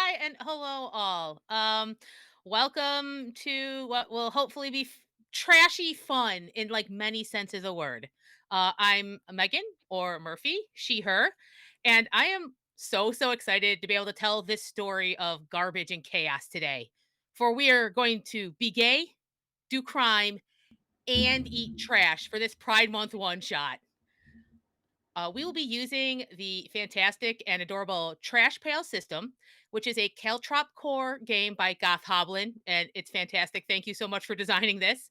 Hi and hello all. Welcome to what will hopefully be trashy fun in like many senses of the word. I'm Megan or Murphy, she, her, and I am so excited to be able to tell this story of garbage and chaos today. For we are going to be gay, do crime, and eat trash for this Pride Month one shot. We will be using the fantastic and adorable Trash Pail system, which is a Caltrop core game by Goth Hoblin, and it's fantastic. Thank you so much for designing this.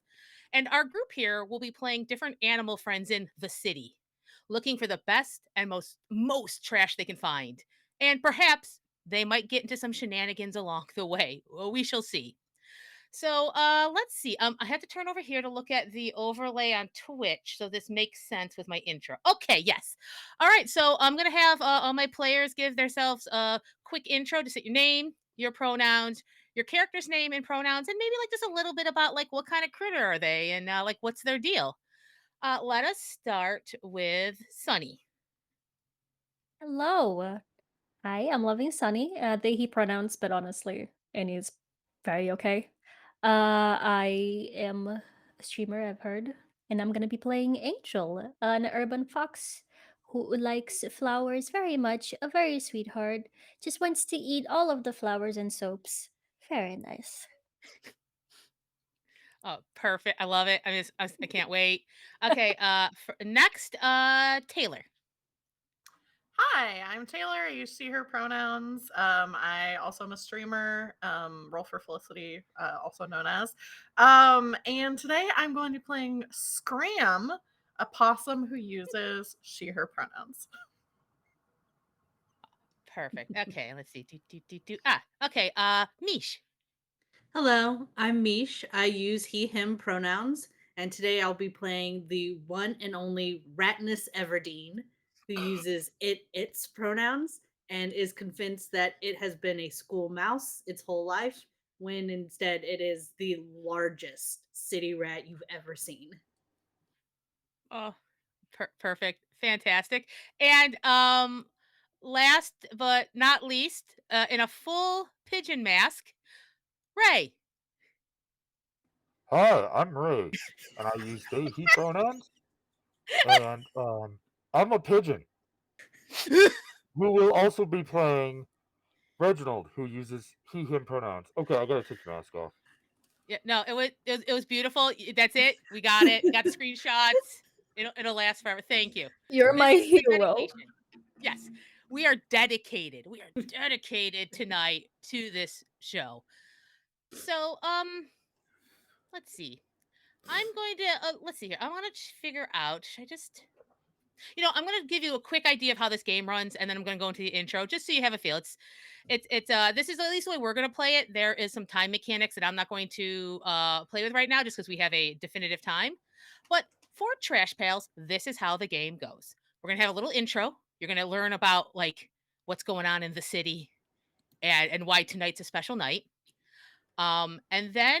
And our group here will be playing different animal friends in the city, looking for the best and most trash they can find. And perhaps they might get into some shenanigans along the way. Well, we shall see. So let's see. I had to turn over here to look at the overlay on Twitch, so this makes sense with my intro. Okay, yes. All right, so I'm gonna have all my players give themselves a quick intro to say your name, your pronouns, your character's name and pronouns, and maybe like just a little bit about like what kind of critter are they and like what's their deal. Let us start with Sunny. Hello. Hi, I'm loving Sunny. They, he pronouns, but honestly, and he's very okay. I am a streamer, I've heard, and I'm gonna be playing Angel, an urban fox who likes flowers very much, a very sweetheart, just wants to eat all of the flowers and soaps. Very nice. Oh, perfect. I love it. I can't wait. Okay, next, Taylor. Hi, I'm Taylor. I use she, her pronouns. I also am a streamer, Roll for Felicity, also known as. And today I'm going to be playing Scram, a possum who uses she, her pronouns. Perfect. Okay, let's see. Okay. Mish. Hello, I'm Mish. I use he, him pronouns, and today I'll be playing the one and only Ratnus Everdeen, who uses its pronouns and is convinced that it has been a school mouse its whole life, when instead it is the largest city rat you've ever seen. Oh, perfect. Fantastic. And last but not least, in a full pigeon mask, Ray. Hi, I'm Ray, and I use they, he pronouns, and I'm a pigeon who will also be playing Reginald, who uses he, him pronouns. Okay, I gotta take the mask off. Yeah, no, it was beautiful. That's it. We got it. Got the screenshots. It'll last forever. Thank you. You're This my is the hero. dedication. Yes, we are dedicated. We are dedicated tonight to this show. So, let's see. I'm going to let's see here. I want to figure out. Should I just I'm going to give you a quick idea of how this game runs, and then I'm going to go into the intro just so you have a feel. It's this is at least the way we're going to play it. There is some time mechanics that I'm not going to play with right now, just because we have a definitive time. But for Trash Pails, this is how the game goes. We're going to have a little intro. You're going to learn about like what's going on in the city and why tonight's a special night. And then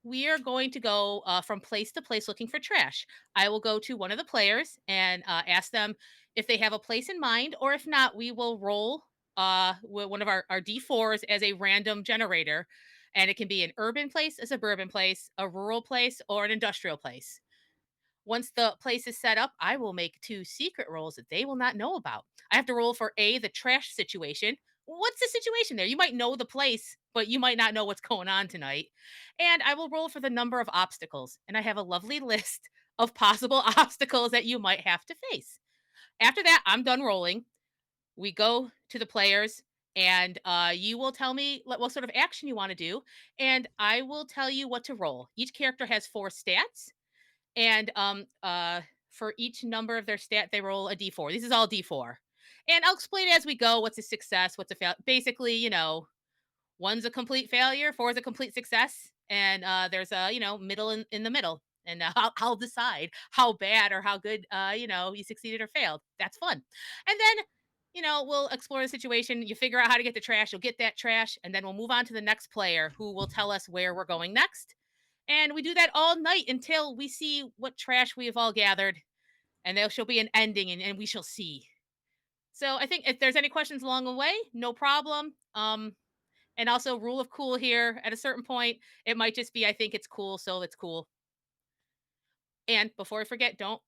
we are going to go from place to place looking for trash. I will go to one of the players and ask them if they have a place in mind, or if not, we will roll one of our D4s as a random generator. And it can be an urban place, a suburban place, a rural place, or an industrial place. Once the place is set up, I will make two secret rolls that they will not know about. I have to roll for A, the trash situation. What's the situation there? You might know the place, but you might not know what's going on tonight. And I will roll for the number of obstacles. And I have a lovely list of possible obstacles that you might have to face. After that, I'm done rolling. We go to the players, and you will tell me what sort of action you want to do. And I will tell you what to roll. Each character has four stats, and for each number of their stat, they roll a d4. This is all d4. And I'll explain as we go what's a success, what's a fail. Basically, one's a complete failure, four is a complete success, and there's a middle in the middle. And I'll decide how bad or how good you succeeded or failed. That's fun. And then we'll explore the situation. You figure out how to get the trash. You'll get that trash, and then we'll move on to the next player who will tell us where we're going next. And we do that all night until we see what trash we have all gathered. And there shall be an ending, and we shall see. So I think if there's any questions along the way, no problem. And also, rule of cool here, at a certain point, it might just be, I think it's cool, so it's cool. And before I forget, don't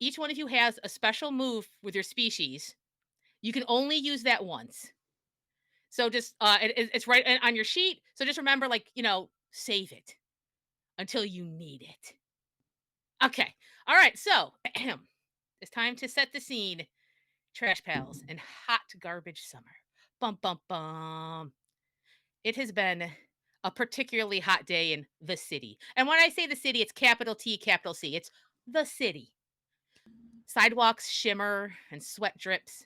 each one of you has a special move with your species. You can only use that once. So just it's right on your sheet. So just remember, like, save it until you need it. Okay. All right. So it's time to set the scene. Trash pals and hot garbage summer. Bum bum bum. It has been a particularly hot day in the city. And when I say the city, it's capital T, capital C. It's the city. Sidewalks shimmer and sweat drips.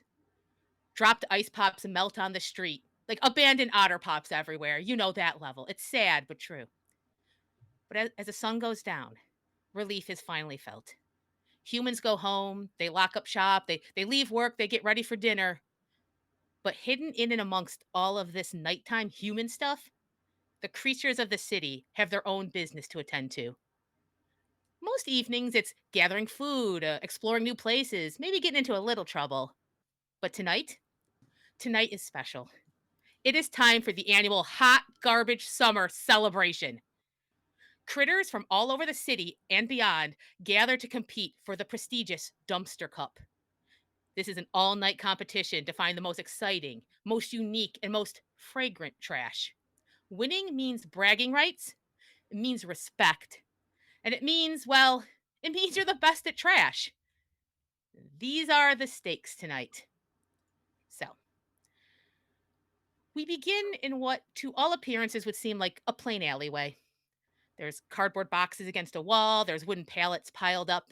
Dropped ice pops melt on the street. Like abandoned otter pops everywhere. You know that level. It's sad, but true. But as the sun goes down, relief is finally felt. Humans go home, they lock up shop, they leave work, they get ready for dinner. But hidden in and amongst all of this nighttime human stuff, the creatures of the city have their own business to attend to. Most evenings, it's gathering food, exploring new places, maybe getting into a little trouble. But tonight is special. It is time for the annual Hot Garbage Summer celebration. Critters from all over the city and beyond gather to compete for the prestigious Dumpster Cup. This is an all night competition to find the most exciting, most unique, and most fragrant trash. Winning means bragging rights, it means respect, and it means you're the best at trash. These are the stakes tonight. So, we begin in what to all appearances would seem like a plain alleyway. There's cardboard boxes against a wall, there's wooden pallets piled up.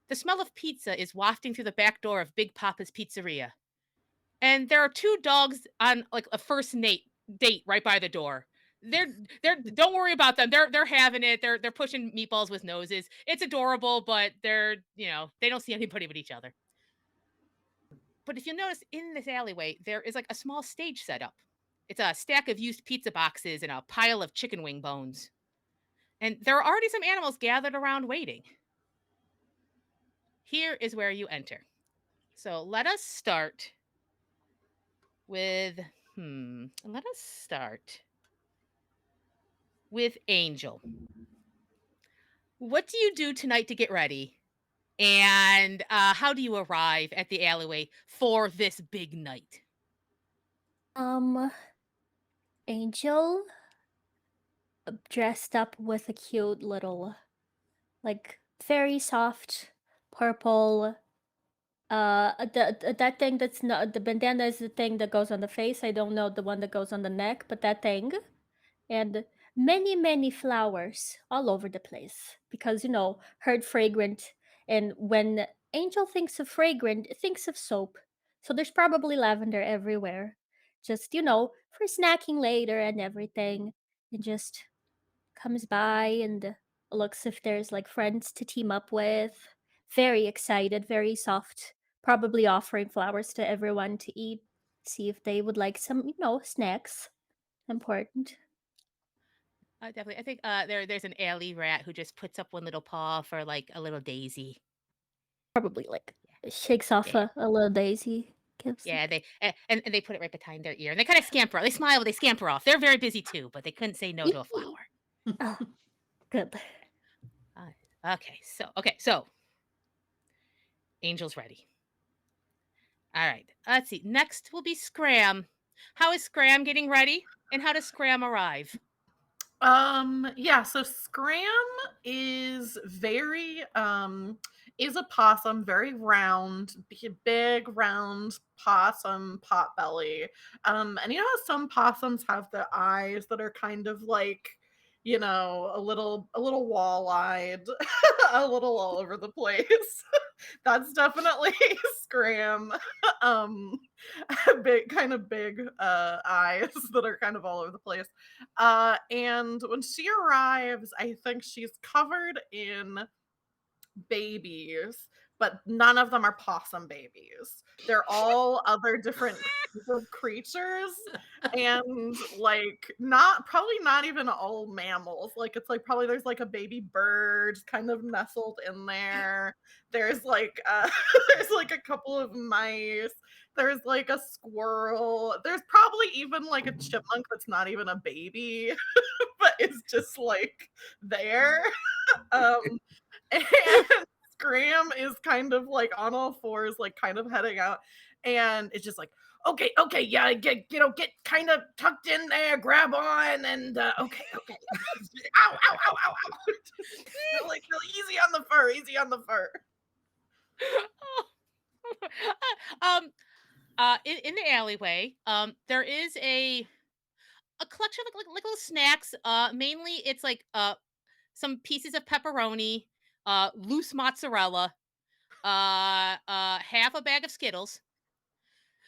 The smell of pizza is wafting through the back door of Big Papa's Pizzeria. And there are two dogs on like a first date right by the door. They're don't worry about them. They're having it. They're pushing meatballs with noses. It's adorable, but they don't see anybody but each other. But if you notice in this alleyway, there is like a small stage set up. It's a stack of used pizza boxes and a pile of chicken wing bones. And there are already some animals gathered around waiting. Here is where you enter. So let us start with let us start with Angel. What do you do tonight to get ready? And how do you arrive at the alleyway for this big night? Um, Angel dressed up with a cute little, like, very soft purple. That thing that's not the bandana is the thing that goes on the face. I don't know the one that goes on the neck, but that thing. And many, many flowers all over the place because, heard fragrant. And when Angel thinks of fragrant, it thinks of soap. So there's probably lavender everywhere. Just, for snacking later and everything. And just comes by and looks if there's like friends to team up with. Very excited, very soft. Probably offering flowers to everyone to eat. See if they would like some, snacks. Important. Definitely. I think there's an alley rat who just puts up one little paw for like a little daisy. Probably like shakes off Yeah. a little daisy. Gives Yeah, and they put it right behind their ear, and they kind of scamper off. They smile, but they scamper off. They're very busy too, but they couldn't say no to a Yee. flower. Oh, good. Okay, so Angel's ready. All right, let's see. Next will be Scram. How is Scram getting ready, and how does Scram arrive? Yeah, so Scram is very is a possum, very round, big round possum pot belly. And how some possums have the eyes that are kind of like, a little wall-eyed, a little all over the place. That's definitely Scram. Um big eyes that are kind of all over the place. And when she arrives, I think she's covered in babies, but none of them are possum babies. They're all other different kinds of creatures, and like probably not even all mammals. Like it's like probably there's like a baby bird kind of nestled in there. There's like there's like a couple of mice. There's like a squirrel. There's probably even like a chipmunk that's not even a baby, but it's just like there. Um, and Scram is kind of like on all fours, like kind of heading out, and it's just like, okay, yeah, get kind of tucked in there, grab on, and okay, ow, ow, ow, ow, ow, just like really easy on the fur, easy on the fur. In the alleyway, there is a collection of like little snacks. Mainly it's like some pieces of pepperoni, loose mozzarella, half a bag of Skittles.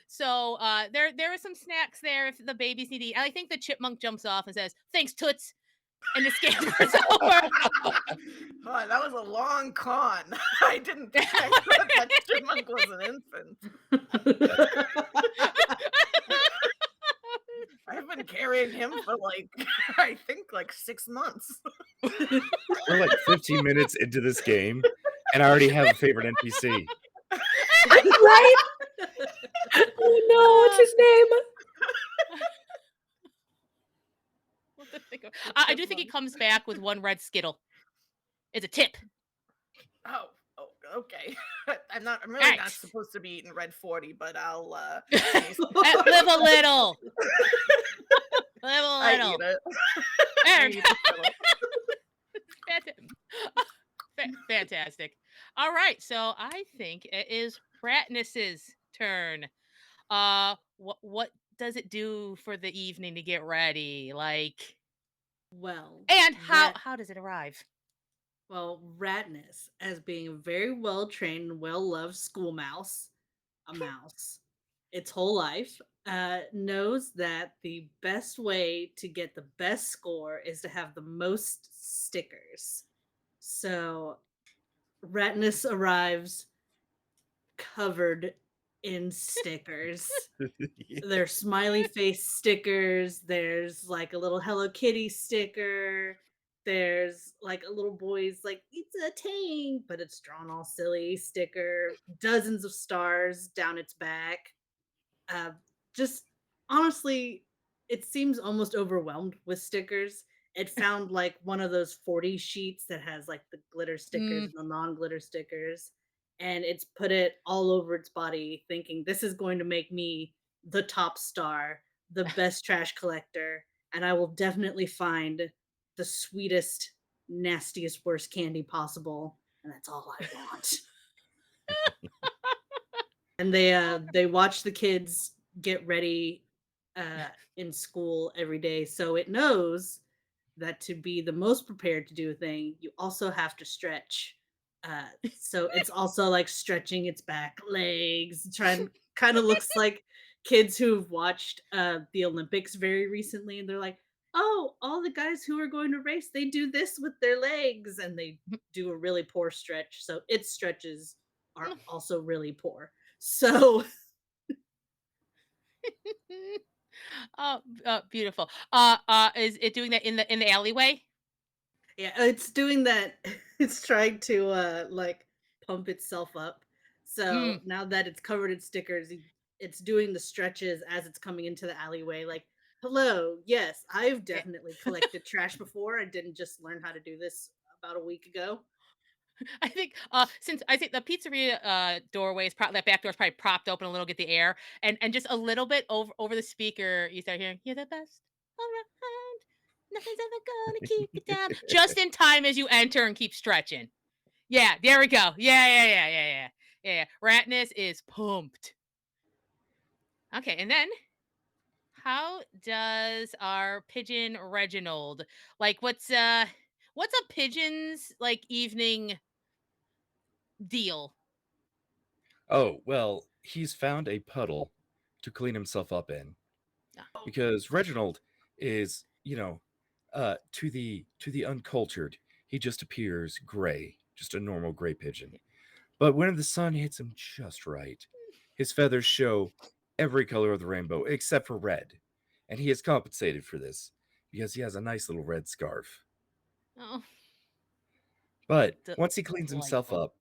So there are some snacks there if the babies need to eat. I think the chipmunk jumps off and says, "Thanks, Toots," and the scampers over. Oh, that was a long con. I didn't think that chipmunk was an infant. I've been carrying him for like I think like 6 months. We're like 15 minutes into this game, and I already have a favorite NPC. Right? Oh no, what's his name? What the think of- I do think he comes back with one red Skittle. It's a tip. Oh, okay. I'm really not Thanks. supposed to be eating red 40, but I'll Live a little. Live a I little. eat it. There I we eat go. the Skittle. Fantastic. All right, so I think it is Ratness's turn. What does it do for the evening to get ready? Like, Well, and Rat how does it arrive? well, Ratness, as being a very well trained and well loved school mouse, a mouse, its whole life, knows that the best way to get the best score is to have the most stickers. So Ratness arrives covered in stickers. There's smiley face stickers. There's like a little Hello Kitty sticker. There's like a little boy's like, it's a tank, but it's drawn all silly sticker. Dozens of stars down its back. Uh, just honestly, it seems almost overwhelmed with stickers. It found like one of those 40 sheets that has like the glitter stickers Mm. and the non glitter stickers. And it's put it all over its body, thinking this is going to make me the top star, the best trash collector, and I will definitely find the sweetest, nastiest, worst candy possible. And that's all I want. And they watch the kids get ready in school every day, so it knows that to be the most prepared to do a thing, you also have to stretch. So it's also like stretching its back legs, trying kind of looks like kids who've watched the Olympics very recently, and they're like, "Oh, all the guys who are going to race, they do this with their legs," and they do a really poor stretch. So its stretches are also really poor. So Oh, beautiful. Is it doing that in the alleyway? yeah, it's doing that. It's trying to like pump itself up. So Mm. now that it's covered in stickers, it's doing the stretches as it's coming into the alleyway. Like, hello, yes, I've Yeah. definitely collected trash before. I didn't just learn how to do this about a week ago. I think since I think the pizzeria doorway is probably that back door is probably propped open a little, get the air, and just a little bit over the speaker, you start hearing, "You're the best around. Nothing's ever gonna keep you down." Just in time as you enter and keep stretching. Yeah, there we go. Yeah. Ratness is pumped. Okay, and then how does our pigeon Reginald like? What's a pigeon's like evening deal? Oh, well, he's found a puddle to clean himself up in Ah. because Reginald is, to the uncultured, he just appears gray, just a normal gray pigeon. But when the sun hits him just right, his feathers show every color of the rainbow except for red. And he is compensated for this because he has a nice little red scarf. Oh, But once he cleans himself delightful.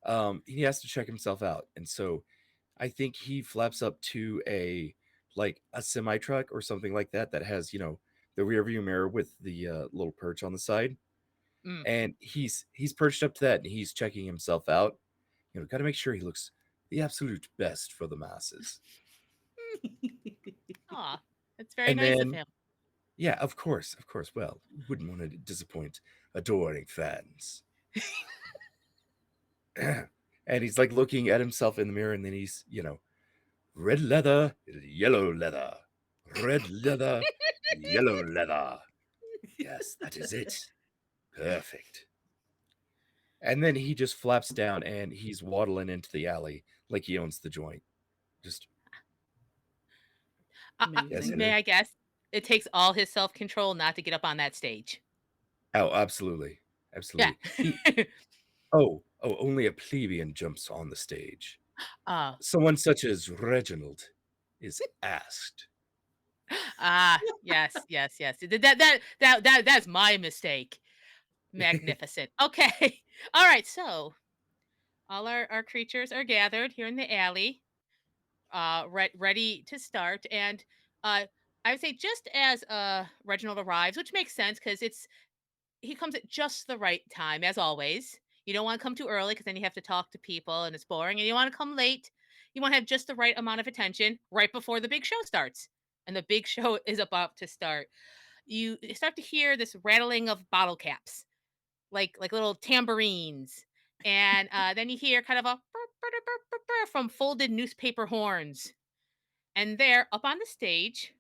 up, he has to check himself out. And so I think he flaps up to a semi truck or something like that that has, the rear view mirror with the little perch on the side. Mm. And he's perched up to that and he's checking himself out. Got to make sure he looks the absolute best for the masses. Aw, that's very And nice of then, him. yeah, of course. Well, who wouldn't want to disappoint adoring fans? And he's like looking at himself in the mirror, and then he's, red leather, yellow leather, red leather, yellow leather. Yes, that is it. Perfect. And then he just flaps down and he's waddling into the alley like he owns the joint. Just, yes, Amazing. May Henry. I guess? It takes all his self-control not to get up on that stage. Oh, absolutely. Yeah. Absolutely. Only a plebeian jumps on the stage. Oh. Someone such as Reginald is asked. Yes. That's my mistake. Magnificent. Okay. All right. So all our creatures are gathered here in the alley, ready to start. And I would say just as Reginald arrives, which makes sense because he comes at just the right time, as always. You don't want to come too early because then you have to talk to people and it's boring. And you want to come late. You want to have just the right amount of attention right before the big show starts. And the big show is about to start. You start to hear this rattling of bottle caps, like little tambourines. And then you hear kind of a burr, burr, burr, burr, burr from folded newspaper horns. And there, up on the stage,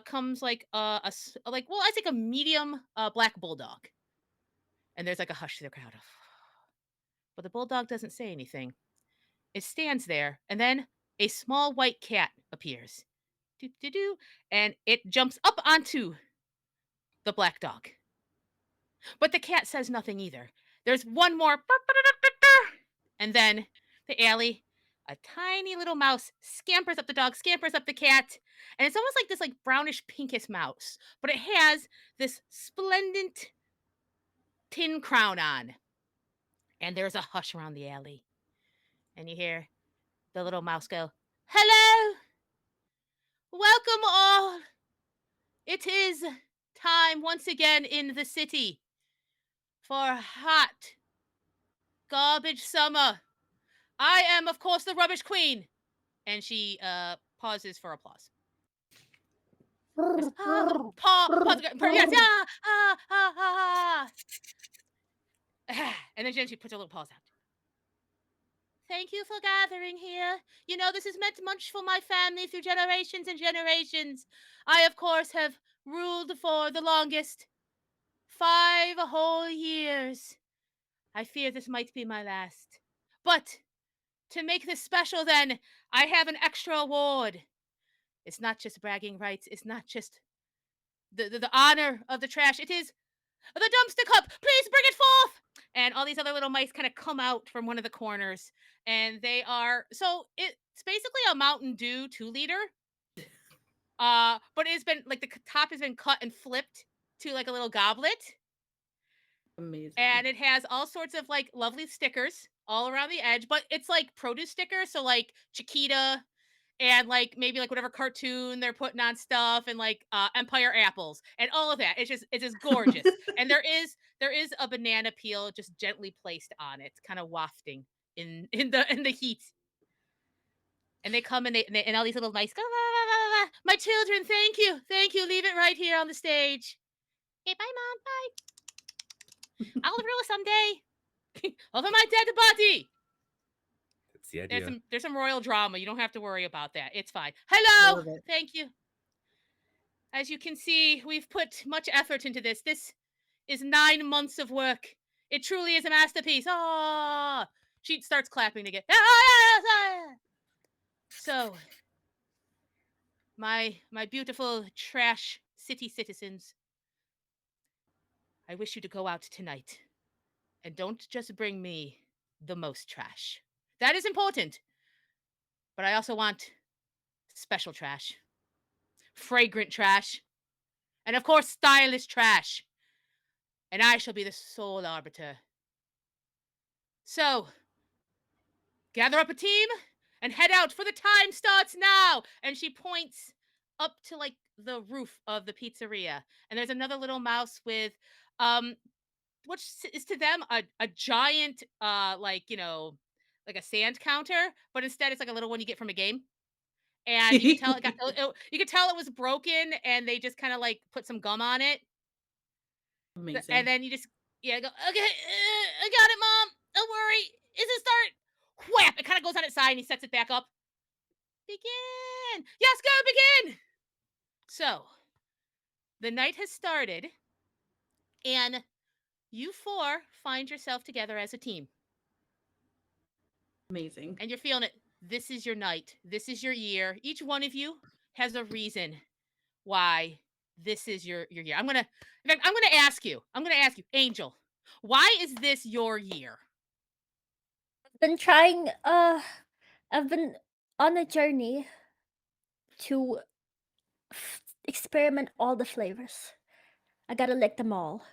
comes like I think a medium black bulldog. And there's like a hush to the crowd. But the bulldog doesn't say anything. It stands there, and then a small white cat appears. Doo doo doo, and it jumps up onto the black dog. But the cat says nothing either. There's one more, and then the alley, a tiny little mouse scampers up the dog, scampers up the cat, and it's almost like this like brownish pinkish mouse, but it has this splendid tin crown on. And there's a hush around the alley. And you hear the little mouse go, "Hello! Welcome all! It is time once again in the city for a hot garbage summer. I am, of course, the rubbish queen." And she pauses for applause. Yes, pause, yes, and then she puts her little paws out. "Thank you for gathering here. You know, this has meant much for my family through generations and generations. I, of course, have ruled for the longest 5 whole years. I fear this might be my last. But to make this special, then, I have an extra award. It's not just bragging rights. It's not just the honor of the trash. It is the dumpster cup. Please bring it forth." And all these other little mice kind of come out from one of the corners. And they are, so it's basically a Mountain Dew 2-liter. But it's been like the top has been cut and flipped to like a little goblet. Amazing. And it has all sorts of like lovely stickers all around the edge, but it's like produce stickers. So like Chiquita and like maybe like whatever cartoon they're putting on stuff and like Empire apples and all of that. It's just gorgeous. And there is a banana peel just gently placed on it, kind of wafting in the heat. And they come and all these little mice go, "La, la, la, la, la. My children, thank you. Thank you. Leave it right here on the stage. Okay, bye, Mom. Bye. I'll rule someday over my dead body." That's the idea. There's some royal drama. You don't have to worry about that. It's fine. I Hello. love it. Thank you. As you can see, we've put much effort into this. This is 9 months of work. It truly is a masterpiece. Ah! She starts clapping again. So, my beautiful trash city citizens, I wish you to go out tonight. And don't just bring me the most trash. That is important. But I also want special trash, fragrant trash, and of course, stylish trash. And I shall be the sole arbiter. So, gather up a team and head out, for the time starts now. And she points up to like the roof of the pizzeria. And there's another little mouse with which is to them a giant like, like a sand counter, but instead it's like a little one you get from a game. And you could tell you could tell it was broken, and they just kind of like put some gum on it. And Amazing. then you just, yeah, go, okay, I got it, mom. Don't worry. Is it start? Whap! It kind of goes on its side and he sets it back up. Begin. Yes, go begin. So the night has started, and you four find yourself together as a team, Amazing. and you're feeling it. This is your night. This is your year. Each one of you has a reason why this is your year. In fact, I'm gonna ask you. Angel, why is this your year? Been trying I've been on a journey to experiment all the flavors. I gotta lick them all.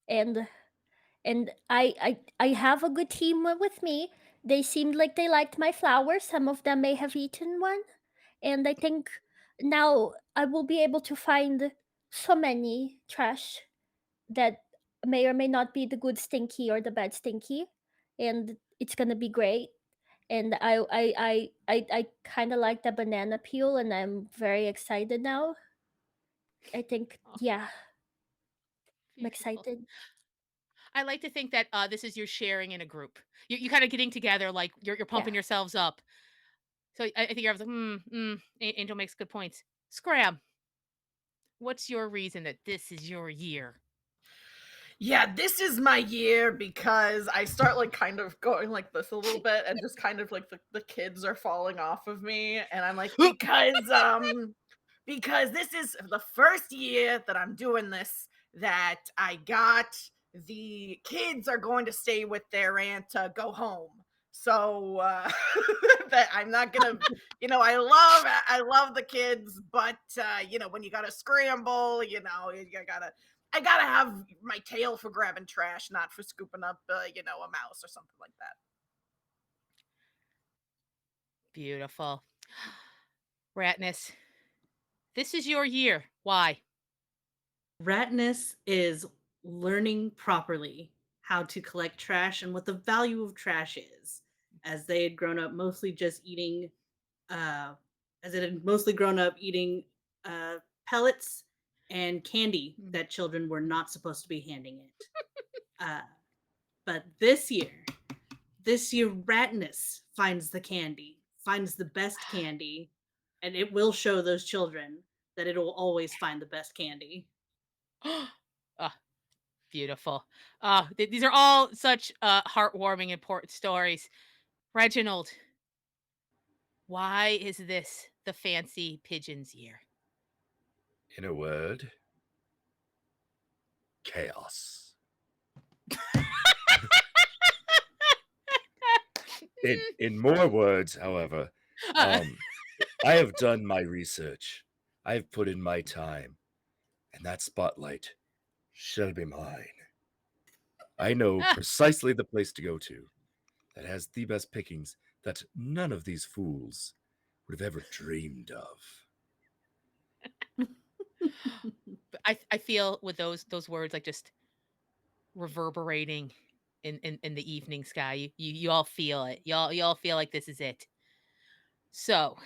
And I have a good team with me. They seemed like they liked my flowers. Some of them may have eaten one. And I think now I will be able to find so many trash that may or may not be the good stinky or the bad stinky. And it's gonna be great. And I kind of like the banana peel, and I'm very excited now. I think, Oh, yeah, I'm beautiful. excited. I like to think that this is you sharing in a group. You kind of getting together, like you're Yeah. pumping yourselves up. So I think you're like, Angel makes good points. Scram, what's your reason that this is your year? Yeah, this is my year because I start like kind of going like this a little bit and just kind of like the kids are falling off of me and I'm like because this is the first year that I'm doing this that I got the kids are going to stay with their aunt to go home. So that I'm not gonna, I love the kids, but when you gotta scramble, I gotta have my tail for grabbing trash, not for scooping up, a mouse or something like that. Beautiful. Ratness, this is your year. Why? Ratness is learning properly how to collect trash and what the value of trash is, as they had grown up mostly just eating, uh, as it had mostly grown up eating pellets and candy Mm. that children were not supposed to be handing it. Uh, but this year, Ratness finds the candy, finds the best candy, and it will show those children that it will always find the best candy. Ah, beautiful. These are all such heartwarming, important stories. Reginald, why is this the fancy pigeon's year? In a word, chaos. In more words, however, Uh, I have done my research. I have put in my time, and that spotlight shall be mine. I know precisely the place to go to that has the best pickings that none of these fools would have ever dreamed of. I feel with those words like just reverberating in the evening sky. You all feel it. You all feel like this is it. So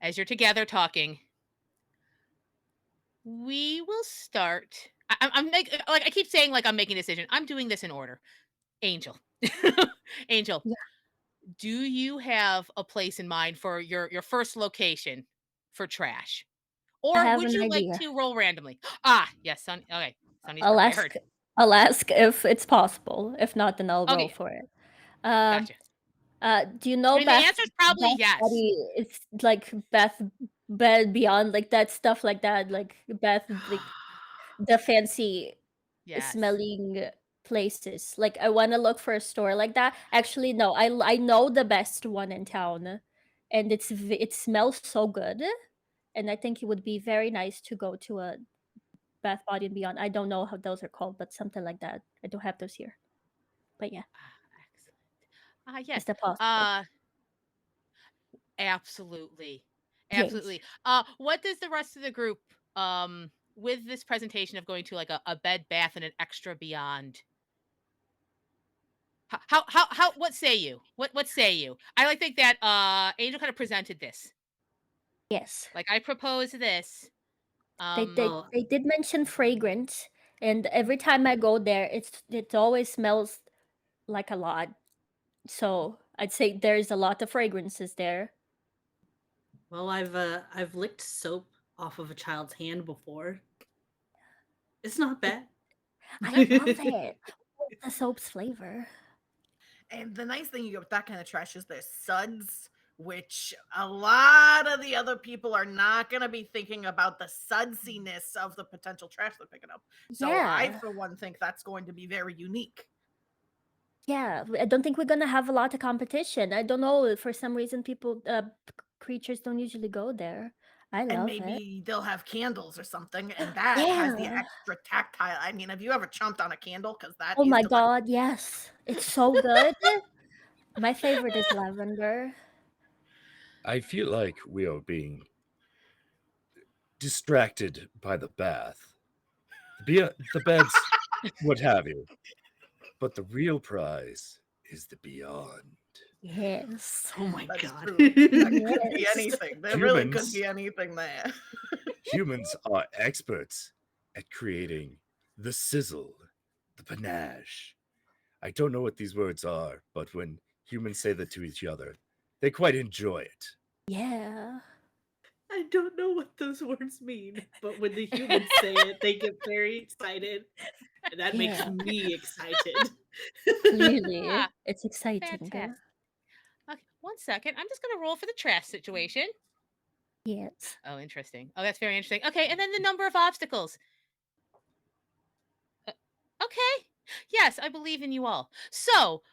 as you're together talking, we will start. I'm like I keep saying like I'm making a decision. I'm doing this in order. Angel, Angel, Yeah, do you have a place in mind for your first location for trash, I or have would an you like idea. to roll randomly? Ah, yes, son. Okay, Sonny's I'll ask prepared. I'll ask if it's possible. If not, then I'll roll Okay, for it. Um gotcha. do you I know mean, the answer is probably Beth yes. Buddy? It's like Beth Bed Beyond, like that stuff like that, like Beth, like the fancy Yes. smelling places. Like I want to look for a store like that. Actually, no, I know the best one in town, and it smells so good, and I think it would be very nice to go to a Bath Body and Beyond. I don't know how those are called, but something like that. I don't have those here, but yeah, Excellent. is Yes. that possible? Uh, absolutely. Yes. Absolutely. What does the rest of the group, with this presentation of going to like a bed, bath, and an extra beyond? What say you? What say you? I like think that Angel kind of presented this. Yes. Like I propose this. They they Oh, they did mention fragrance, and every time I go there, it always smells like a lot. So I'd say there's a lot of fragrances there. well, I've licked soap off of a child's hand before. It's not It, bad. I love it. What's the soap's flavor? And the nice thing you get with that kind of trash is there's suds, which a lot of the other people are not going to be thinking about the sudsiness of the potential trash they're picking up. So I, Yeah, for one, think that's going to be very unique. yeah. I don't think we're gonna have a lot of competition. I don't know. For some reason, creatures don't usually go there. I And love it. maybe they'll have candles or something, and that has the Yeah. extra tactile. I mean, have you ever chomped on a candle? Because that Oh is my delightful. God, yes. It's so good. My favorite is lavender. I feel like we are being distracted by the bath, the beds, what have you. But the real prize is the beyond. Yes. Oh my That's god. true. That could be Yes. anything. There really could Humans be anything there. humans are experts at creating the sizzle, the panache. I don't know what these words are, but when humans say that to each other, they quite enjoy it. Yeah. I don't know what those words mean, but when the humans say it, they get very excited, and that makes Yeah. me excited. Clearly, Ah, it's exciting. fantastic. Okay, 1 second. I'm just gonna roll for the trash situation. Yes. Oh, interesting. Oh, that's very interesting. Okay, and then the number of obstacles. Uh, okay. Yes, I believe in you all. So,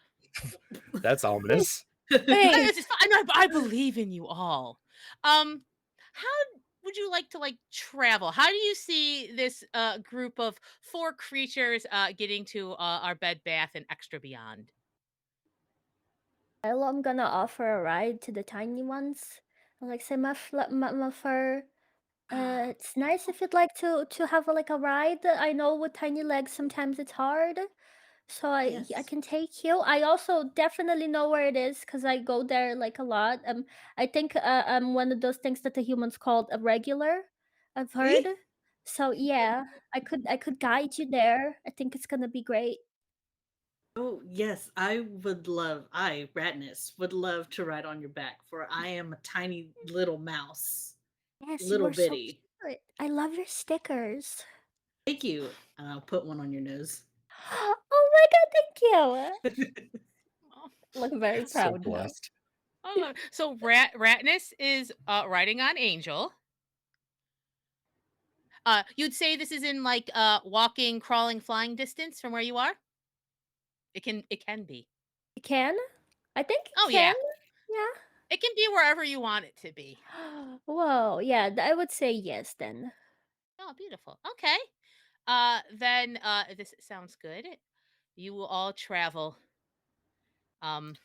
That's ominous. Hey, it's just, I believe in you all. How would you like to like travel? How do you see this group of 4 creatures getting to our bed, bath, and extra beyond? well, I'm gonna offer a ride to the tiny ones. Like, say, my fur. It's nice if you'd like to have like a ride. I know with tiny legs sometimes it's hard, so I Yes. can take you. I also definitely know where it is because I go there like a lot. I think I'm one of those things that the humans called a regular. I've heard. See? So yeah, I could guide you there. I think it's gonna be great. Oh, yes, I, Ratness, would love to ride on your back, for I am a tiny little mouse. Yes, you Little are so bitty. cute. I love your stickers. Thank you. And I'll put one on your nose. Oh my God, thank you. Oh, Look very So proud now. blessed. so Ratness is riding on Angel. You'd say this is in like walking, crawling, flying distance from where you are? It can be. You can? I think you Oh can. yeah. Yeah. It can be wherever you want it to be. Whoa, yeah, I would say yes then. Oh, beautiful. Okay. Then this sounds good. You will all travel. Um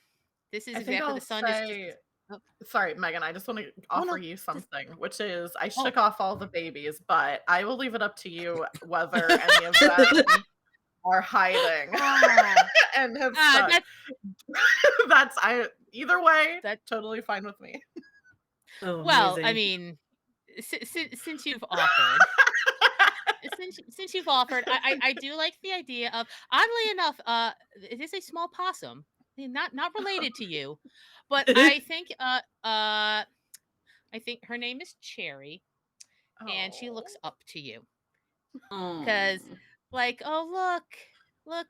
this is I think exactly the I'll sun is just say, oh, sorry, Megan, I just want to oh offer no. you Just something, which is I oh. shook off all the babies, but I will leave it up to you whether any of them are hiding Ah, and have ah stuck. that's That's either way, that totally fine with me. Oh, well, I amazing. mean, since you've offered, since you've offered, I do like the idea of oddly enough, it is a small possum, not related to you, but I think her name is Cherry, and she Oh. looks up to you Oh. because, like, oh look,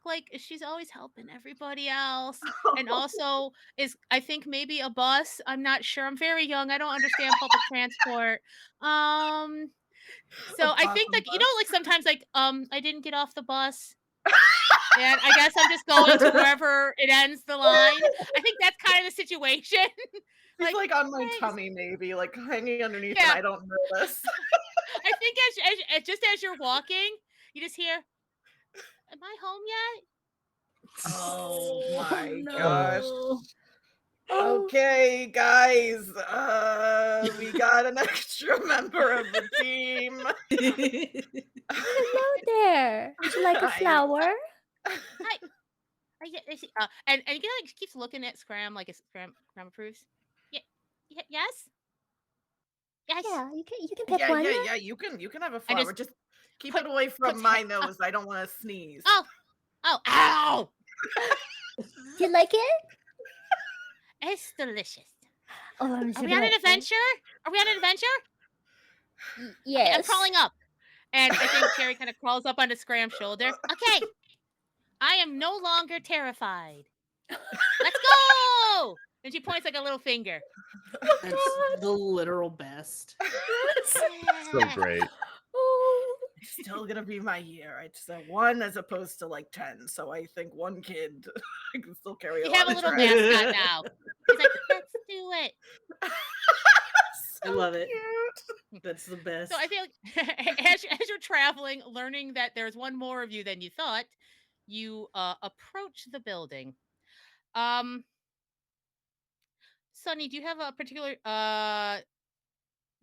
like she's always helping everybody else, and also is I think maybe a bus. I'm not sure. I'm very young. I don't understand public transport. Um, A so I think possum like bus. like sometimes like I didn't get off the bus. And I guess I'm just going to wherever it ends the line. I think that's kind of the situation. He's like on my "Hey, tummy, maybe, like hanging underneath, and yeah." I don't notice. I think just as you're walking, you just hear, "Am I home yet?" Oh Oh my gosh. no. Oh, Okay, guys, we got an extra member of the team. hello there. Would you like a I, flower? Hi. I see. And he like keeps looking at Scram like it's Scram approves. Yeah. Yes. Yes. Yeah, you can pick yeah, one. yeah, yeah. You can have a And flower. just Just keep put it away from puts my oh, nose. I don't want to sneeze. oh, oh, ow. Do you like it? It's delicious. Oh, Are we on an adventure? Are we on an adventure? Okay, I'm yes. crawling up. And I think Cherry kind of crawls up onto Scram's shoulder. Okay, I am no longer terrified. Let's go! And she points like a little finger. Oh That's God. the literal best. Yes. So great. Oh. It's still gonna be my year. It's a 1 as opposed to like 10. So I think one kid I can still carry a You lot have a of little trash. mascot now. He's like, let's do it. I So love it. cute. That's the best. So I feel like as you're traveling, learning that there's one more of you than you thought, you approach the building. Um, Sunny, do you have a particular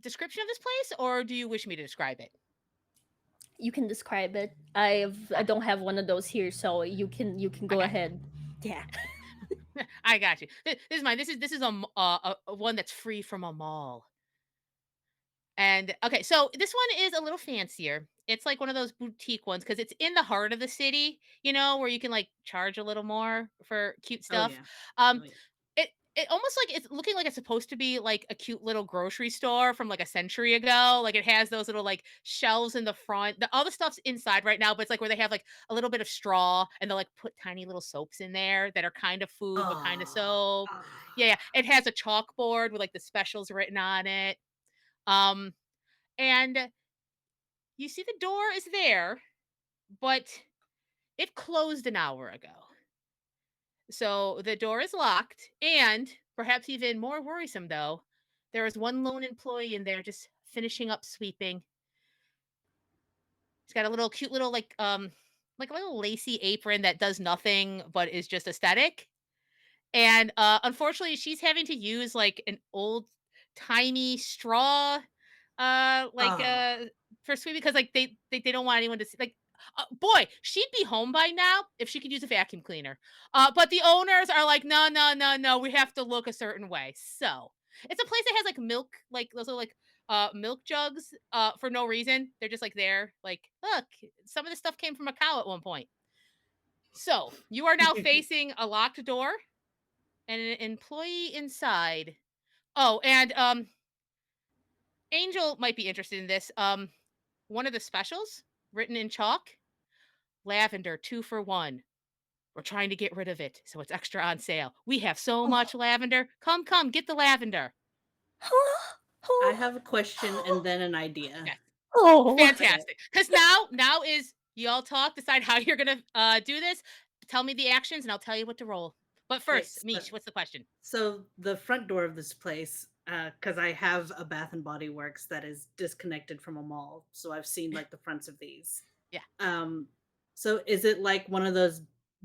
description of this place, or do you wish me to describe it? You can describe it. I don't have one of those here, so you can go Okay, ahead. Yeah. I got you. This is mine. This is a one that's free from a mall. And okay, so this one is a little fancier. It's like one of those boutique ones because it's in the heart of the city, where you can like charge a little more for cute Oh stuff. yeah. Um, Oh yeah. it almost like it's looking like it's supposed to be like a cute little grocery store from like a century ago. Like it has those little like shelves in the front. All the stuff's inside right now, but it's like where they have like a little bit of straw and they'll like put tiny little soaps in there that are kind of food but kind of Ah. soap. Yeah, yeah. It has a chalkboard with like the specials written on it. Um, and you see the door is there, but it closed an hour ago. So the door is locked, and perhaps even more worrisome though, there is one lone employee in there just finishing up sweeping. He's got a little cute little like a little lacy apron that does nothing but is just aesthetic. And unfortunately she's having to use like an old timey straw like Ah. for sweeping because like they don't want anyone to see like boy, she'd be home by now if she could use a vacuum cleaner. But the owners are like, no, no, no, no, we have to look a certain way. So it's a place that has like milk, like those are like milk jugs for no reason. They're just like there, like, look, some of the stuff came from a cow at one point. So you are now facing a locked door and an employee inside. Oh, and Angel might be interested in this. One of the specials written in chalk, lavender 2 for 1. We're trying to get rid of it, so it's extra on sale. We have so Oh. much lavender. Come, get the lavender. I Oh. have a question and then an idea. Yes, Oh. Okay. fantastic. Because now is y'all talk, decide how you're gonna do this. Tell me the actions, and I'll tell you what to roll. But Okay. first, Mish, what's the question? So the front door of this place, because I have a Bath and Body Works that is disconnected from a mall, so I've seen like the fronts of these. Yeah. Um, so is it like one of those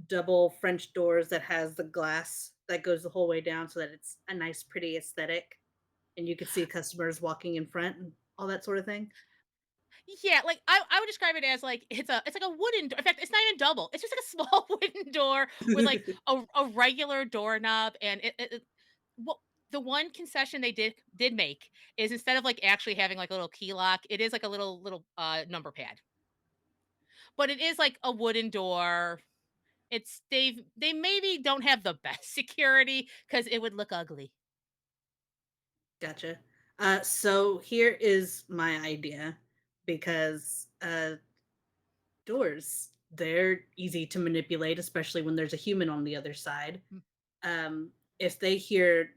double French doors that has the glass that goes the whole way down, so that it's a nice, pretty aesthetic, and you could see customers walking in front and all that sort of thing? Yeah, like I would describe it as like it's like a wooden door. In fact, it's not even double. It's just like a small wooden door with like a regular doorknob and what the one concession they did make is instead of like actually having like a little key lock, it is like a little number pad. But it is like a wooden door. They maybe don't have the best security cuz it would look ugly. Gotcha. So here is my idea because doors, they're easy to manipulate, especially when there's a human on the other side. Mm, If they hear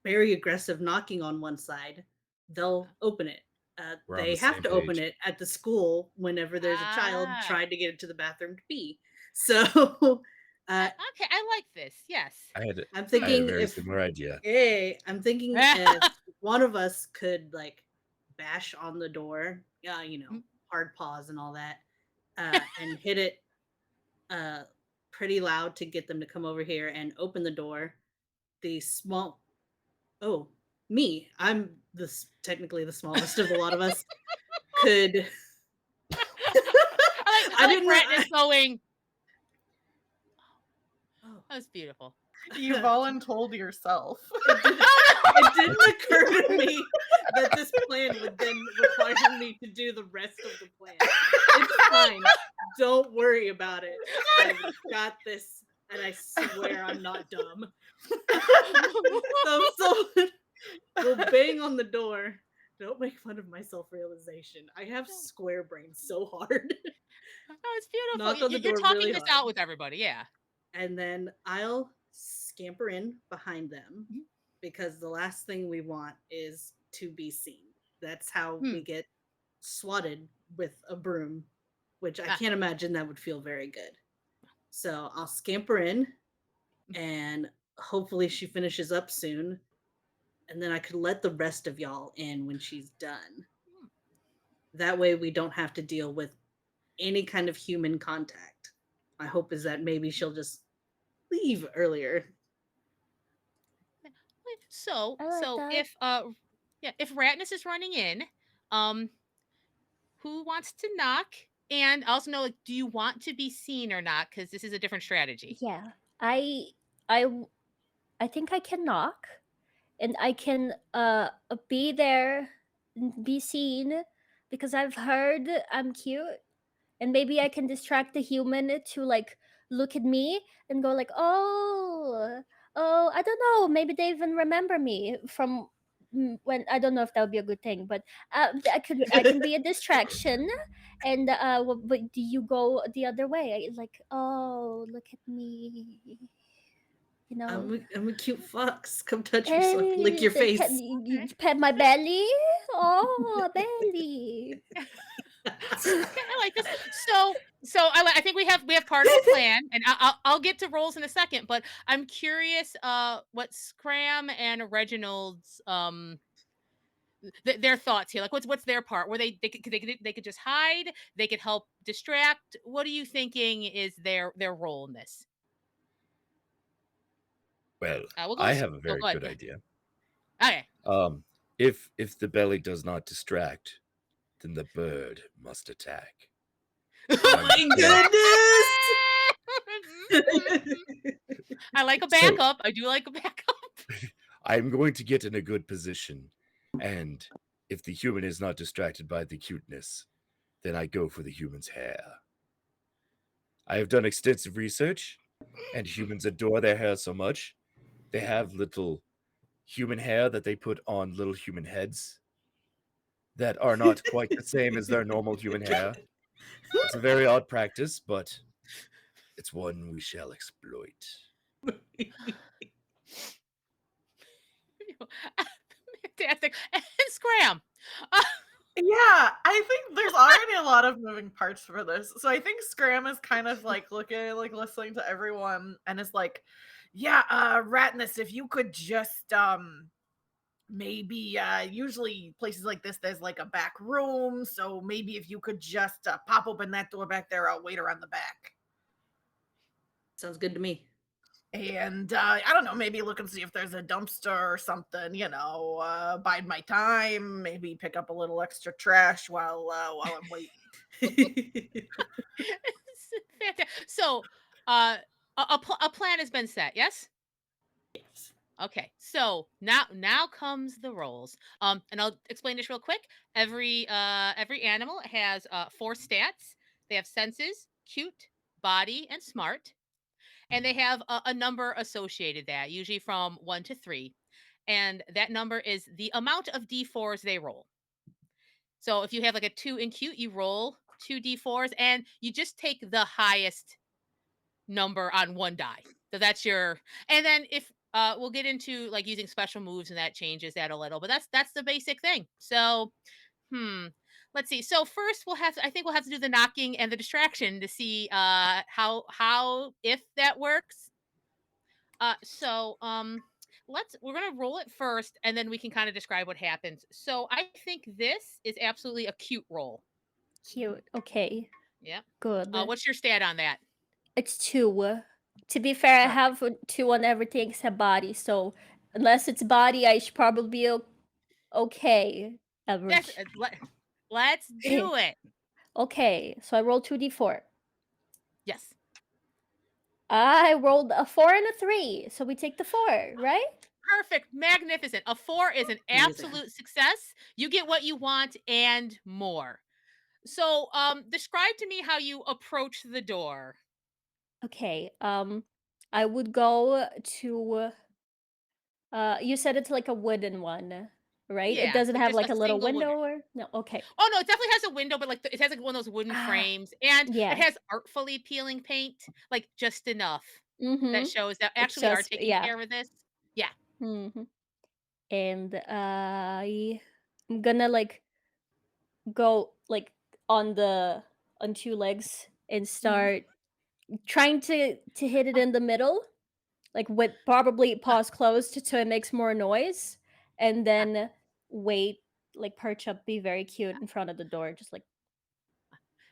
very aggressive knocking on one side, they'll open it. We're on They the have same to open page. it at the school whenever there's a child Ah. trying to get into the bathroom to pee. So Okay, I like this. Yes. I had I'm a thinking very if similar idea. I'm thinking if one of us could like bash on the door, hard pause and all that, and hit it uh pretty loud to get them to come over here and open the door. The small oh me, I'm technically the smallest of the lot of us. Could I I like didn't. Ratness going. Oh. That was beautiful. You voluntold yourself. It didn't occur to me that this plan would then require me to do the rest of the plan. It's fine. Don't worry about it. I've got this, and I swear I'm not dumb. So someone will bang on the door. Don't make fun of my self-realization. I have square brain so hard. Oh, it's beautiful. Knock on the You're door talking really this hard. out with everybody. Yeah. And then I'll scamper in behind them Mhm. because the last thing we want is to be seen. That's how we get swatted with a broom, which I can't imagine that would feel very good. So I'll scamper in and hopefully she finishes up soon. And then I could let the rest of y'all in when she's done. That way we don't have to deal with any kind of human contact. My hope is that maybe she'll just leave earlier. So I like that. if Ratness is running in, um, who wants to knock? And also know, like, do you want to be seen or not? Because this is a different strategy. Yeah. I I think I can knock and I can be there and be seen because I've heard I'm cute and maybe I can distract the human to like look at me and go like, oh, I don't know, maybe they even remember me from when I don't know if that would be a good thing, but I can be a distraction, and but do you go the other way? Like, oh, look at me, you know. I'm a cute fox. Come touch me so I can lick your face. You pet my belly. Oh, belly. Okay, I like this. I think we have part of a plan, and I'll get to roles in a second. But I'm curious, what Scram and Reginald's their thoughts here. Like, what's their part? Where they could just hide, they could help distract. What are you thinking is their role in this? Well, We'll go. I have a Go very ahead. good idea. Okay. If the belly does not distract, then the bird must attack. Oh my goodness! I like a So- backup. I do like a backup. I'm going to get in a good position, and if the human is not distracted by the cuteness, then I go for the human's hair. I have done extensive research, and humans adore their hair so much. They have little human hair that they put on little human heads that are not quite the same as their normal human hair. It's a very odd practice, but it's one we shall exploit. Fantastic. And Scram. Uh, Yeah, I think there's already a lot of moving parts for this. So I think Scram is kind of like looking, like listening to everyone and is like, yeah, Ratness, if you could just maybe usually places like this there's like a back room, so maybe if you could just pop open that door back there, I'll wait around the back. Sounds good to me. And I don't know, maybe look and see if there's a dumpster or something, bide my time, maybe pick up a little extra trash while I'm waiting. Fantastic. So, a plan has been set. Yes. Yes. Okay. So now comes the roles. And I'll explain this real quick. Every animal has 4 stats. They have senses, cute, body, and smart. And they have a number associated that, usually from 1 to 3. And that number is the amount of d4s they roll. So if you have like a 2 in cute, you roll 2 d4s and you just take the highest number on one die. So that's your, and then if we'll get into like using special moves and that changes that a little, but that's the basic thing. So, let's see. So first I think we'll have to do the knocking and the distraction to see how if that works. We're gonna roll it first and then we can kind of describe what happens. So I think this is absolutely a cute roll. Cute. Okay. Yeah. Good. What's your stat on that? It's 2. To be fair, I Perfect. have 2 on everything except body, so unless it's body, I should probably be okay. That's Average. let's do it. Okay, so I rolled 2d4. Yes. I rolled a 4 and a 3, so we take the 4, right? Perfect. Magnificent. A 4 is an Amazing. absolute success. You get what you want and more. So, describe to me how you approach the door. Okay, I would go to you said it's like a wooden one, right? It Yeah, doesn't like have just like a a little single wooden. window or no, okay. Oh no, it definitely has a window, but like it has like one of those wooden Ah, frames, and it yeah. has artfully peeling paint, like just enough that Mhm. shows that It's actually are just taking yeah. care of this. Yeah. Mhm. And I'm gonna like go like on the on 2 legs and Hmm. start trying to hit it Oh, in the middle, like with probably uh, paws closed so it makes more noise, and uh, then wait, like perch up, be very cute in front of the door, just like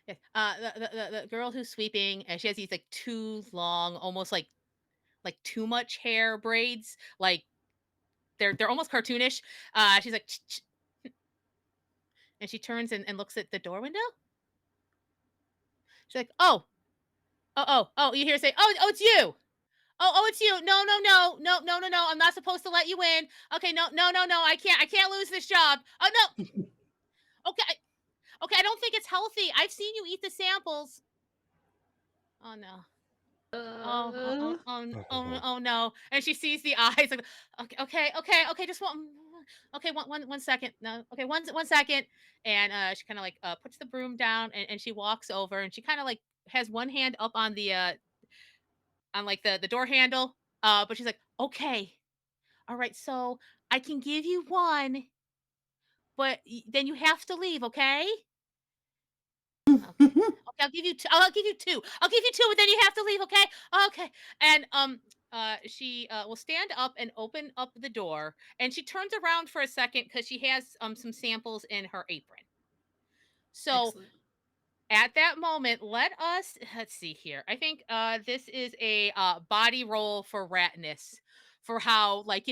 yeah. The girl who's sweeping, and she has these like two long, almost like too much hair braids, like they're almost cartoonish. She's like, and she turns and looks at the door window. She's like, oh, you hear her say, oh, it's you. Oh, it's you. No. I'm not supposed to let you in. Okay, no. I can't lose this job. Oh no. Okay, okay. I don't think it's healthy. I've seen you eat the samples. Oh no. Oh no. And she sees the eyes like, okay. Just okay, one second. No, okay, one second. And she kind of like puts the broom down and she walks over and she kind of like has one hand up on the on like the door handle. But she's like, okay, all right, so I can give you one, but then you have to leave, okay? Okay. Okay, I'll give you two. I'll give you two. I'll give you two, but then you have to leave, okay? Okay. And she will stand up and open up the door, and she turns around for a second because she has some samples in her apron. So Excellent. at that moment, let's see here. I think this is a body roll for ratness for how like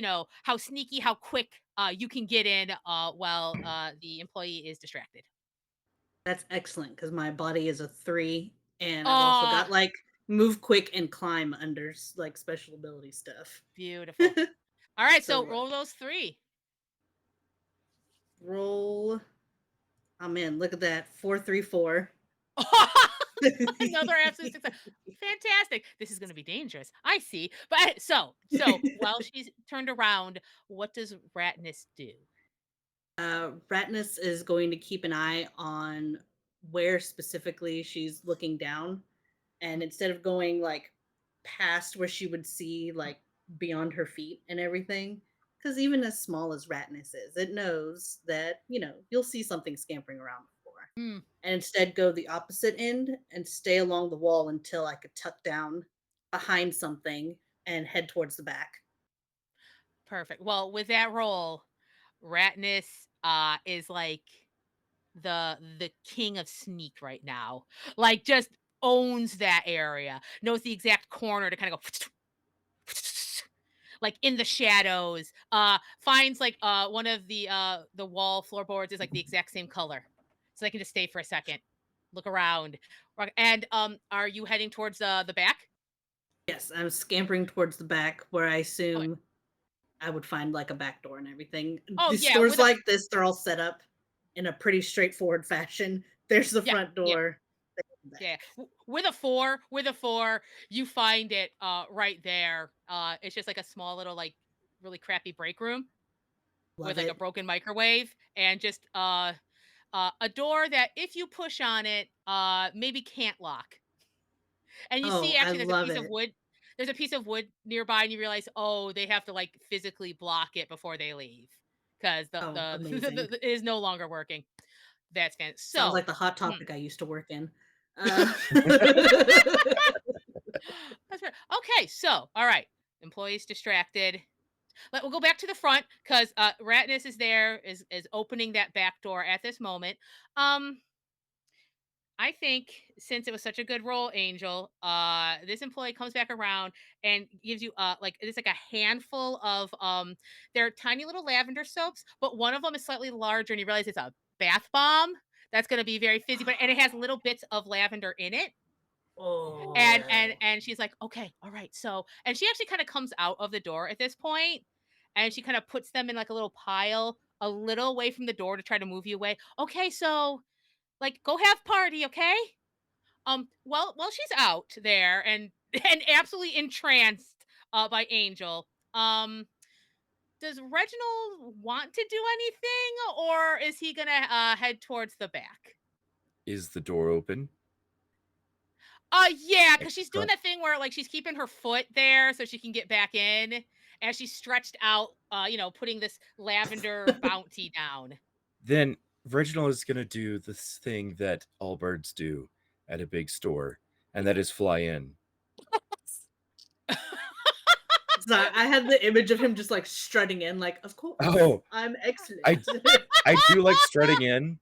how sneaky, how quick you can get in while the employee is distracted. That's excellent because my body is a 3, and I've also Oh, got like move quick and climb under like special ability stuff. beautiful. All right, so So roll those three. roll. I'm in. Look at that. 434. Another absolute success. Fantastic. This is going to be dangerous. I see. But so while she's turned around, what does Ratness do? Ratness is going to keep an eye on where specifically she's looking down, and instead of going like past where she would see like beyond her feet and everything, because even as small as Ratness is, it knows that you'll see something scampering around before, Hmm. and instead go the opposite end and stay along the wall until I could tuck down behind something and head towards the back. Perfect. Well, with that roll, Ratness is like the king of sneak right now. Like just owns that area. Knows the exact corner to kind of go like in the shadows. Finds like one of the wall floorboards is like the exact same color. So they can just stay for a second. Look around. And are you heading towards the back? Yes, I'm scampering towards the back where I Okay. assume I would find like a back door and everything. Oh The yeah, stores with a like this, they're all set up in a pretty straightforward fashion. There's the yeah, front yeah. door, there's the Yeah, back. with a four, you find it right there. It's just like a small little like really crappy break room with Love like a it. broken microwave and just a door that if you push on it, maybe can't lock. And you Oh, see I actually there's a love piece of it. wood. There's a piece of wood nearby, and you realize, oh, they have to like physically block it before they leave because the Oh, the, amazing. it is no longer working. That's fantastic. Sounds So, like the hot hmm, topic I used to work in. Uh, that's right. Okay, so all right, employees distracted. We'll go back to the front because Ratness is there, is opening that back door at this moment. Um, I think since it was such a good roll, Angel, this employee comes back around and gives you like it's like a handful of they're tiny little lavender soaps, but one of them is slightly larger, and you realize it's a bath bomb that's gonna be very fizzy, but and it has little bits of lavender in it. And and oh. and she's like, okay, all right. So and she actually kind of comes out of the door at this point, and she kind of puts them in like a little pile, a little away from the door to try to move you away. Okay, so like go have party, okay? Well, while she's out there and and absolutely entranced by Angel, does Reginald want to do anything, or is he gonna head towards the back? Is the door open? Yeah, Like because she's doing front? that thing where like she's keeping her foot there so she can get back in, and she's stretched out, putting this lavender bounty down. Then Reginald is gonna do this thing that all birds do at a big store, and that is fly in. Sorry, I had the image of him just like strutting in, like, of course, Oh, I'm excellent. I do like strutting in,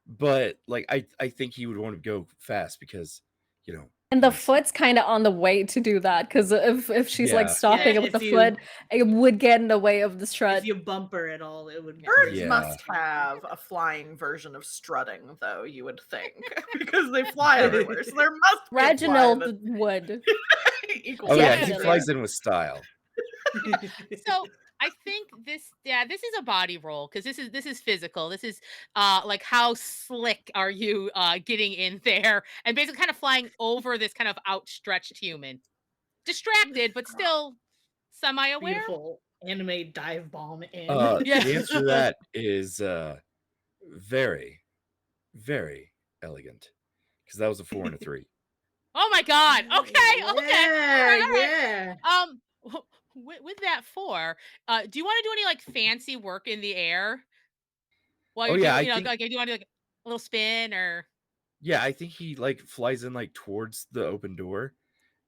but like I think he would want to go fast because, you know, And the he's foot's kind of on the way to do that because if she's like yeah, stopping Yeah, it with the if foot, you it would get in the way of the if strut. you bump her at all, it would Yeah. Birds really yeah. must have a flying version of strutting, though, you would think, because they fly everywhere. So there must be a fly Reginald that would. equals Oh yeah, he Definitely. flies in with style. So I think this is a body roll because this is physical. This is like how slick are you getting in there and basically kind of flying over this kind of outstretched human, distracted but still semi-aware. beautiful anime dive bomb in. Yeah. The answer to that is very, very elegant. Because that was a 4 and a 3. Oh my God. Okay. Yeah, Okay. All right. yeah. With that 4, do you want to do any like fancy work in the air while Oh you're yeah, doing, I think like do you want to do like a little spin or? he like flies in like towards the open door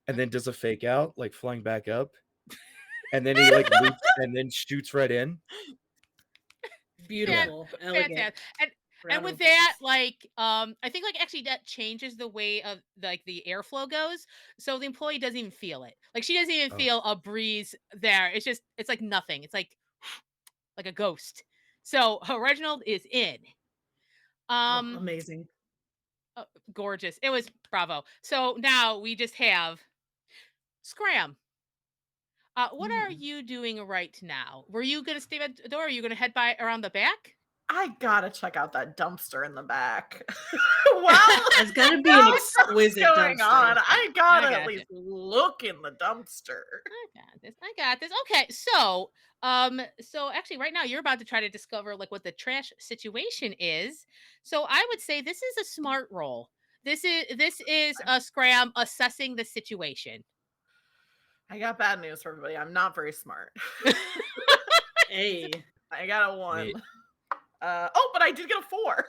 and then does a fake out, like flying back up, and then he like loops and then shoots right in. Beautiful, elegant. Fantastic. And Proud with of that, this. like, I think like actually that changes the way of like the airflow goes. So the employee doesn't even feel it. Like she doesn't even Oh. feel a breeze there. It's like nothing. It's like a ghost. So Reginald is in. Oh, Um, amazing. Gorgeous. It was bravo. So now we just have Scram. What are Mm. you doing right now? Were you gonna stay at the door? Are you gonna head by around the back? I gotta check out that dumpster in the back. Wow, It's gotta be what an else is exquisite going on? dumpster. I gotta at gotcha. least look in the dumpster. I got this. Okay, so actually, right now you're about to try to discover like what the trash situation is. So I would say this is a smart roll. This is a Scram assessing the situation. I got bad news for everybody. I'm not very smart. Hey. I got a 1. Wait. But I did get a 4.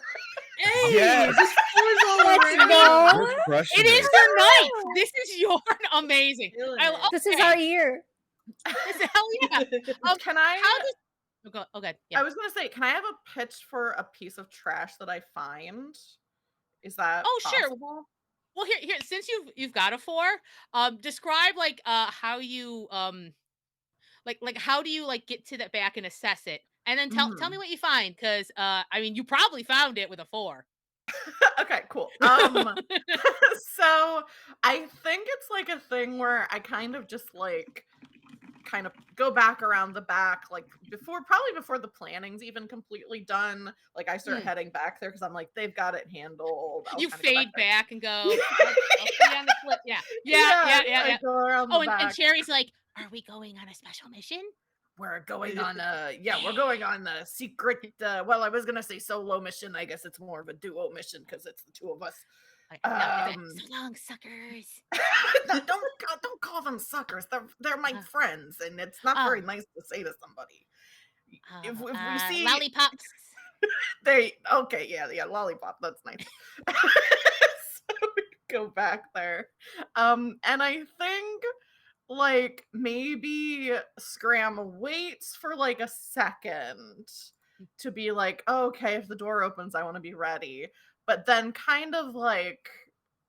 Hey, Yes! this floor's all Let's around. go. You're crushing It is it. your night. This is your amazing. Killing I, it. This is okay, our year. hell yeah. Can I? How does? Okay, yeah. I was gonna say, can I have a pitch for a piece of trash that I find? Is that Oh, sure. possible? Well, here, since you've got a 4, describe like how you like how do you like get to the back and assess it, and then tell me Mhm. what you find because I mean you probably found it with a 4. Okay, cool. So I think it's like a thing where I kind of just like kind of go back around the back, like probably before the planning's even completely done. Like I start Hmm. heading back there because I'm like, they've got it handled. I'll You kinda go fade there. back and go. I'll see you on the flip. Yeah. I go around the Oh, and back. Cherry's like, are we going on a special mission? We're going on a secret. Well, I was gonna say solo mission. I guess it's more of a duo mission because it's the 2 of us. Like, no, it's Um, so long, suckers. no, don't call them suckers. They're my Uh, friends, and it's not very nice to say to somebody. If we see lollipops. Okay, yeah, lollipop. That's nice. So we go back there. And I think like maybe Scram waits for like a second to be like, "Oh, okay, if the door opens, I want to be ready." But then kind of like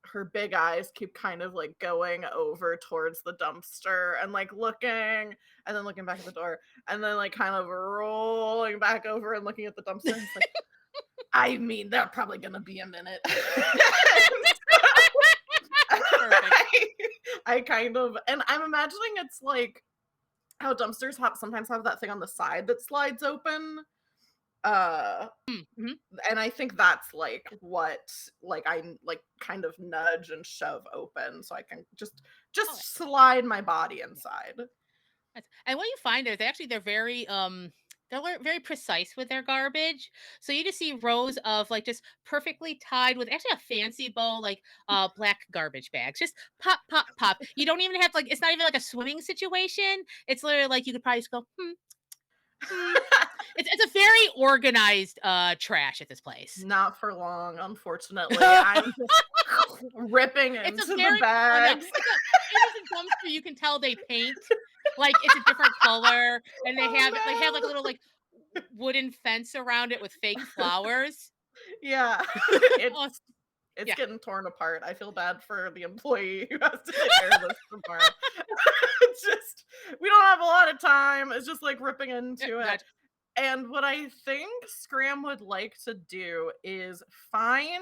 her big eyes keep kind of like going over towards the dumpster and like looking and then looking back at the door and then like kind of rolling back over and looking at the dumpster and it's like, I mean, they're probably gonna be a minute. Perfect. I kind of, and I'm imagining it's like how dumpsters sometimes have that thing on the side that slides open. Uh, Mhm. and I think that's like what like I like kind of nudge and shove open so I can just Oh, slide my body inside. and what you find is they're very very precise with their garbage. So you just see rows of like just perfectly tied with actually a fancy bow, like black garbage bags. Just pop, pop, pop. You don't even have like it's not even like a swimming situation. It's literally like you could probably just go, hmm. It's a very organized trash at this place. Not for long, unfortunately. I'm just ripping It's a into the very well, no, bags. it is a dumpster you can tell they paint, like, it's a different color, and they have, like, a Oh little, like, wooden fence around it with fake flowers. no. Yeah. Oh, It's yeah. getting torn apart. I feel bad for the employee who has to air this tomorrow. It's just we don't have a lot of time. It's just like ripping into it. Gotcha. And what I think Scram would like to do is find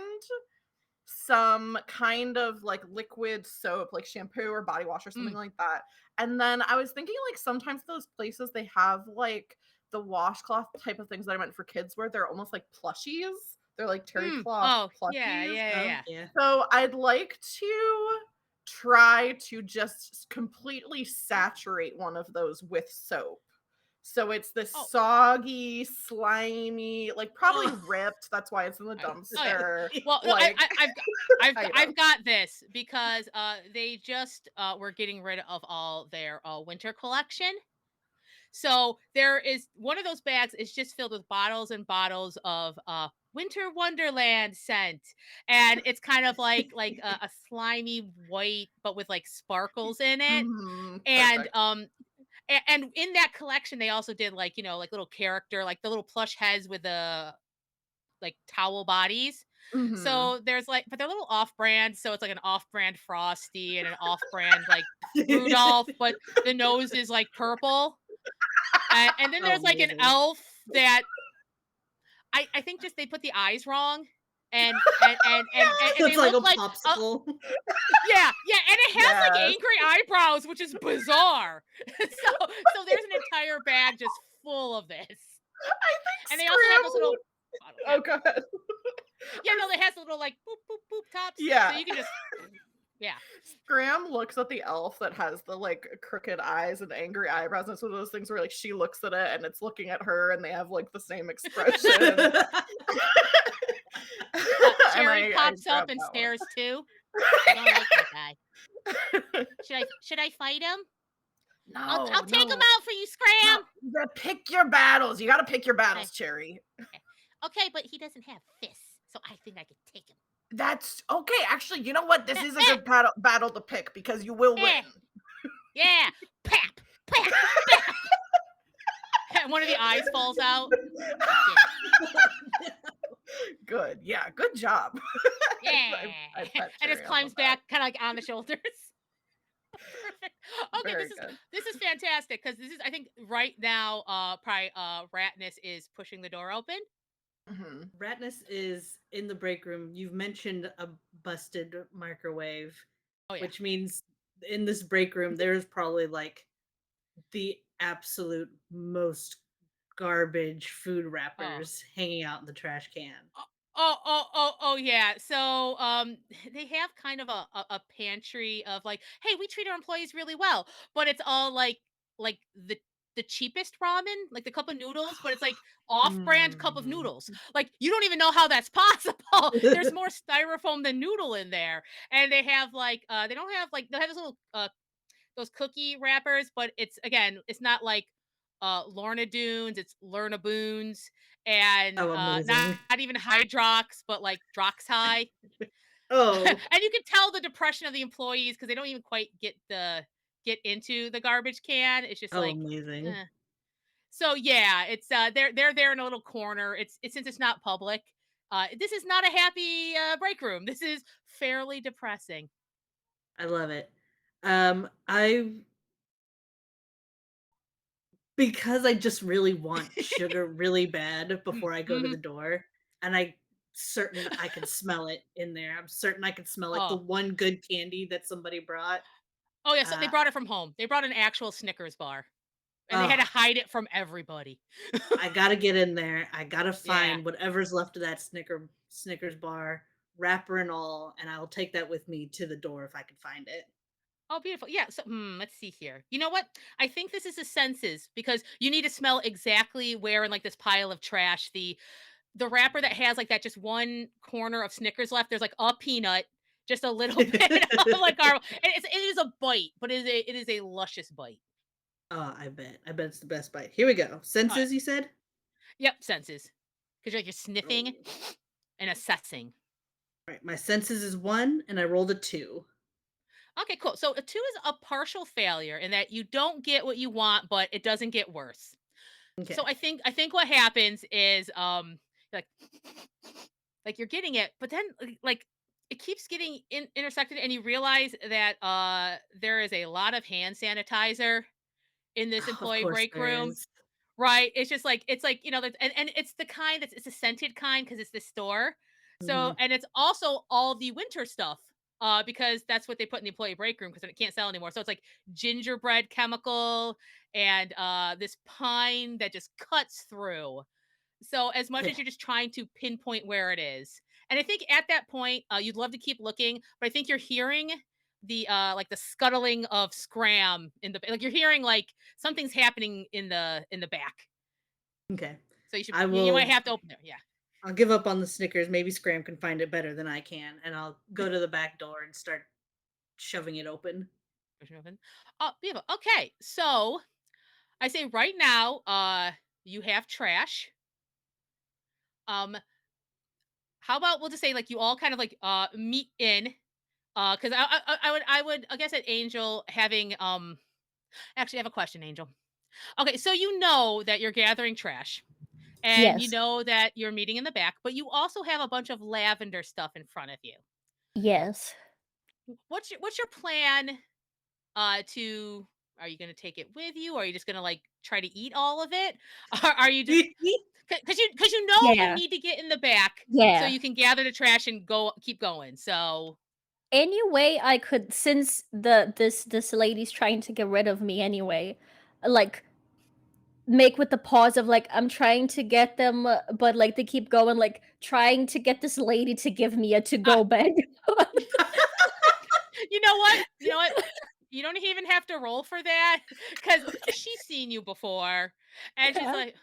some kind of like liquid soap, like shampoo or body wash or something Mm, like that. And then I was thinking like sometimes those places they have like the washcloth type of things that I meant for kids where they're almost like plushies. They're like terry cloth oh, yeah, plushies. yeah, yeah, Oh, yeah. yeah. So I'd like to try to just completely saturate one of those with soap. So it's this Oh, soggy, slimy, like probably Oh. ripped. That's why it's in the oh, yeah. dumpster. Well, no, Like kind of. I've got this because, they just, were getting rid of all their, winter collection. So there is one of those bags is just filled with bottles and bottles of Winter Wonderland scent, and it's kind of like a slimy white, but with like sparkles in it. And Perfect. and in that collection, they also did like like little character, like the little plush heads with the like towel bodies. Mhm. So there's like, but they're a little off brand. So it's like an off brand Frosty and an off brand like Rudolph, but the nose is like purple. And then Oh, there's like an amazing. elf that I think just they put the eyes wrong, and So it's they like look a like popsicle. yeah, and it has like Yes. angry eyebrows, which is bizarre. So there's an entire bag just full of this, I think and they also have Scram those little would bottle, yeah, oh, go ahead. yeah, no, they has little like boop boop boop tops, so Yeah. you can just yeah. Scram looks at the elf that has the like crooked eyes and angry eyebrows. And it's one of those things where like she looks at it and it's looking at her and they have like the same expression. And Cherry I pops up grabbed and that one. stares too. I don't like that guy. Should I fight him? I'll No, take him no, out for you, no. Scram. You gotta pick your battles. You gotta pick your Okay, battles, Cherry. okay, okay, but he doesn't have fists, so I think I could take him. That's okay. Actually, you know what? This Eh, is a eh, good battle to pick because you will win. eh. Yeah, pap, pap, pap. And one of the eyes falls out. Yeah, Good. Yeah, good job. yeah, I pet and Cherry just on the climbs back. back, kind of like on the shoulders. Perfect. Okay, Very good. this is fantastic because this is I think right now probably Ratness is pushing the door open. Mhm. Ratness is in the break room. You've mentioned a busted microwave, Oh yeah. which means in this break room there's probably like the absolute most garbage food Oh. wrappers hanging out in the trash can. Oh yeah. So they have kind of a pantry of like, hey, we treat our employees really well, but it's all like the cheapest ramen, like the cup of noodles, but it's like off-brand cup of Mm. noodles. Like you don't even know how that's possible. There's more styrofoam than noodle in there. And they have like they don't have like they have this little those cookie wrappers, but it's again, it's not like Lorna Doones, it's Lorna Boons, and Oh, amazing. not even Hydrox, but like Droxy. Oh, And you can tell the depression of the employees because they don't even quite get into the garbage can. It's just oh, like, amazing. eh. So yeah, it's they're there in a little corner. It's since it's not public. This is not a happy break room. This is fairly depressing. I love it. I because I just really want sugar really bad before I go to the Mhm. door, and I certain I can smell it in there. I'm certain I can smell like the Oh, one good candy that somebody brought. oh yeah. So they Uh, brought it from home. They brought an actual Snickers bar, and they had to oh, hide it from everybody. I gotta get in there. I gotta Yeah. find whatever's left of that Snickers bar, wrapper and all, and I'll take that with me to the door if I can find it. Oh, beautiful. Yeah. So, let's see here. You know what? I think this is the senses because you need to smell exactly where in like this pile of trash the wrapper that has like that just one corner of Snickers left. There's like a peanut, just a little bit of like caramel. And it is a bite, but it is a luscious bite. Oh, I bet. I bet it's the best bite. Here we go. All right. Senses, you said? Yep. Senses because you're sniffing Roll. and assessing. All right, my senses is 1 and I rolled a 2. Okay, cool. So a two is a partial failure in that you don't get what you want, but it doesn't get worse. So Okay. I think what happens is like like you're getting it, but then like it keeps getting intersected and you realize that there is a lot of hand sanitizer in this Oh, of employee course break there room. is. Right? It's just like and it's the kind that's it's a scented kind because it's the store. So Mhm. and it's also all the winter stuff. Because that's what they put in the employee break room because it can't sell anymore. So it's like gingerbread chemical and this pine that just cuts through. So as much Okay. as you're just trying to pinpoint where it is. And I think at that point, you'd love to keep looking, but I think you're hearing the like the scuttling of scram in the like you're hearing like something's happening in the back. Okay. So I you might will have to open there. Yeah. I'll give up on the Snickers. Maybe Scram can find it better than I can, and I'll go to the back door and start shoving it open. Push it open. Oh, beautiful. Okay. So I say right now, you have trash. Um, how about we'll just say like you all kind of like meet in because I would I guess at Angel having actually I have a question, Angel. Okay, so you know that you're gathering trash and you Yes. know that you're meeting in the back, but you also have a bunch of lavender stuff in front of you. Yes. What's your plan to are you going to take it with you or are you just going to like try to eat all of it? Are you just because you know you Yeah. need to get in the back so Yeah. you can gather the trash and go keep going. So, Any way I could, since this lady's trying to get rid of me anyway, like, make with the pause of, like, I'm trying to get them, but, like, they keep going, like, trying to get this lady to give me a uh, to-go bag. you know what? You know what? You don't even have to roll for that because she's seen you before, and she's Yeah. like,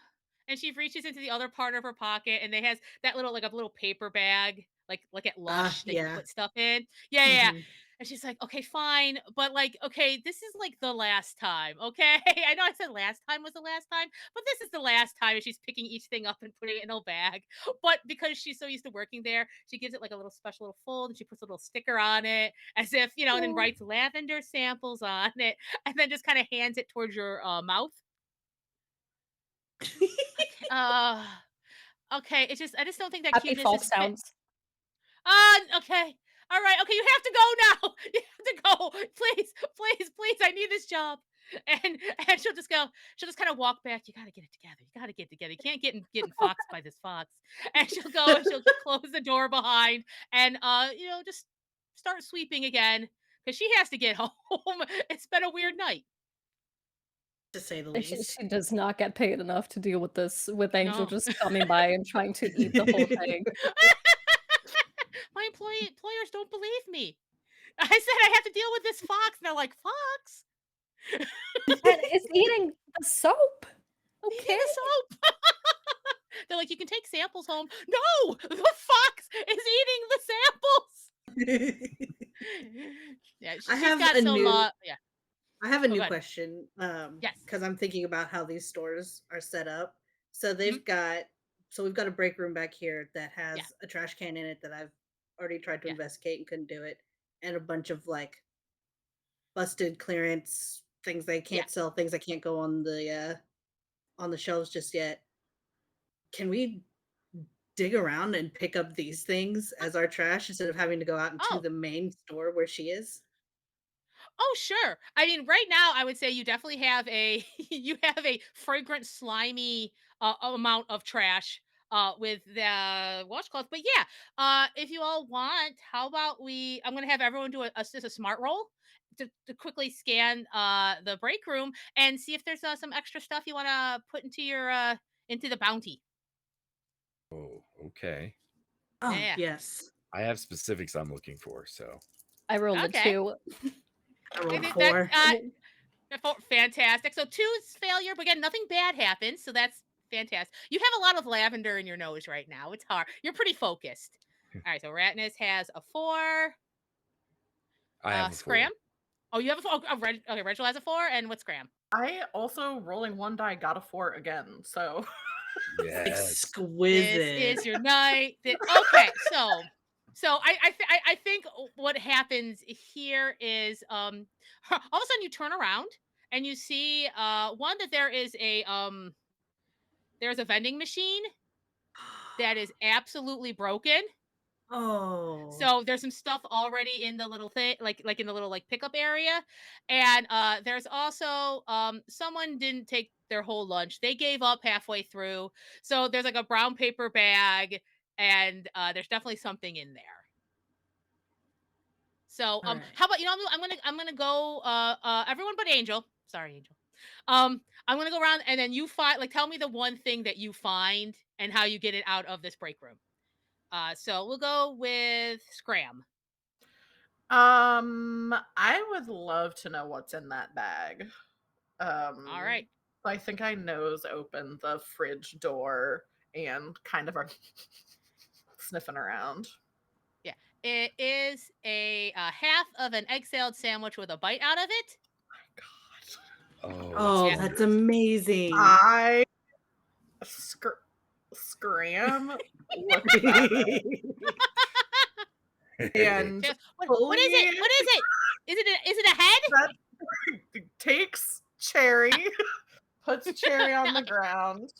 and she reaches into the other part of her pocket, and they has that little like a little paper bag, like at Ah, Lush that you yeah. put stuff in. Yeah, yeah, yeah. Mhm. And she's like, okay, fine, but like, okay, this is like the last time, okay? I know I said last time was the last time, but this is the last time. And she's picking each thing up and putting it in a bag. But because she's so used to working there, she gives it like a little special little fold, and she puts a little sticker on it as if, and then Oh. writes lavender samples on it, and then just kind of hands it towards your mouth. Okay. Okay. It's just I just don't think that Happy cuteness false is fit. sounds. Okay. All right. Okay, you have to go now. You have to go. Please, please, please. I need this job. And and she'll just go. She'll just kind of walk back. You gotta get it together. You gotta get it together. You can't getting foxed by this fox. And she'll go and she'll close the door behind and just start sweeping again because she has to get home. It's been a weird night. To say the She least. she does not get paid enough to deal with this, with Angel No. just coming by and trying to eat the whole thing. My employers don't believe me. I said I have to deal with this fox. And they're like, fox? And it's eating the soap. Eating Okay. the soap. They're like, you can take samples home. No, the fox is eating the samples. Yeah, I she's have got a some. new Yeah. I have a Oh, new good. question, Yes. because I'm thinking about how these stores are set up. So Hmm. they've got so we've got a break room back here that has Yeah. a trash can in it that I've already tried to Yeah. investigate and couldn't do it, and a bunch of like busted clearance things they Yeah. can't sell, things that can't go on the shelves just yet. Can we dig around and pick up these things as our trash instead of having to go out into Oh. the main store where she is? Oh, sure. I mean, right now, I would say you definitely have a you have a fragrant, slimy amount of trash with the washcloth. But yeah, if you all want, how about we? I'm going to have everyone do just a smart roll to quickly scan the break room and see if there's some extra stuff you want to put into the bounty. Oh, okay. Oh, Yeah. yes. I have specifics I'm looking for, so I rolled a Okay. 2. I I rolled think 4. fantastic. So 2 is failure, but again, nothing bad happens. So that's fantastic. You have a lot of lavender in your nose right now. It's hard. You're pretty focused. All right. So Ratnus has a 4. I have a 4. Scram. Oh, you have a 4. Okay, Rachel has a 4. And what's Scram? I also rolling one die got a 4 again. So Yes. Exquisite. This is your night. Okay, so I think what happens here is all of a sudden you turn around and you see one that there's a vending machine that is absolutely broken. Oh. So there's some stuff already in the little thing, like in the little like pickup area, and there's also someone didn't take their whole lunch. They gave up halfway through. So there's like a brown paper bag, and there's definitely something in there. So All right. how about I'm gonna go everyone but Angel. Sorry, Angel. I'm gonna go around and then you find tell me the one thing that you find and how you get it out of this break room. So we'll go with Scram. I would love to know what's in that bag. All right. I think I nose open the fridge door and kind of are sniffing around. Yeah. It is a half of an egg salad sandwich with a bite out of it. Oh my god. Oh, Oh, Yeah. that's amazing. I scram look at that and Just, what fully is it? What is it? Is it a head? that takes Cherry, puts Cherry on the ground,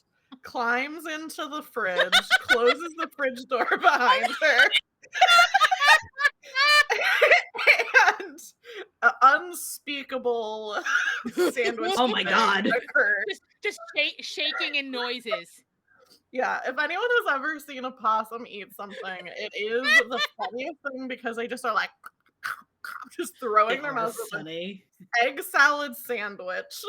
climbs into the fridge, closes the fridge door behind her, and an unspeakable sandwich Oh my God. occurs. Just shaking in noises. Yeah, if anyone has ever seen a possum eat something, it is the funniest thing because they just are like just throwing their mouths open. funny. Egg salad sandwich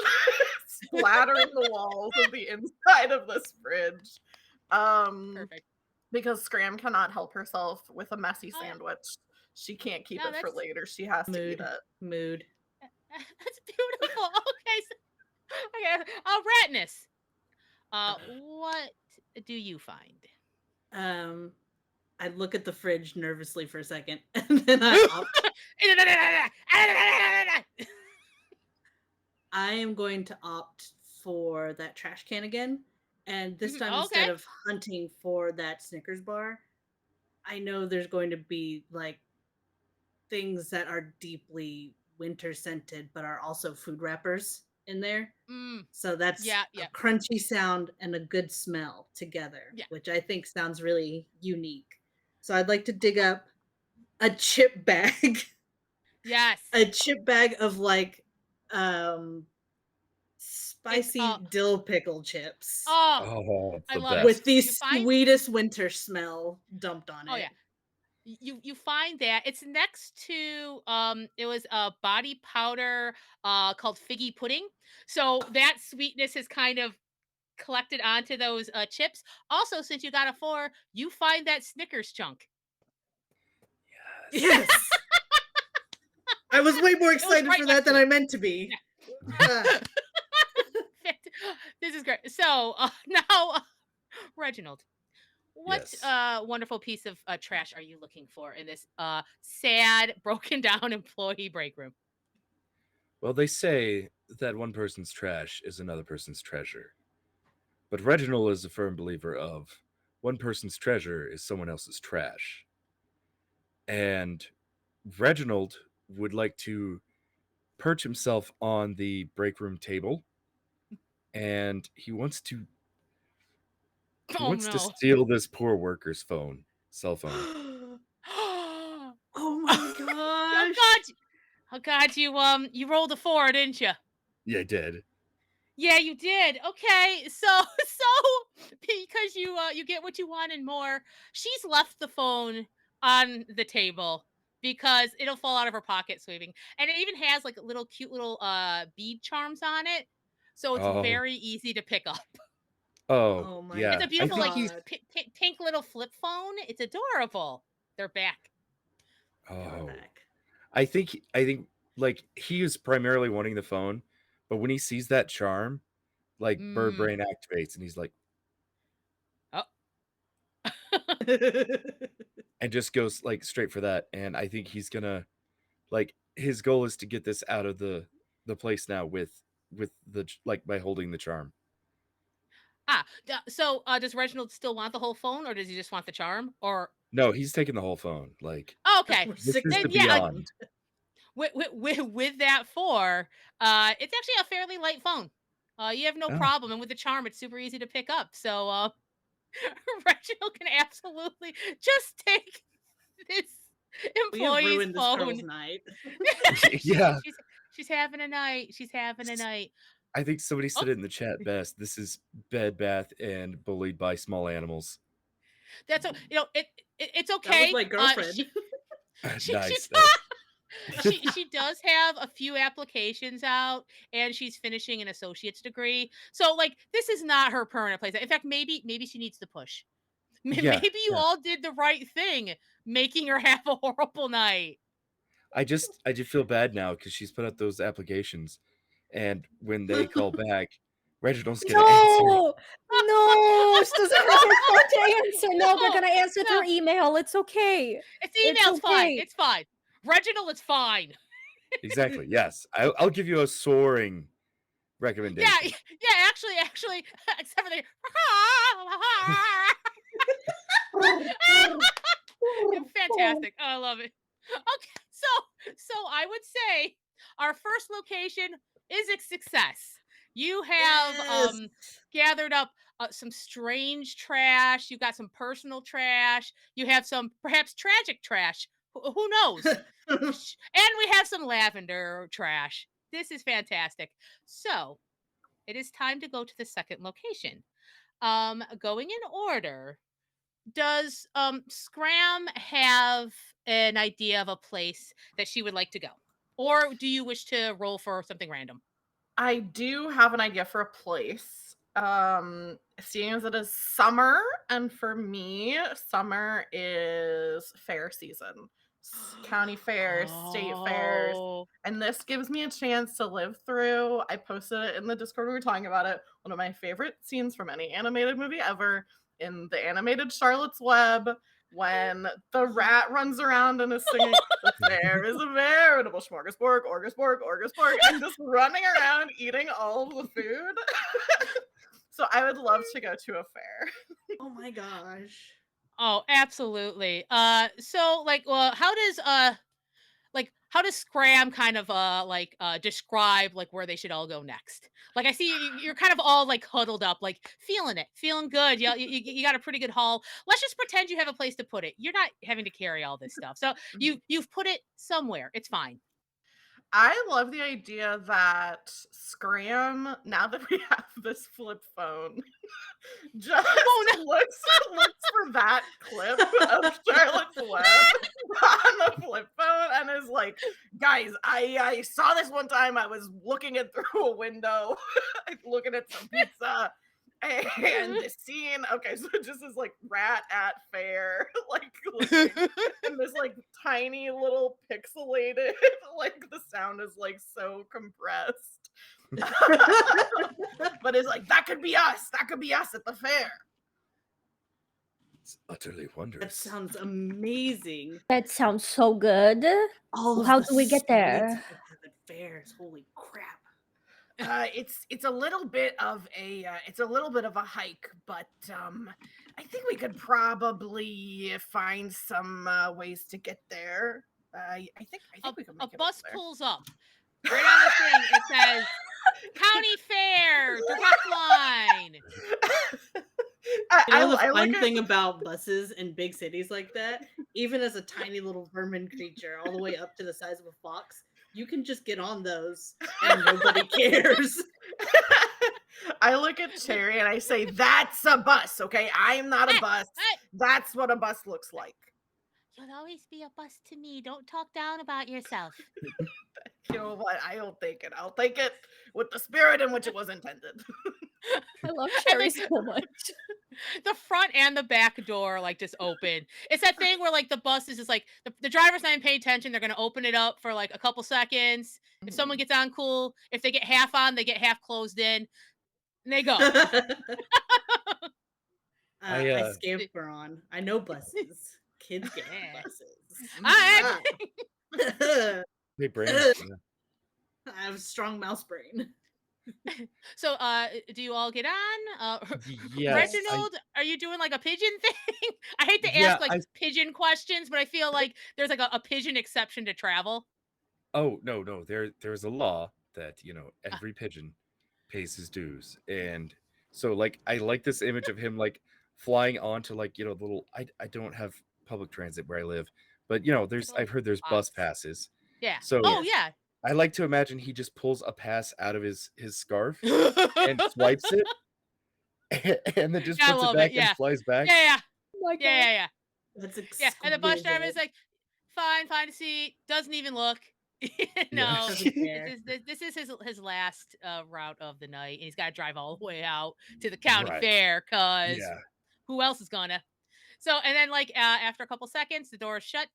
splattering the walls of the inside of this fridge. Perfect. Because Scram cannot help herself with a messy Oh, yeah. sandwich. She can't keep No, it for that's later. She has to eat it. Mood. that's beautiful. Okay. Okay. Ratness. What do you find? I look at the fridge nervously for a second, and then I opt. I am going to opt for that trash can again, and this time instead Okay. of hunting for that Snickers bar, I know there's going to be like things that are deeply winter scented, but are also food wrappers in there. So that's Yeah. a crunchy sound and a good smell together, Yeah. which I think sounds really unique. So I'd like to dig up a chip bag, Yes. a chip bag of like spicy dill pickle chips Oh, Oh, it's I the love it. with best. the You find- sweetest winter smell dumped on it. Oh yeah. You find that it's next to it was a body powder called figgy pudding. So that sweetness is kind of collected onto those chips. Also, since you got a 4, you find that Snickers chunk. Yes. Yes. I was way more excited right for next that than to I it. meant to be. This is great. So now, Reginald, what Yes. wonderful piece of trash are you looking for in this sad, broken down employee break room? Well, they say that one person's trash is another person's treasure. But Reginald is a firm believer of one person's treasure is someone else's trash. And Reginald would like to perch himself on the break room table, and he wants to Oh no. steal this poor worker's cell phone. Oh Oh my God. gosh. Oh God, you rolled a 4, didn't you? Yeah, I did. Yeah, you did. Okay, so because you get what you want and more, she's left the phone on the table because it'll fall out of her pocket sweeping, and it even has like little cute little bead charms on it, so it's Oh, very easy to pick up. oh, Oh my It's yeah. a I beautiful think like he's. God. pink little flip phone. It's adorable. They're back. They are Oh, back. I think like he is primarily wanting the phone, but when he sees that charm, like bird Mm. brain activates, and he's like, Oh. and just goes like straight for that. And I think he's gonna like his goal is to get this out of the place now with like by holding the charm. So does Reginald still want the whole phone, or does he just want the charm? Or No, he's taking the whole phone. Like okay, We're this is the then yeah, beyond. with that 4, it's actually a fairly light phone. You have no Oh, problem, and with the charm, it's super easy to pick up. So Reginald can absolutely just take this We have employee's ruined this phone. girl's night. yeah. She's having a night. She's having a night. I think somebody Oh, said it in the chat best. This is Bed Bath and bullied by small animals. that's it's That was okay. my girlfriend. She Nice, nice. she does have a few applications out, and she's finishing an associate's degree. So like this is not her permanent place. In fact, maybe she needs to push. Yeah, Maybe you yeah. all did the right thing, making her have a horrible night. I just feel bad now because she's put out those applications, and when they call back, Reginald's gonna answer. No, no, she doesn't have her phone to answer. No, they're No, gonna answer no, through email. It's okay. it's It's email's fine. okay. It's fine. Reginald, it's fine. Exactly. Yes, I'll give you a soaring Yeah, recommendation. yeah. Actually, except for the fantastic. Oh, I love it. Okay, so I would say our first location is a success. You have Yes. gathered up some strange trash. You got some personal trash. You have some perhaps tragic trash. Who knows? And we have some lavender trash. This is fantastic. So it is time to go to the second location. Going in order, does Scram have an idea of a place that she would like to go? Or do you wish to roll for something random? I do have an idea for a place. Seeing as it is summer, and for me, summer is fair season. County fairs, state fairs, Oh. and this gives me a chance to live through. I posted it in the Discord when we were talking about it. One of my favorite scenes from any animated movie ever in the animated Charlotte's Web when the rat runs around and is singing, "The fair is a veritable smorgasbord, orgasbord, orgasbord," and just running around eating all of the food. So I would love to go to a fair. Oh my gosh. Oh, absolutely. So like how does Scram kind of describe like where they should all go next? Like I see you're kind of all like huddled up, like feeling it, feeling good. You got a pretty good haul. Let's just pretend you have a place to put it. You're not having to carry all this stuff. So you've put it somewhere. It's fine. I love the idea that Scram, now that we have this flip phone, just Oh no. looks for that clip of Charlotte's Web on the flip phone and is like, "Guys, I saw this one time. I was looking it through a window, looking at some pizza, and this scene." Okay, so it just is like rat at fair, like looking, and this like tiny little pixelated, like the sound is like so compressed. But it's like that could be us. That could be us at the fair. It's utterly That wondrous. sounds amazing. That sounds so good. All of How the do we get sweets there? they have at fairs. Holy crap. It's a little bit of a hike, but I think we could probably find some ways to get there. I think we can A make it bus over pulls up. Right on the thing, it says County Fair, direct line. there. I The look fun at thing about buses in big cities like that, even as a tiny little vermin creature, all the way up to the size of a fox, you can just get on those and nobody cares. I look at Cherry and I say, "That's a bus, okay? I am not a Hey, bus. hey, That's what a bus looks like." you'll always be a bus to me. Don't talk down about yourself. You know what? I'll take it. I'll take it with the spirit in which it was intended. I love And Cherry like so much. the front and the back door like just open. It's that thing where like the bus is just like the driver's not even paying attention. They're gonna open it up for like a couple seconds. If someone gets on, cool. If they get half on, they get half closed in, and they go. I I scamper on. I know buses. Kids get on Yeah. buses. I Hey, brain. I have a strong mouse brain. So, do you all get on? Yes, Reginald, are you doing like a pigeon thing? I hate to Yeah, ask like pigeon questions, but I feel like there's like a pigeon exception to travel. Oh, no. There's a law that, Uh, every pigeon pays his dues. And so like I like this image of him like flying onto like, the little I don't have public transit where I live, but it's there's like a I've heard there's little bus box. passes. Yeah. So Oh yeah. I like to imagine he just pulls a pass out of his scarf and swipes it and then just Yeah, I puts it love it. back and Yeah. flies back. Yeah. Oh my Yeah. god. Yeah. Yeah. That's Yeah. And the bus driver exquisite. is like, fine, find a seat. Doesn't even look. Yeah. No. Doesn't care. This is his last route of the night, and he's got to drive all the way out to the county Right. fair because Yeah. who else is gonna? So, and then like after a couple seconds, the door is shut,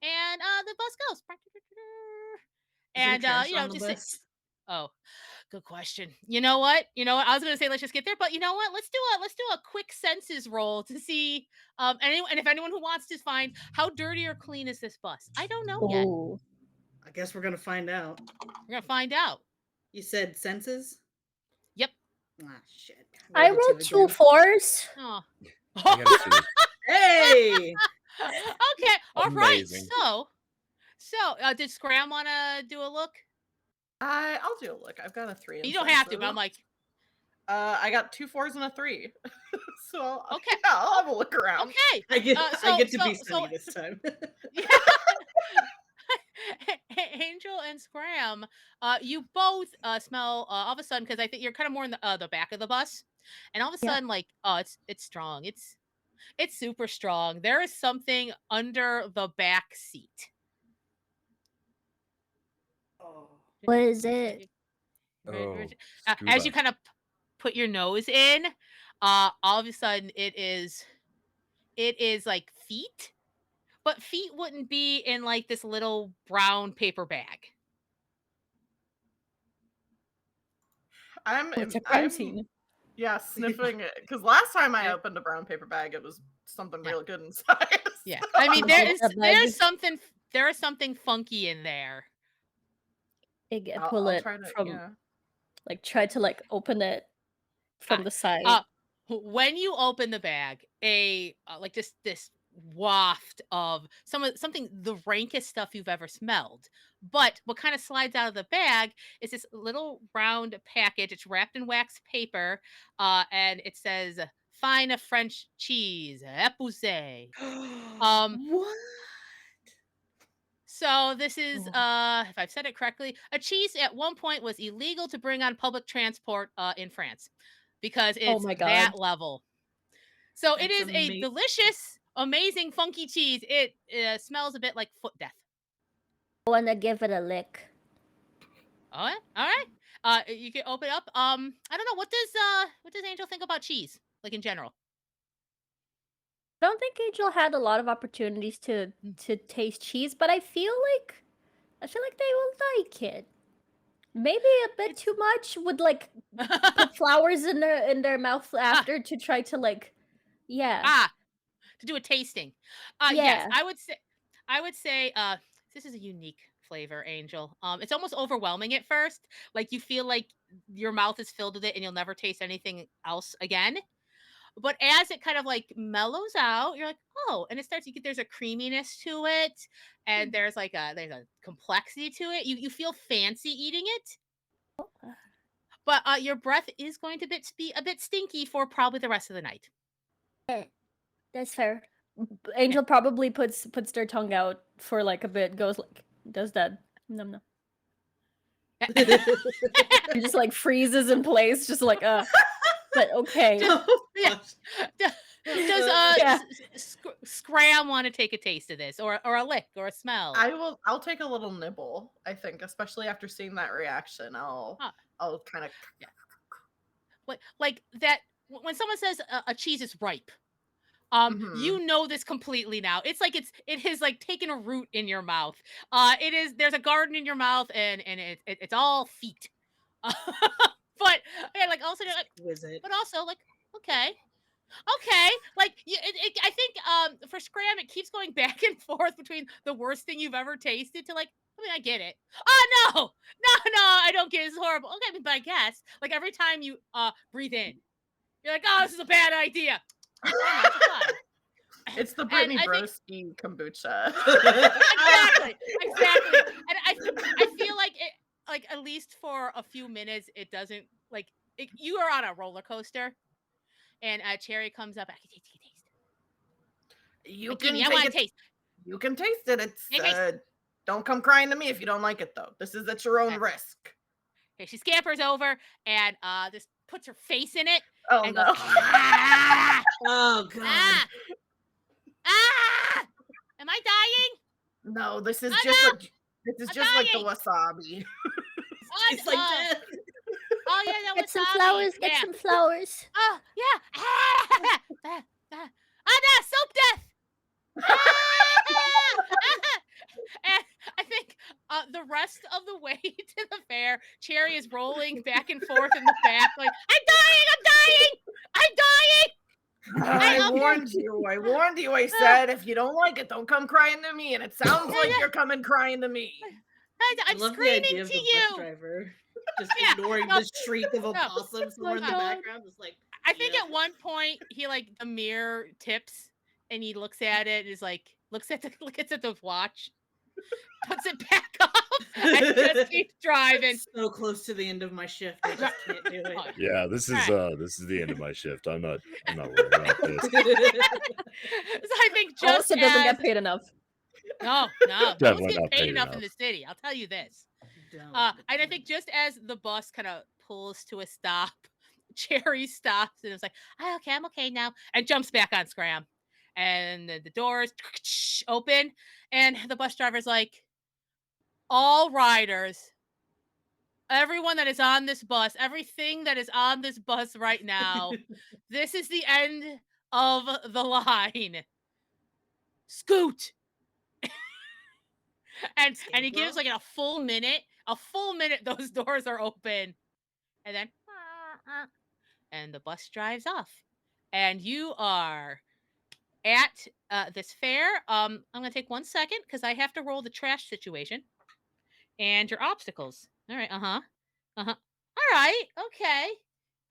and the bus goes. Is there And trash on the just sit. bus? Oh, good question. You know what? I was gonna say let's just get there, but you know what? Let's do a quick census roll to see anyone, and if anyone who wants to find how dirty or clean is this bus. I don't know yet. Oh. I guess we're gonna find out. We're gonna find out. You said senses? Yep. Ah, shit. I Rolled a rolled 2 two fours. Oh. I got a 2. Hey! Okay. All right. Amazing. So did Scram want to do a look? I'll do a look. I've got a 3. You don't have to, but I'm like, I got 2 4s and a 3. So okay. yeah, I'll have a look around. Okay. I get so- to be so- sunny this time. Angel and Scram, you both smell all of a sudden because I think you're kind of more in the back of the bus, and all of a Yeah. sudden like it's strong. It's super strong. There is something under the back seat. Oh. What is it? Oh, As you scuba. kind of put your nose in, all of a sudden it is like feet, but feet wouldn't be in like this little brown paper bag. Oh, it's a crime scene. Yeah, sniffing it because last time I Yeah. opened a brown paper bag, it was something Yeah. real good inside. Yeah, So- I mean There is something funky in there. Pull I'll it try to, from yeah. like try to like open it from the side. When you open the bag, like this waft of something the rankest stuff you've ever smelled. But what kind of slides out of the bag is this little round package. It's wrapped in wax paper, and it says "Fine French cheese, époussé." What? So this is, Oh. if I've said it correctly, a cheese at one point was illegal to bring on public transport in France because it's my God. that level. So it That's is a amazing. delicious, amazing, funky cheese. It smells a bit like foot death. I wanna give it a lick. All right. You can open it up. I don't know what does Angel think about cheese, like in general. I don't think Angel had a lot of opportunities to taste cheese, but I feel like they will like it. Maybe a bit too much. Would like put flowers in their mouth after to try to like, yeah. To do a tasting. Yeah. Yes, I would say this is a unique flavor, Angel. It's almost overwhelming at first. Like you feel like your mouth is filled with it and you'll never taste anything else again. But as it kind of like mellows out, you're like, oh, and it starts. You get there's a creaminess to it, and there's a complexity to it. You feel fancy eating it, but your breath is going to be a bit stinky for probably the rest of the night. That's fair. Yeah. Angel probably puts their tongue out for like a bit, goes like does that num num, and just like freezes in place, just like But okay. Yeah. Does Yeah. Scram want to take a taste of this, or a lick, or a smell? I'll take a little nibble, I think, especially after seeing that reaction. I'll kind of Like that when someone says a cheese is ripe. You know this completely now. It's like it has like taken a root in your mouth. There's a garden in your mouth, and it's all feet. But yeah, like also like, Exquisite. but also like okay, like I think for Scram it keeps going back and forth between the worst thing you've ever tasted to like, I mean, I get it. Oh no, I don't get it. It's horrible. Okay, but I guess like every time you breathe in, you're like, oh, this is a bad idea. Oh, no, it's fine. It's the And Brittany I think Broski kombucha. exactly. And I feel like it, like at least for a few minutes, it doesn't like you are on a roller coaster, and Cherry comes up. I can taste. You Like, can Kimmy, I want to taste. You can taste it. It's Hey, taste. don't come crying to me if you don't like it though. This is at your own Okay. risk. Okay, she scampers over and just puts her face in it. Oh and no. goes, ah, Oh god. ah, ah. Am I dying? No, this is Oh, just no! like this is I'm just like the dying! wasabi. It's like death. Oh yeah, that Get some wasabi. flowers, get Yeah. some flowers. Oh yeah. Oh no, soap death. And I think the rest of the way to the fair, Cherry is rolling back and forth in the back, like, I'm dying. I warned you. I said if you don't like it, don't come crying to me. And it sounds like you're coming crying to me. I'm I love the screaming idea of to the bus you. driver just Yeah, ignoring no, the shriek of a no. possum somewhere in the God. background. Just like I think yeah. at one point he like the mirror tips and he looks at it and is like looks at the watch, puts it back up, and just keeps driving. So close to the end of my shift, I just can't do it. Yeah, this is Right. this is the end of my shift. I'm not worried about this. So I think just Also doesn't as get paid enough. no, don't Definitely get not paid paid enough in enough. the city. I'll tell you this. Don't. And I think just as the bus kind of pulls to a stop, Cherry stops and is like, okay, I'm okay now, and jumps back on Scram. And the doors open, and the bus driver's like, all riders, everyone that is on this bus, everything that is on this bus right now, this is the end of the line. Scoot. And he gives like a full minute, those doors are open, and then and the bus drives off, and you are at this fair. I'm gonna take 1 second because I have to roll the trash situation and your obstacles. All right, all right, okay,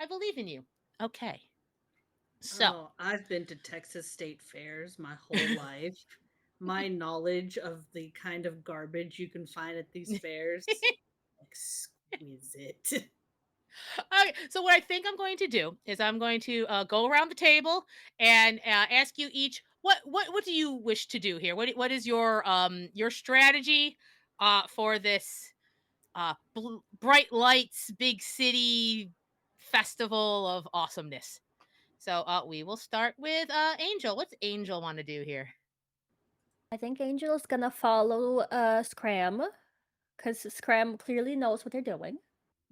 I believe in you. Okay, so Oh, I've been to Texas state fairs my whole life. My knowledge of the kind of garbage you can find at these fairs is exquisite. okay, so what I think I'm going to do is I'm going to go around the table and ask you each what do you wish to do here? What is your strategy for this bright lights big city festival of awesomeness? So we will start with Angel. What's Angel want to do here? I think Angel's gonna follow Scram, because Scram clearly knows what they're doing.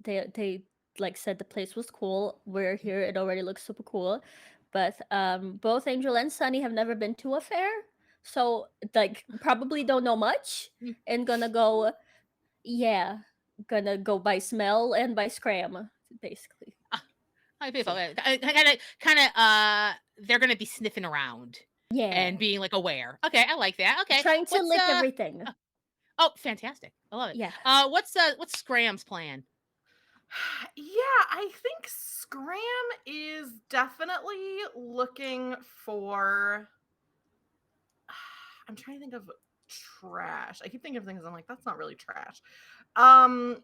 They like said the place was cool. We're here, it already looks super cool. But both Angel and Sunny have never been to a fair, so like probably don't know much, and gonna go by smell and by Scram, basically. Kind of they're gonna be sniffing around Yeah. and being like aware. Okay, I like that. Okay, Trying to what's, lick everything. Oh, fantastic! I love it. Yeah. What's Scram's plan? Yeah, I think Scram is definitely looking for. I'm trying to think of trash. I keep thinking of things. I'm like, that's not really trash. Um,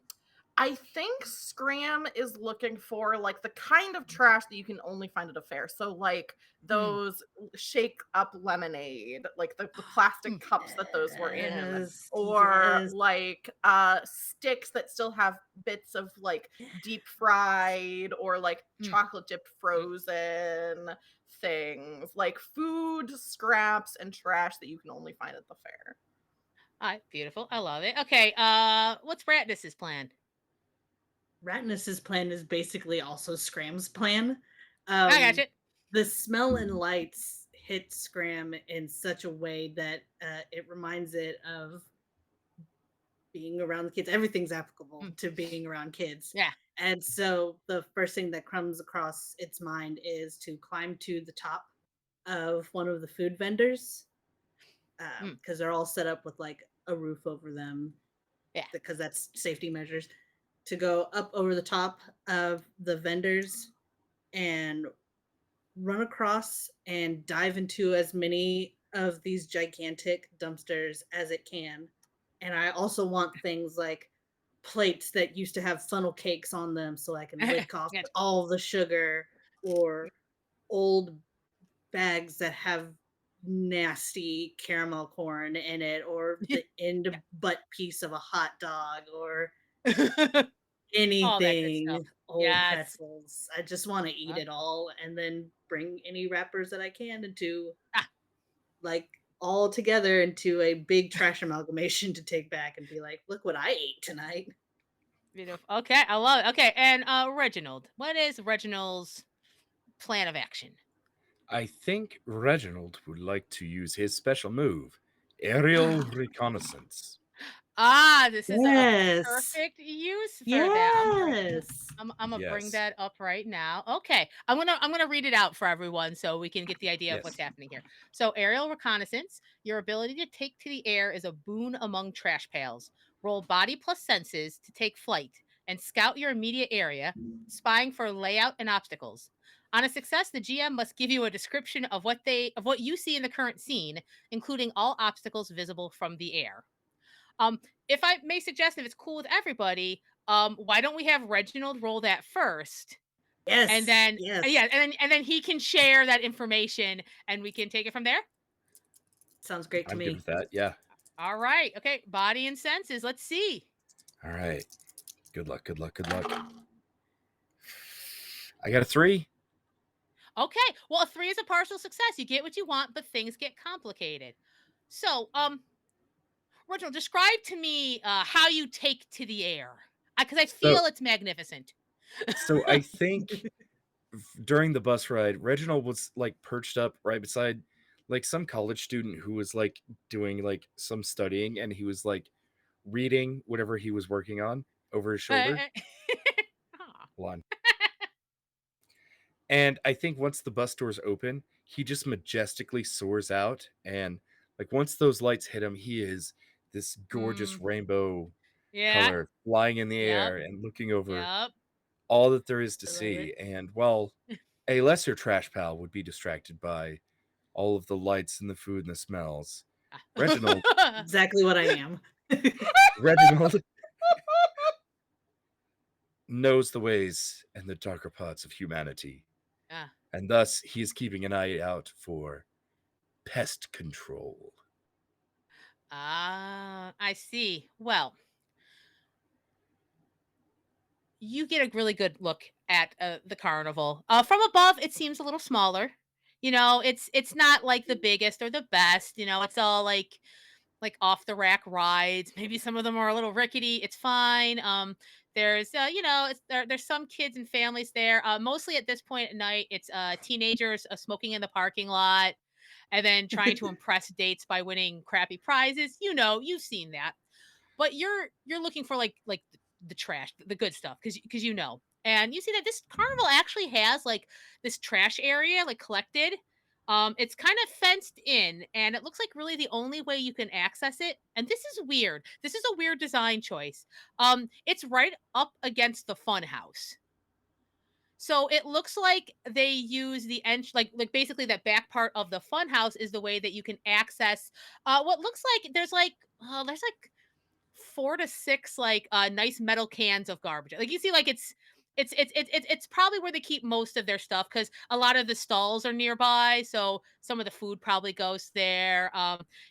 I think Scram is looking for like the kind of trash that you can only find at a fair. So like Mm. those shake up lemonade, like the plastic Mm. cups that those were in, Yes, or yes. like sticks that still have bits of like deep fried or like Mm. chocolate dipped frozen things, like food scraps and trash that you can only find at the fair. All right, beautiful. I love it. Okay, what's Ratness's plan? Ratness's plan is basically also Scram's plan. I got Um, you. the smell and lights hit Scram in such a way that it reminds it of being around the kids. Everything's applicable Mm. to being around kids. Yeah. And so the first thing that comes across its mind is to climb to the top of one of the food vendors Mm. because they're all set up with like a roof over them Yeah. because that's safety measures to go up over the top of the vendors and run across and dive into as many of these gigantic dumpsters as it can. And I also want things like plates that used to have funnel cakes on them so I can lick off Gotcha. all the sugar, or old bags that have nasty caramel corn in it, or the end butt piece of a hot dog, or All that good stuff. anything, old Yes. pretzels. I just want to eat it all and then bring any wrappers that I can into Ah, like all together into a big trash amalgamation to take back and be like, look what I ate tonight. beautiful. Okay, I love it. Okay, and Reginald. What is Reginald's plan of action? I think Reginald would like to use his special move, aerial reconnaissance. This is a Yes. perfect use for that. Yes. I'm gonna bring Yes. that up right now. Okay, I'm gonna read it out for everyone so we can get the idea of what's Yes. happening here. So, aerial reconnaissance. Your ability to take to the air is a boon among trash pails. Roll body plus senses to take flight and scout your immediate area, spying for layout and obstacles. On a success, the GM must give you a description of what you see in the current scene, including all obstacles visible from the air. Um, if I may suggest, if it's cool with everybody, why don't we have Reginald roll that first, and Yes. then Yes. yeah, and then he can share that information, and we can take it from there. Sounds great to I'm good me. with that. Yeah. All right, okay, body and senses. Let's see. All right. Good luck. Good luck. Good luck. I got a 3. Okay, well, a 3 is a partial success. You get what you want, but things get complicated. So, Reginald, describe to me how you take to the air, because I So, feel it's magnificent. so I think during the bus ride, Reginald was like perched up right beside like some college student who was like doing like some studying, and he was like reading whatever he was working on over his shoulder. Ah, Hold on. And I think once the bus doors open, he just majestically soars out. And like once those lights hit him, he is this gorgeous mm, rainbow yeah. color flying in the Yep. air and looking over Yep. all that there is to I love it. see. And while a lesser trash pal would be distracted by all of the lights and the food and the smells, Reginald, Exactly what I am. Reginald knows the ways and the darker parts of humanity. Ah, And thus he is keeping an eye out for pest control. I see. Well, you get a really good look at the carnival. From above, it seems a little smaller. It's not like the biggest or the best. It's all like off the rack rides. Maybe some of them are a little rickety. It's fine. There's there's some kids and families there. Mostly at this point at night, it's teenagers smoking in the parking lot and then trying to impress dates by winning crappy prizes. You've seen that. But you're looking for like the trash, the good stuff, because and you see that this carnival actually has like this trash area like collected. It's kind of fenced in, and it looks like really the only way you can access it. And this is weird. This is a weird design choice. It's right up against the fun house. So it looks like they use the like basically that back part of the fun house is the way that you can access what looks like there's like 4 to 6 like nice metal cans of garbage. Like you see like it's probably where they keep most of their stuff cuz a lot of the stalls are nearby, so some of the food probably goes there.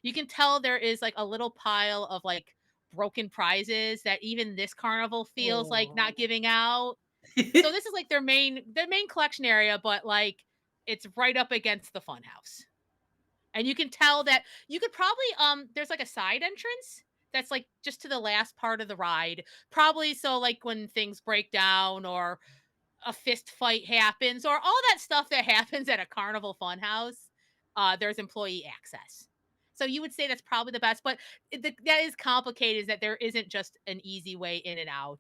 You can tell there is like a little pile of like broken prizes that even this carnival feels like not Oh. giving out. So this is like their main collection area, but like it's right up against the fun house. And you can tell that you could probably there's like a side entrance that's like just to the last part of the ride. Probably so like when things break down or a fist fight happens or all that stuff that happens at a carnival fun house, there's employee access. So you would say that's probably the best, but that is complicated is that there isn't just an easy way in and out.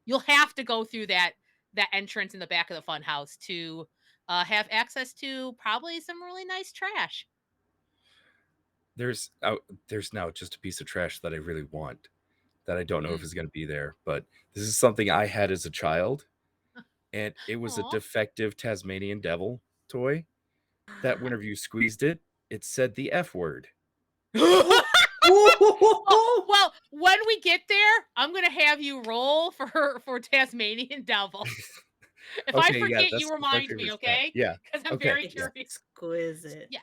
You'll have to go through that entrance in the back of the fun house to have access to probably some really nice trash. There's now just a piece of trash that I really want that I don't know if Mm. is going to be there, but this is something I had as a child, and it was a Aw. defective Tasmanian devil toy that whenever you squeezed it, it said the F word. Well, when we get there, I'm gonna have you roll for Tasmanian Devil. If I Okay, yeah, forget, that's you my remind me, favorite stat. okay? Yeah. Because I'm Okay. very Yeah. curious. Exquisite. Yeah.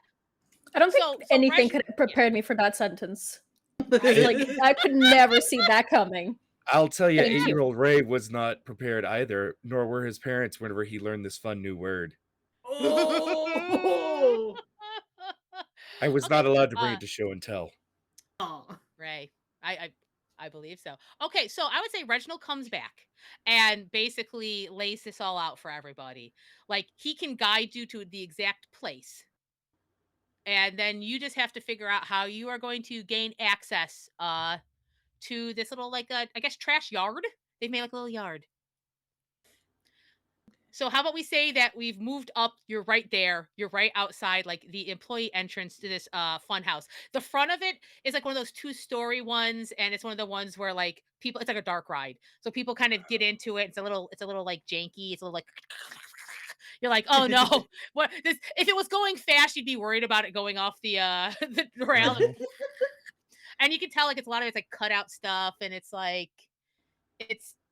I don't think So anything Reg, could have yeah, prepared me for that sentence. right? Like I could never see that coming. I'll tell you, Thank you. 8-year-old Ray was not prepared either, nor were his parents whenever he learned this fun new word. Oh. I was Okay. not allowed to bring it to show and tell. Oh. Ray, I believe so. Okay, so I would say Reginald comes back and basically lays this all out for everybody. Like he can guide you to the exact place. And then you just have to figure out how you are going to gain access to this little like I guess trash yard. They've made like a little yard. So how about we say that we've moved up, you're right there. You're right outside like the employee entrance to this fun house. The front of it is like one of those two-story ones and it's one of the ones where like people it's like a dark ride. So people kind of get into it. It's a little like janky. It's a little like you're like, "Oh no. What this if it was going fast, you'd be worried about it going off the the rail." Mhm. And you can tell like it's a lot of it's like cutout stuff and it's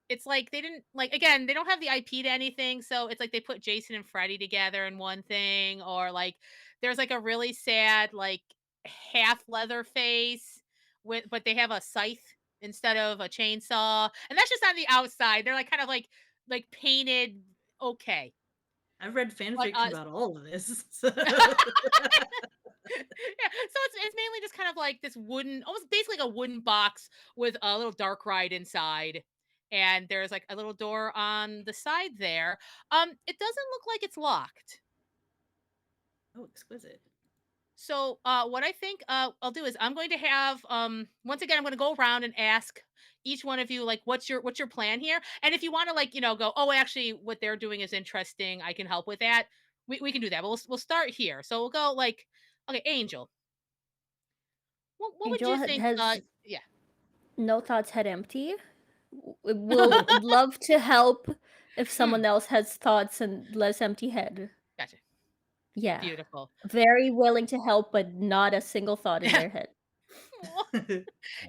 it's like they didn't like again, they don't have the IP to anything, so it's like they put Jason and Freddy together in one thing, or like there's like a really sad like half leather face with but they have a scythe instead of a chainsaw. And that's just on the outside. They're like kind of like painted okay. I've read fan But fiction about all of this. yeah, so it's mainly just kind of like this wooden, almost basically like a wooden box with a little dark ride inside. And there's like a little door on the side there. It doesn't look like it's locked. Oh, exquisite. So what I think I'll do is I'm going to have once again I'm going to go around and ask each one of you like what's your plan here? And if you want to like, go, "Oh, actually what they're doing is interesting. I can help with that." We can do that. But we'll start here. So we'll go like okay, Angel. What would Angel you think has yeah, no thoughts, head empty. Will love to help if mm, someone else has thoughts and less empty head. gotcha. Yeah. Beautiful. Very willing to help, but not a single thought in their head. Aw.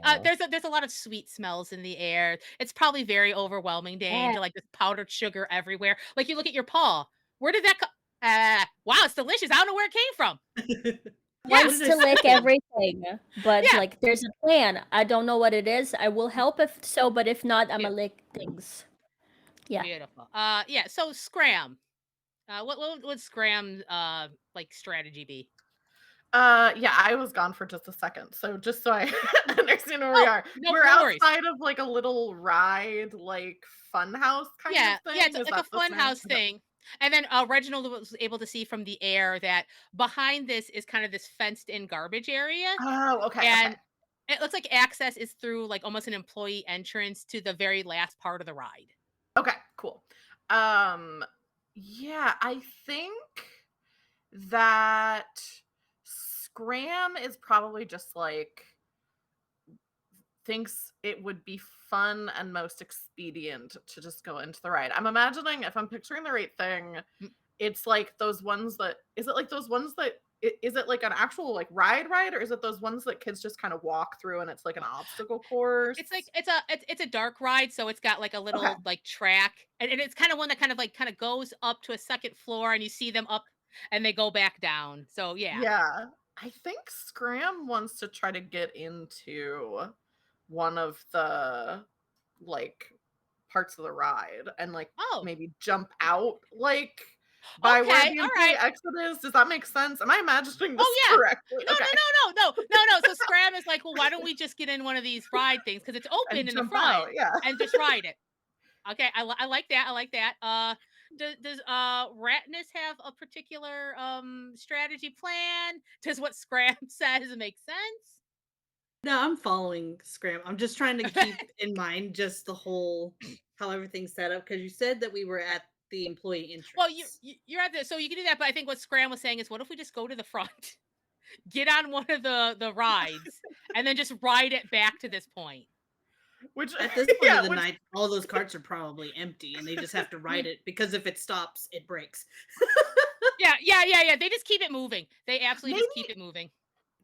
Aw. There's a lot of sweet smells in the air. It's probably very overwhelming to Yeah. Angel, like this powdered sugar everywhere. Like you look at your paw. Where did that come? Wow, it's delicious. I don't know where it came from. Yeah, What Wants did I to lick say? everything, but yeah. like there's a plan. I don't know what it is. I will help if so, but if not, I'ma Beautiful. lick things. Yeah. Beautiful. Yeah. So Scram. What would Scram like strategy be? Yeah, I was gone for just a second. So just so I understand where we Oh, are. no, We're no worries. outside of like a little ride, like fun house kind of Yeah, thing. it's Is like a that the fun scenario? house Okay. thing. And then Reginald was able to see from the air that behind this is kind of this fenced in garbage area. Oh, okay, okay. And it looks like access is through like almost an employee entrance to the very last part of the ride. Okay, cool. Um, yeah, I think that Scram is probably just like thinks it would be fun and most expedient to just go into the ride. I'm imagining, if I'm picturing the right thing, Mm. it's like those ones that is it like those ones that is it like an actual like ride, or is it those ones that kids just kind of walk through and it's like an obstacle course? It's like it's a dark ride, so it's got like a Okay. little like track, and it's kind of one that kind of goes up to a second floor, and you see them up, and they go back down. So yeah. Yeah. I think Scram wants to try to get into one of the like parts of the ride and like Oh, maybe jump out like by where okay, the all employee right. exit is. Does that make sense? Am I imagining this Oh yeah. correctly? No, Okay. no, no, no, no, no, no. So Scram is like, well, why don't we just get in one of these ride things because it's And open in the jump front out. Yeah. and just ride it. Okay, I like that. I like that. Does Ratness have a particular strategy plan? Does what Scram says make sense? No, I'm following Scram. I'm just trying to keep in mind just the whole how everything's set up because you said that we were at the employee Well, entrance. you're at the so you can do that, but I think what Scram was saying is, what if we just go to the front, get on one of the rides, and then just ride it back to this point? Which At this point of yeah, the which night, all those carts are probably empty and they just have to ride it because if it stops, it breaks. Yeah, yeah, yeah, yeah. They just keep it moving. They absolutely maybe just keep it moving.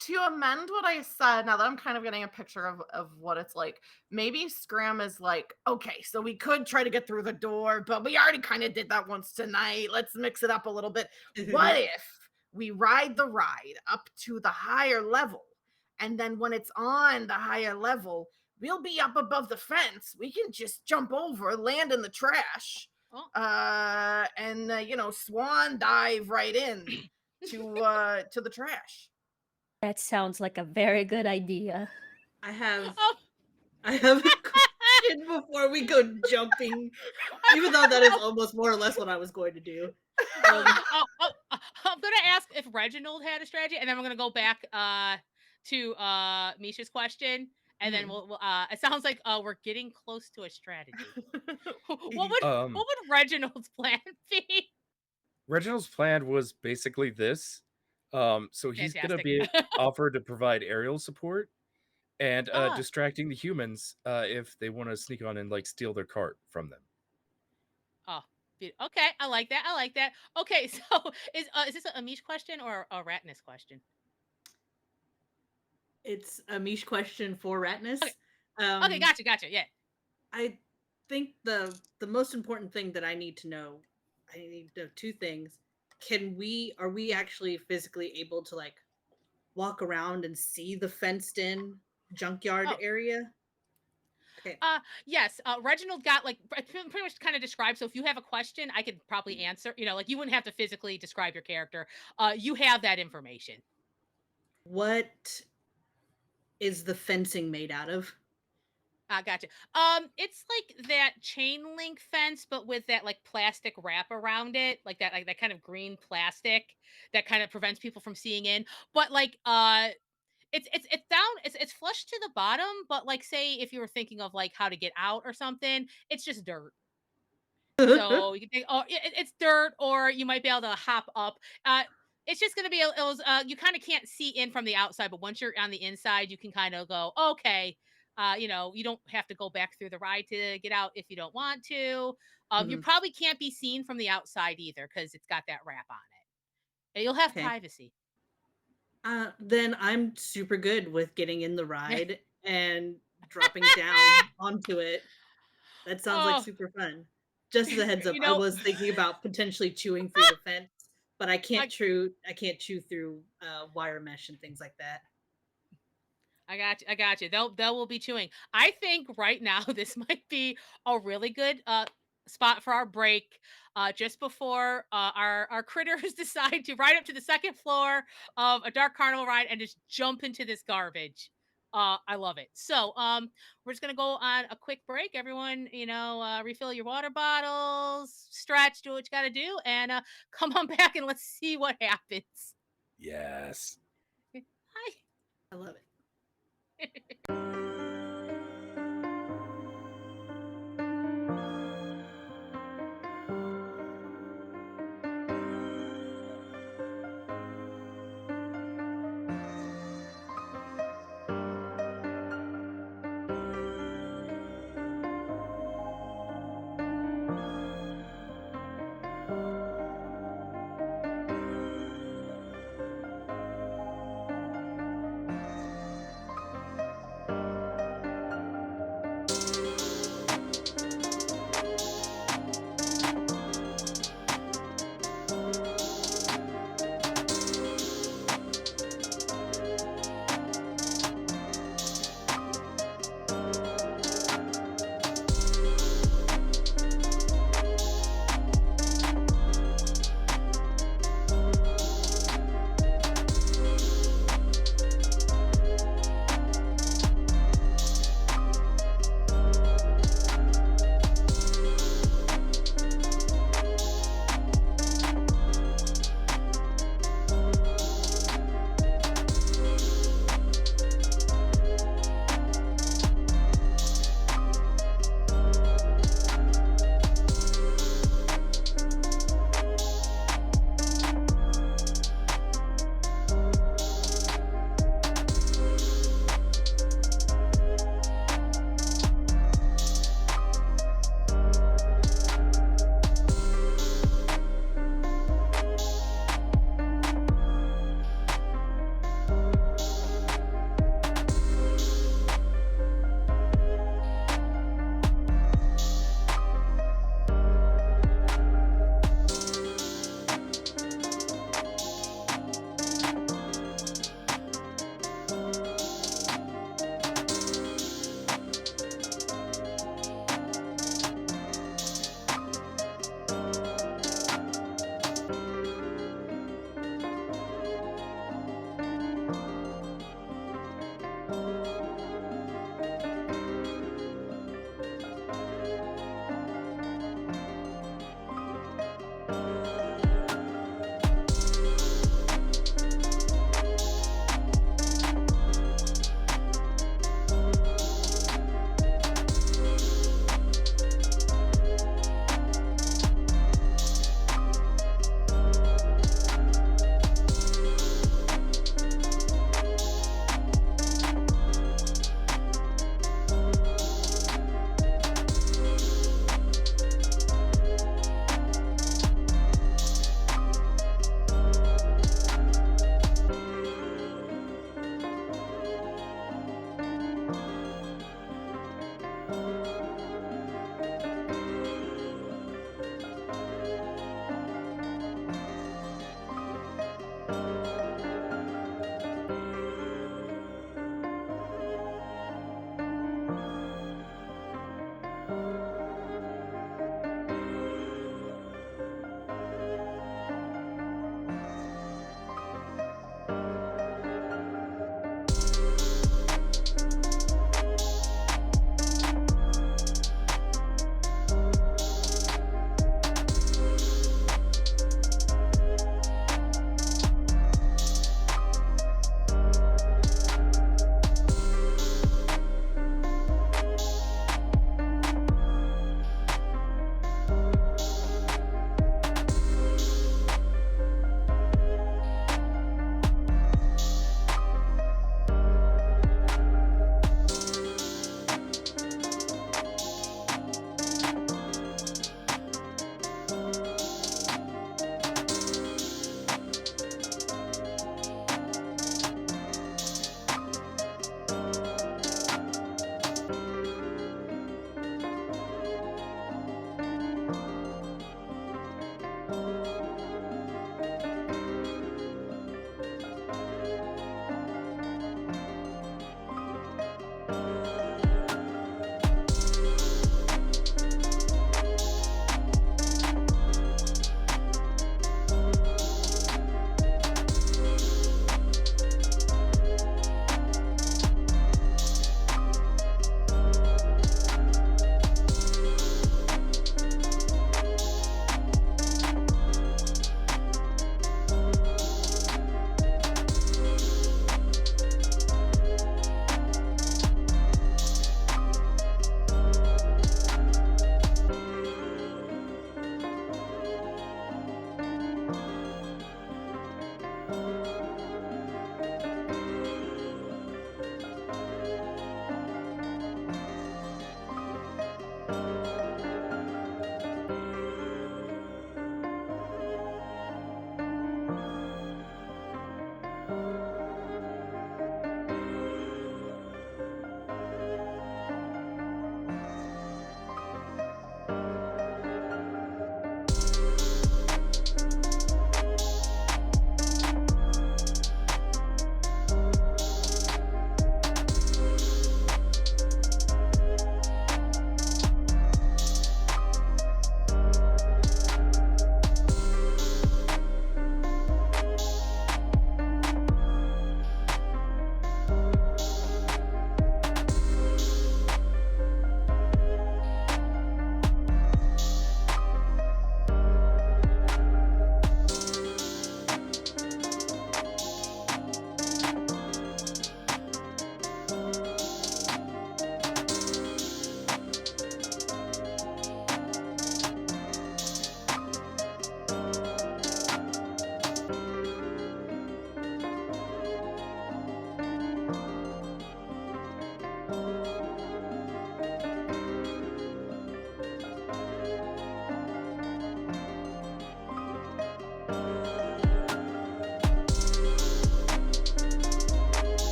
to amend what I said, now that I'm kind of getting a picture of what it's like, maybe Scram is like, okay, so we could try to get through the door, but we already kind of did that once tonight. Let's mix it up a little bit. What if we ride the ride up to the higher level? And then when it's on the higher level, we'll be up above the fence. We can just jump over, land in the trash, Oh. and swan dive right in to the trash. That sounds like a very good idea. I have Oh. I have a question before we go jumping, even though that is almost more or less what I was going to do. I'm gonna ask if Reginald had a strategy, and then we're gonna go back to Misha's question, and then Mhm. it sounds like we're getting close to a strategy. what would Um, what would Reginald's plan be? Reginald's plan was basically this. So he's gonna Fantastic. be offered to provide aerial support and Ah, distracting the humans if they want to sneak on and like steal their cart from them. oh, okay. I like that. I like that. Okay, so is this a Mish question or a Ratness question? It's a Mish question for Okay, Ratness. okay, Um, gotcha. Yeah. I think the most important thing that I need to know two things. Are we actually physically able to like walk around and see the fenced in junkyard Oh, area? Okay. yes. Reginald got like pretty much kind of described. So if you have a question, I could probably answer. Like you wouldn't have to physically describe your character. You have that information. What is the fencing made out of? Gotcha. It's like that chain link fence, but with that like plastic wrap around it, like that kind of green plastic that kind of prevents people from seeing in. But like, it's down, it's flush to the bottom. But like, say if you were thinking of like how to get out or something, it's just dirt. So you can think, oh, it's dirt, or you might be able to hop up. It's just going to be, you kind of can't see in from the outside, but once you're on the inside, you can kind of go, okay, you don't have to go back through the ride to get out if you don't want to. You Mhm. probably can't be seen from the outside either because it's got that wrap on it. And you'll have Okay. privacy. Then I'm super good with getting in the ride and dropping down onto it. That sounds like Oh, super fun. Just as a heads up, you I know, was thinking about potentially chewing through the fence, but I, I can't chew through wire mesh and things like that. I got you. I got you. They will be chewing. I think right now this might be a really good spot for our break. Just before our critters decide to ride up to the second floor of a dark carnival ride and just jump into this garbage. I love it. So we're just gonna go on a quick break. Everyone, refill your water bottles, stretch, do what you gotta do, and come on back and let's see what happens. Yes. Hi. I love it.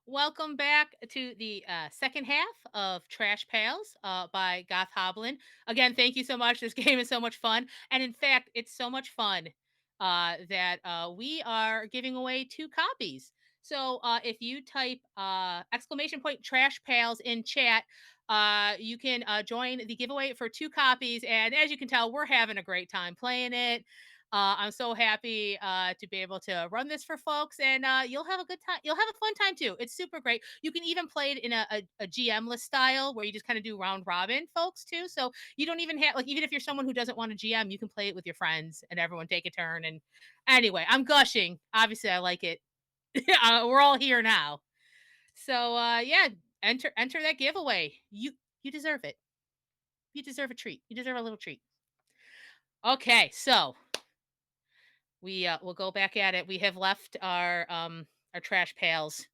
welcome back to the second half of Trash Pails by Goth Hoblin. Again, thank you so much. This game is so much fun. And in fact, it's so much fun that we are giving away 2 copies. So if you type exclamation point Trash Pails in chat, you can join the giveaway for 2 copies. And as you can tell, we're having a great time playing it. I'm so happy to be able to run this for folks, and you'll have a good time. You'll have a fun time too. It's super great. You can even play it in a GM-less style where you just kind of do round robin, folks, too. So you don't even have, like, even if you're someone who doesn't want to GM, you can play it with your friends and everyone take a turn. And anyway, I'm gushing. Obviously, I like it. We're all here now. So yeah, enter that giveaway. You deserve it. You deserve a treat. You deserve a little treat. Okay, so we'll go back at it. We have left our trash pails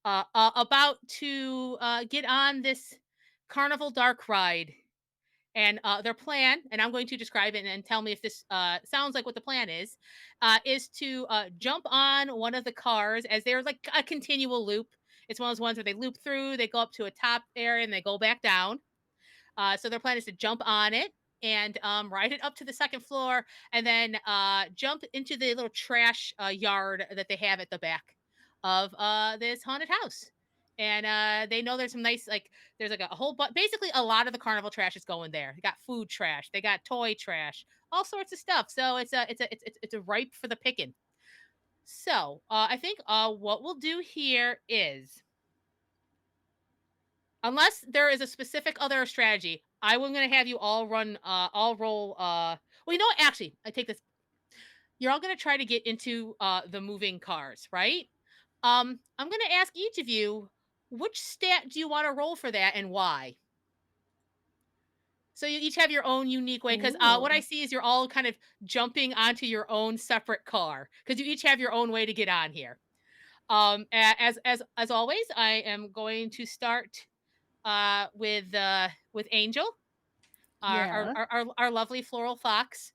about to get on this carnival dark ride, and their plan, and I'm going to describe it and tell me if this sounds like what the plan is to jump on one of the cars as they're like a continual loop. It's one of those ones where they loop through, they go up to a top area, and they go back down. So their plan is to jump on it and ride it up to the second floor, and then jump into the little trash yard that they have at the back of this haunted house. And they know there's some nice, like, there's like a whole, but basically a lot of the carnival trash is going there. They got food trash, they got toy trash, all sorts of stuff. So it's a ripe for the picking. So I think what we'll do here is, unless there is a specific other strategy, I'm going to have you all roll. Well, you know what? Actually, I take this. You're all going to try to get into the moving cars, right? I'm going to ask each of you, which stat do you want to roll for that and why? So you each have your own unique way, because what I Ooh. see is you're all kind of jumping onto your own separate car, because you each have your own way to get on here. As always, I am going to start with Angel, Yeah. our lovely floral fox.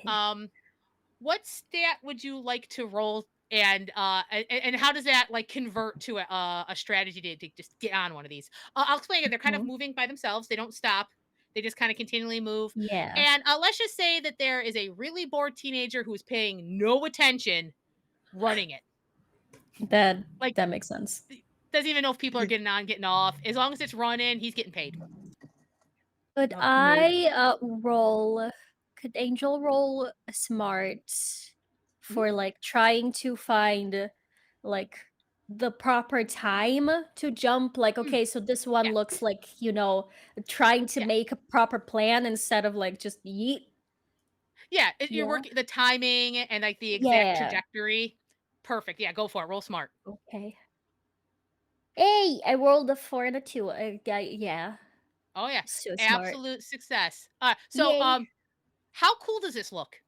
Um, what stat would you like to roll, and how does that like convert to a strategy to just get on one of these? I'll explain it. They're kind of Mhm. moving by themselves. They don't stop. They just kind of continually move. Yeah. And let's just say that there is a really bored teenager who's paying no attention running it. That Like, that makes sense. doesn't even know if people are getting on, getting off. As long as it's running, he's getting paid. Could Oh, mood. I roll? Could Angel roll smart for like trying to find like the proper time to jump? Like, Mm, okay, so this one yeah, looks like, trying to yeah. make a proper plan instead of like just yeet. Yeah, you're Yeah. working the timing and like the exact Yeah. trajectory. Perfect. Yeah, go for it. Roll smart. Okay. Hey, I rolled a 4 and a 2. Yeah. Oh yeah, So smart. absolute success. So Yay. how cool does this look?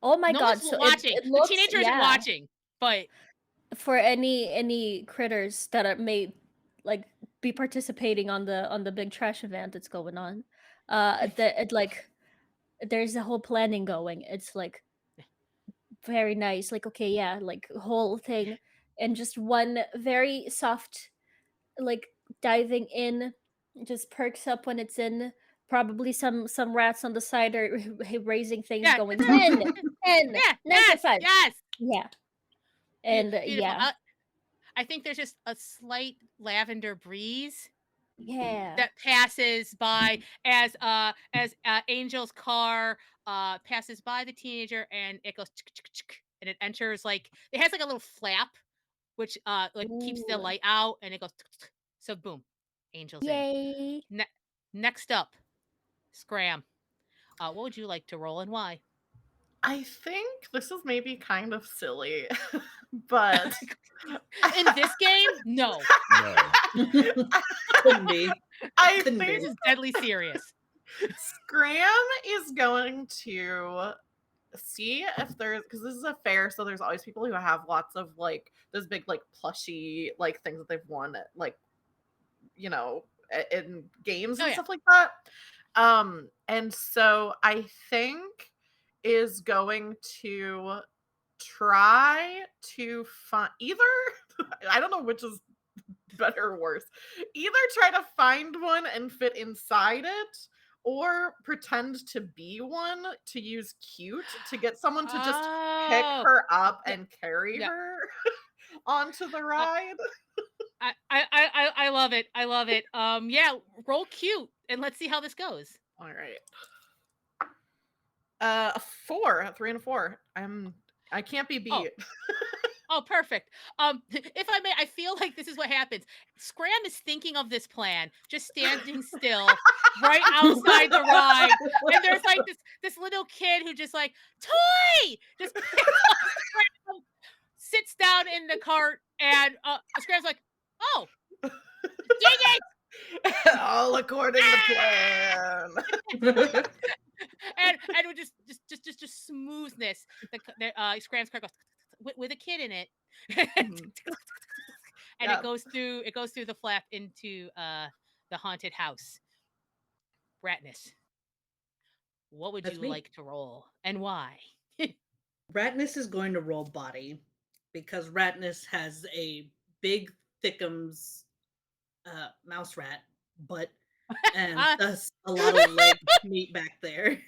Oh my No one's god. So it watching. it The looks, teenager isn't yeah. watching, but For any critters that may like be participating on the big trash event that's going on, that it like there's a whole planning going. It's like very nice. Like, okay, yeah, like whole thing, and just one very soft, like diving in, just perks up when it's in. Probably some rats on the side are raising things, yeah, going 10, 10, yeah, yes, 95. yes. Yeah, and Beautiful. yeah, I think there's just a slight lavender breeze yeah. that passes by as Angel's car passes by the teenager, and it goes chick, chick, chick, and it enters, like, it has like a little flap which like keeps the Ooh. light out, and it goes tick, tick, tick. So boom, Angel's in. Yay. Ne- Next up, Scram. What would you like to roll and why? I think this is maybe kind of silly, but In this game, no. No. Couldn't be. I Couldn't think This be. is deadly serious. Scram is going to see if there's, because this is a fair, so there's always people who have lots of like those big like plushy like things that they've won at, like, in games Oh and yeah. stuff like that. And so I think is going to try to find either I don't know which is better or worse. Either try to find one and fit inside it, or pretend to be one to use cute to get someone to just pick Oh, her up yeah, and carry yeah. her onto the Uh, ride. I love it. I love it. Yeah, roll cute and let's see how this goes. All right. A 4, a 3 and a 4. I can't be Oh, beat. oh, perfect. If I may, I feel like this is what happens. Scram is thinking of this plan, just standing still right outside the ride, and there's like this little kid who just like toy just picks up Scram, sits down in the cart, and Scram's like, oh, dang it! All according to plan. And with just smoothness, Scram's car goes with a kid in it, Mhm. and Yeah. it goes through the flap into the haunted house. Ratness, what would That's you me. like to roll and why? Ratness is going to roll body because Ratness has a big thickums mouse rat butt and uh, thus a lot of leg meat back there.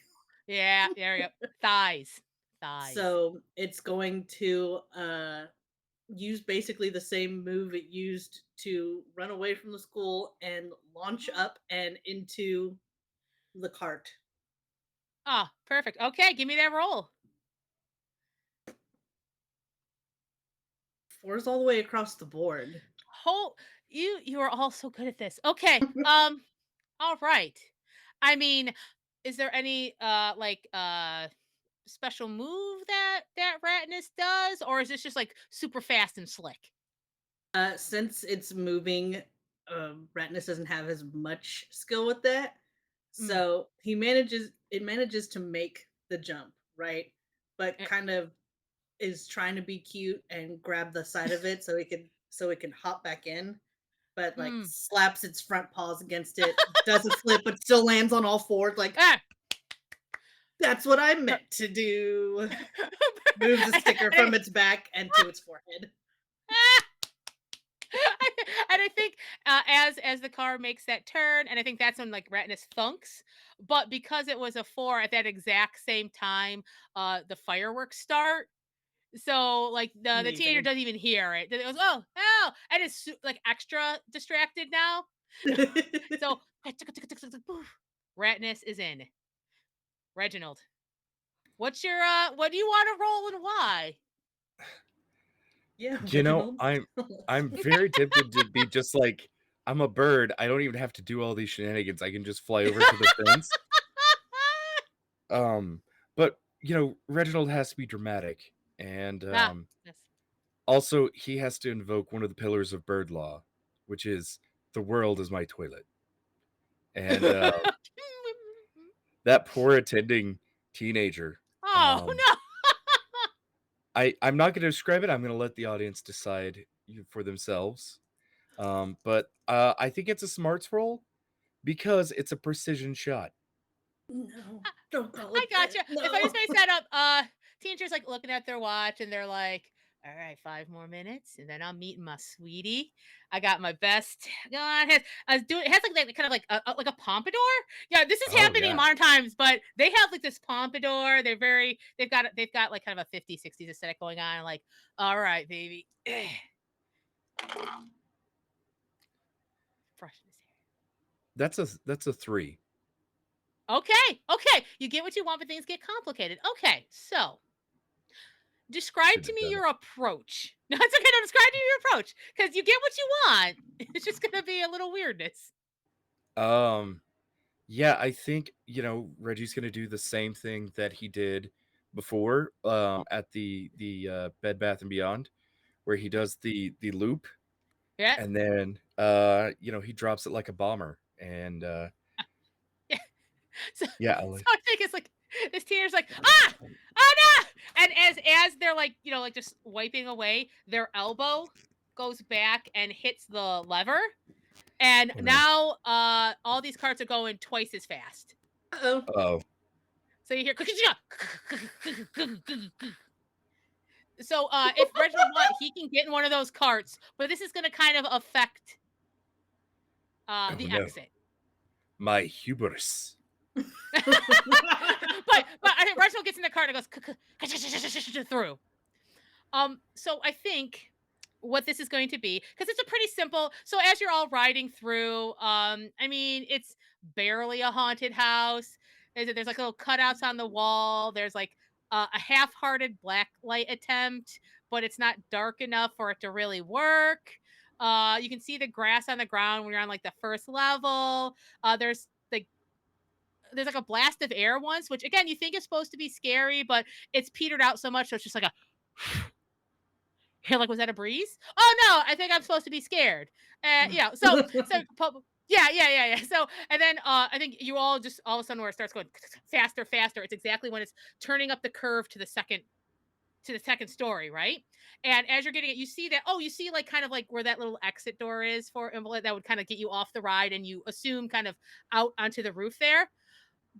yeah, there we go. Thighs. So it's going to use basically the same move it used to run away from the school and launch up and into the cart. Ah, perfect. Okay, give me that roll. 4's all the way across the board. Whole you are all so good at this. Okay. All right. I mean, is there any special move that Ratness does, or is this just like super fast and slick? Since it's moving, Ratnus doesn't have as much skill with that, Mm. so it manages to make the jump right, but eh, kind of is trying to be cute and grab the side of it so it can hop back in, but like mm. slaps its front paws against it, does a flip, but still lands on all fours. Like Ah! that's what I Per- meant to do. Moves a sticker and from its back and to its forehead. and I think as the car makes that turn, and I think that's when like Ratness thunks. But because it was a 4 at that exact same time, the fireworks start. So like the teenager Amazing. doesn't even hear it. It goes, oh, oh, and it's like extra distracted now. So Ratness is in. Reginald, what's your what do you want to roll and why? Yeah, You know, Reginald. I'm very tempted to be just like, I'm a bird. I don't even have to do all these shenanigans. I can just fly over to the fence. Um, but you know, Reginald has to be dramatic, and Ah, yes. also he has to invoke one of the pillars of bird law, which is the world is my toilet. And that poor attending teenager. Oh Um, no. I'm not going to describe it. I'm going to let the audience decide for themselves. But I think it's a smarts roll because it's a precision shot. No, don't call I it that. gotcha. If I just No. may set up, teenagers like looking at their watch and they're like, all right, 5 more minutes, and then I'm meeting my sweetie. I got my best. God, I was doing. It has like that kind of like a pompadour. Yeah, this is Oh happening in yeah. modern times, but they have like this pompadour. They've got like kind of a 50s, 60s aesthetic going on. Like, all right, baby, brushing his That's a 3. hair. Okay, okay, you get what you want, but things get complicated. Okay, so describe Should to have me done it. your approach. No, it's okay. No, describe to me your approach because you get what you want. It's just gonna be a little weirdness. Um, yeah, I think, you know, Reggie's gonna do the same thing that he did before, at the Bed Bath and Beyond, where he does the loop, Yeah. and then you know, he drops it like a bomber, and Yeah. So, yeah, so I think it's like this teenager's like, ah, oh no, and as they're like, like just wiping away, their elbow goes back and hits the lever, and okay. now all these carts are going twice as fast. Uh-oh. Oh, So you hear So if Reginald wants, he can get in one of those carts, but this is going to kind of affect Oh the no, exit. my hubris. but I think Reginald gets in the cart and goes through. So I think what this is going to be, because it's a pretty simple. So as you're all riding through, I mean, it's barely a haunted house. There's like little cutouts on the wall. There's like a half-hearted blacklight attempt, but it's not dark enough for it to really work. You can see the grass on the ground when you're on like the first level. There's like a blast of air once, which again you think is supposed to be scary, but it's petered out so much, so it's just like a you're like, was that a breeze? Oh no, I think I'm supposed to be scared. Yeah. So and then I think you all just all of a sudden where it starts going faster, faster. It's exactly when it's turning up the curve to the second story, right? And as you're getting it, you see that, you see like kind of like where that little exit door is for Invalid that would kind of get you off the ride and you assume kind of out onto the roof there.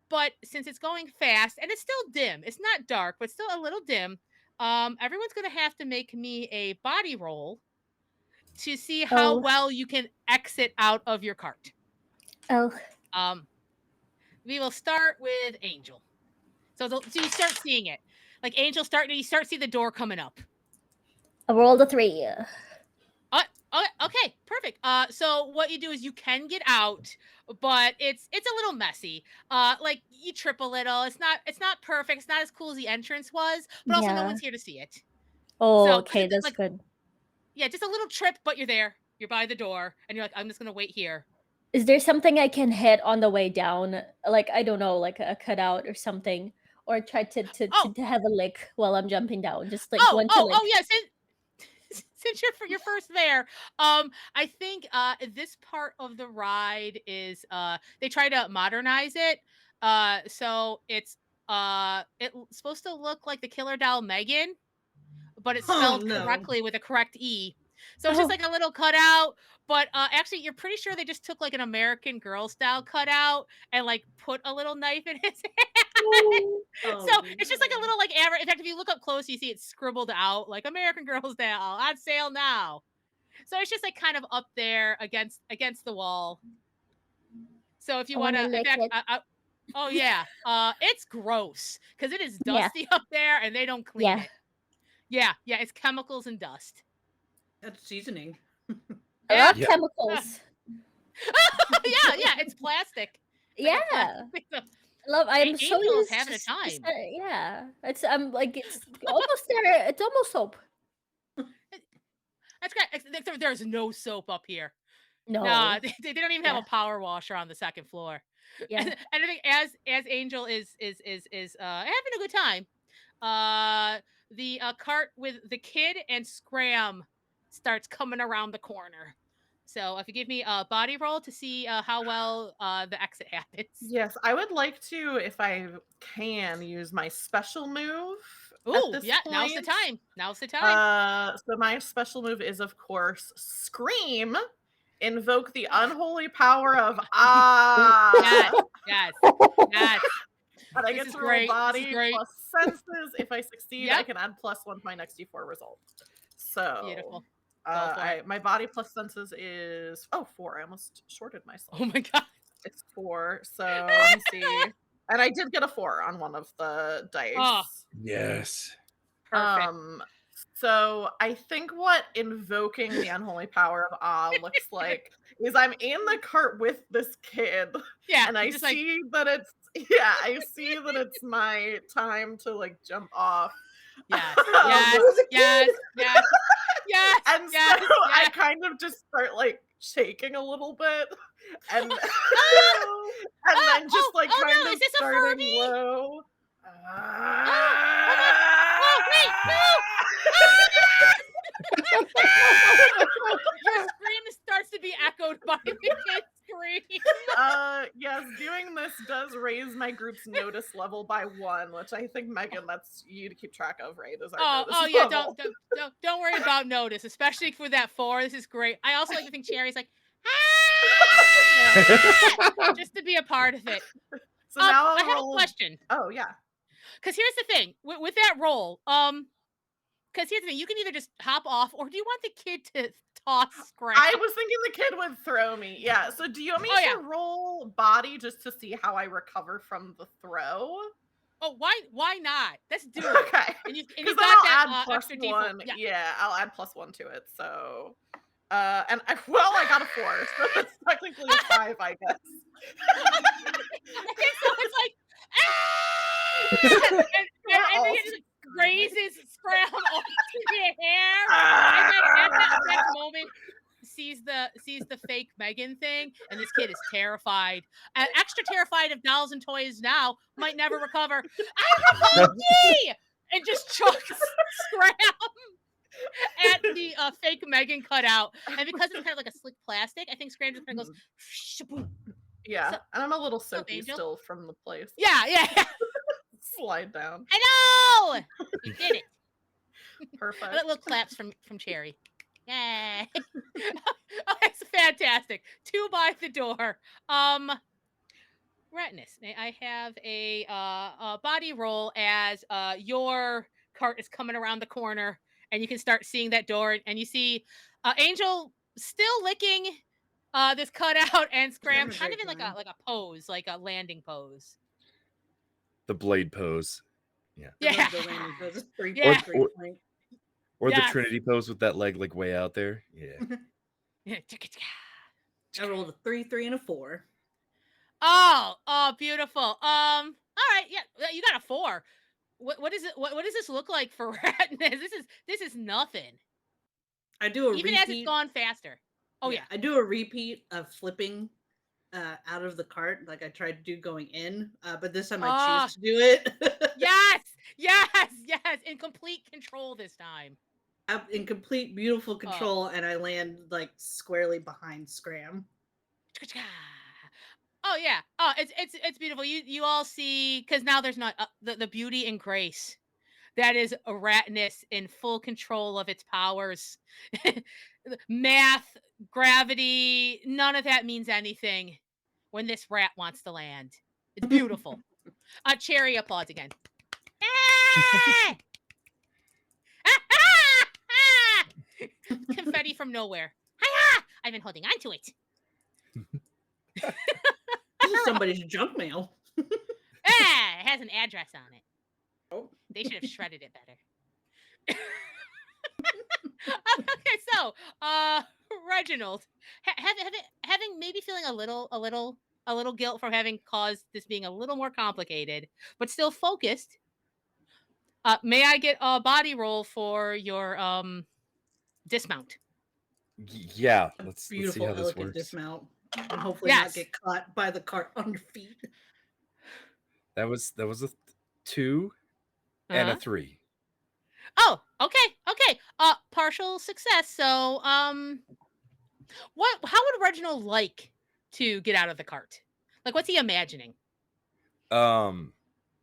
But since it's going fast and it's still dim, it's not dark, but still a little dim. Everyone's gonna have to make me a body roll to see how Oh, well you can exit out of your cart. oh, Um, we will start with Angel. So you start seeing it, like Angel you start see the door coming up. I rolled a 3. Okay, perfect. So what you do is you can get out, but it's a little messy. Like you trip a little. It's not perfect. It's not as cool as the entrance was, but also no Yeah. one's here to see it. Oh, So okay, that's like good. yeah, just a little trip, but you're there. You're by the door, and you're like, I'm just gonna wait here. Is there something I can hit on the way down? Like, I don't know, like a cutout or something, or try Oh, to have a lick while I'm jumping down, just like oh, one to oh, lick. oh, yeah. Since you're first there, I think this part of the ride is they try to modernize it. So it's supposed to look like the killer doll Megan, but it's Oh spelled no. correctly with a correct E. So it's just Oh, like a little cutout, but actually, you're pretty sure they just took like an American Girl style cutout and like put a little knife in his hand. So Oh it's just like a no. little like average. In fact, if you look up close, you see it scribbled out like American Girl style on sale now. So it's just like kind of up there against the wall. So if you I want want to to, in lick fact, it. oh yeah, it's gross because it is Yeah, dusty up there and they don't clean yeah. it. Yeah, it's chemicals and dust. That's seasoning. I Yeah. love Yeah. chemicals. Yeah, it's plastic. It's like a Yeah, plastic. I'm so Angel is used having a time. yeah. Like it's almost there. It's almost soap. That's great. There's no soap up here. No. Nah, they don't even have Yeah, a power washer on the second floor. yeah. And I think as Angel is having a good time, the cart with the kid and Scram starts coming around the corner. So if you give me a body roll to see how well the exit happens. Yes, I would like to, if I can, use my special move at Ooh, this yeah, now's the point. time. Now's the time. So my special move is, of course, Scream. Invoke the unholy power of Yes, Ah. yes, yes. And I This get is to roll great. This is body great. plus senses. If I succeed, I Yep. can add +1 to my next D4 result. So, Beautiful. Go for it. my body plus senses is 4. I almost shorted myself. Oh my god. It's 4. So let me see. And I did get a 4 on one of the dice. Oh, Yes. perfect. So I think what invoking the unholy power of Ah looks like is I'm in the cart with this kid, Yeah, and I you're just like, see that it's I see that it's my time to like jump off. yes, Um, yes, yes, yes, yes, and so yes, I yes. kind of just start like shaking a little bit, and Oh, and then just like oh kind no, of is this a starting Furby? low. Oh my, oh wait, no! Your scream starts to be echoed by the kid's scream. Yes, doing this does raise my group's notice level by 1, which I think, Megan, that's you to keep track of, right? Is our notice Oh yeah, level. don't worry about notice, especially for that 4. This is great. I also like to think Cherry's like, just to be a part of it. So now I I'll have a roll. question. Oh yeah. Because here's the thing with that roll. Because here's the thing, you can either just hop off, or do you want the kid to toss Scram? I was thinking the kid would throw me. Yeah. So do you want me Oh, to yeah. roll body just to see how I recover from the throw? Oh, why not? Let's do it. Okay. And you Because got then I'll that add plus extra D4. one. Yeah. Yeah, I'll add +1 to it. So, and I got a 4, so that's technically a 5, I guess. Okay, so it's like, and We're all he just raises Scram onto the hair, Ah! and then at that exact moment sees the fake Megan thing, and this kid is terrified, extra terrified of dolls and toys now, might never recover. I'm a monkey, and just chucks Scram at the fake Megan cutout, and because it's kind of like a slick plastic, I think Scram just kind of goes. Shaboom. Yeah, So- and I'm a little What's up, soapy Angel? still from the place. Yeah. Slide down. I know. We did it. Perfect. Little claps from Cherry. Yay. Oh, it's fantastic. 2 by the door. Retinus, may I have a body roll as your cart is coming around the corner, and you can start seeing that door, and you see Angel still licking this cutout, and Scram kind of in like a pose, like a landing pose. The blade pose. Yeah. I love the landing pose. It's three Yeah. point, 3 point. Or Yes. the Trinity pose with that leg like way out there. Yeah. Yeah. I rolled a 3, 3, and a 4. Oh, beautiful. All right, yeah, you got a 4. What is it? What does this look like for Retinus? This is nothing. I do a Even repeat. as it's gone faster. Oh yeah. I do a repeat of flipping out of the cart, like I tried to do going in, but this time I choose to do it. Yes. In complete control this time. I'm in complete beautiful control, and I land like squarely behind Scram. Oh yeah. Oh, it's beautiful. You all see, because now there's not the beauty and grace that is a Ratness in full control of its powers. Math, gravity, none of that means anything when this rat wants to land. It's beautiful. Cherry applauds again. Confetti from nowhere. Hi-ya! I've been holding on to it. This is somebody's junk mail. It has an address on it. Oh. They should have shredded it better. Okay, so Reginald, having maybe feeling a little guilt from having caused this being a little more complicated, but still focused. May I get a body roll for your dismount? Yeah. A Let's see beautiful, how this elegant works. dismount, and hopefully Yes. not get caught by the cart on your feet. That was a 2 and a 3. Oh, okay. Partial success. So, how would Reginald like to get out of the cart? Like, what's he imagining? Oh,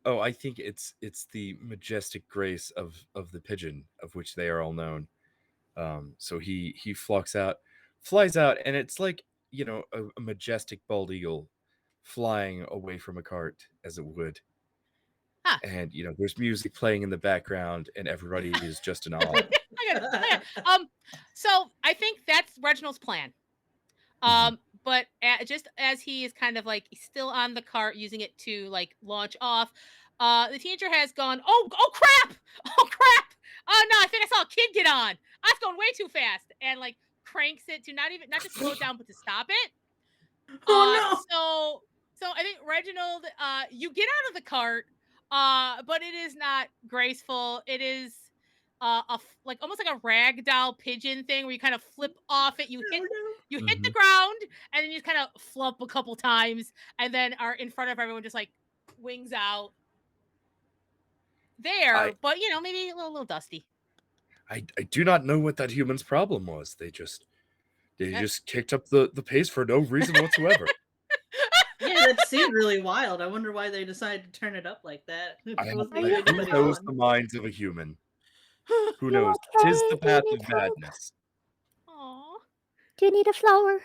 I think it's the majestic grace of the pigeon, of which they are all known. So he flies out, and it's like, you know, a majestic bald eagle flying away from a cart, as it would. Huh. And you know, there's music playing in the background, and everybody is just in awe. I got it. So I think that's Reginald's plan. But just as he is kind of like still on the cart, using it to like launch off, the teenager has gone. Oh crap! Oh crap! Oh no! I think I saw a kid get on. I was going way too fast, and like cranks it to not just slow it down, but to stop it. Oh no! So I think Reginald, you get out of the cart, but it is not graceful. It is like almost like a ragdoll pigeon thing where you kind of flip off it. You hit the ground, and then you just kind of flop a couple times, and then are in front of everyone, just like wings out. There, but you know, maybe a little dusty. I do not know what that human's problem was. They just kicked up the pace for no reason whatsoever. Yeah, that seemed really wild. I wonder why they decided to turn it up like that. It wasn't Who even anybody knows on. the minds of a human? Who You knows? okay? Tis the Do you path need of help? madness. Aww. Do you need a flower?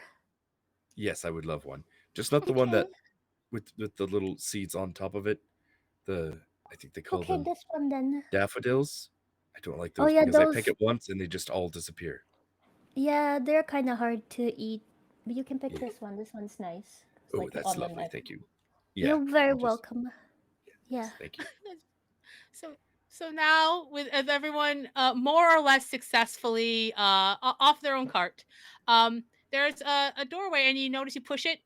Yes, I would love one. Just not the one that Okay. with the little seeds on top of it. I think they call Okay, them this one then. daffodils. I don't like Oh those yeah, because I pick those. it once and they just all disappear. Yeah, they're kind of hard to eat. But you can pick Yeah. this one. This one's nice. It's Oh, like that's almond lovely. like. Thank you. Yeah. You're very I'll just. welcome. Yeah. Yes, thank you. So so now with everyone more or less successfully off their own cart, there's a doorway and you notice you push it,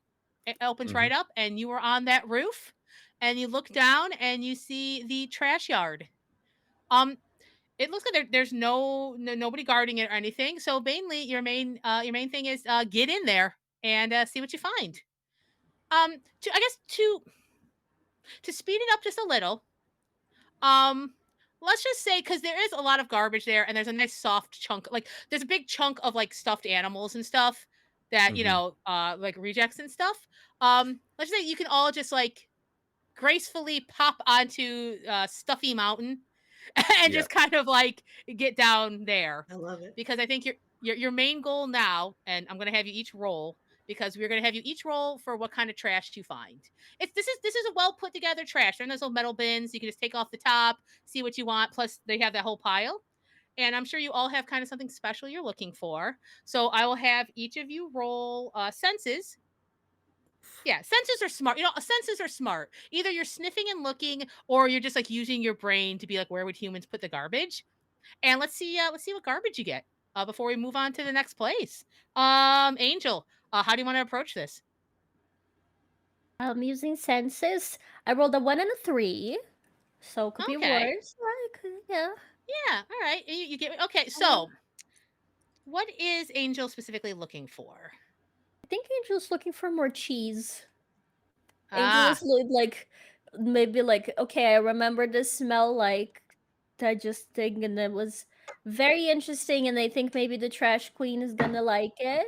it opens Mhm. right up and you are on that roof, and you look down and you see the trash yard. Um, it looks like there's nobody guarding it or anything. So mainly your main thing is get in there and see what you find. To I guess to speed it up just a little, um, let's just say because there is a lot of garbage there, and there's a nice soft chunk, like there's a big chunk of like stuffed animals and stuff that Mhm. like rejects and stuff. Let's just say you can all just like gracefully pop onto Stuffy Mountain and Yeah. just kind of like get down there, I love it. because I think your main goal now, and I'm gonna have you each roll because we're gonna have you each roll for what kind of trash you find. It's this is a well put together trash. They're in those little metal bins. You can just take off the top, see what you want. Plus, they have that whole pile. And I'm sure you all have kind of something special you're looking for. So I will have each of you roll senses. Yeah, senses are smart. Senses are smart. Either you're sniffing and looking, or you're just like using your brain to be like, where would humans put the garbage? And let's see what garbage you get before we move on to the next place. Angel, how do you want to approach this? I'm using senses. I rolled a 1 and a 3, so it could be Okay, worse. Yeah. yeah, all right. You get okay. Uh, So, what is Angel specifically looking for? I think Angel's looking for more cheese. Angel Ah, is like maybe like okay, I remember the smell like digesting, and it was very interesting, and I think maybe the trash queen is gonna like it.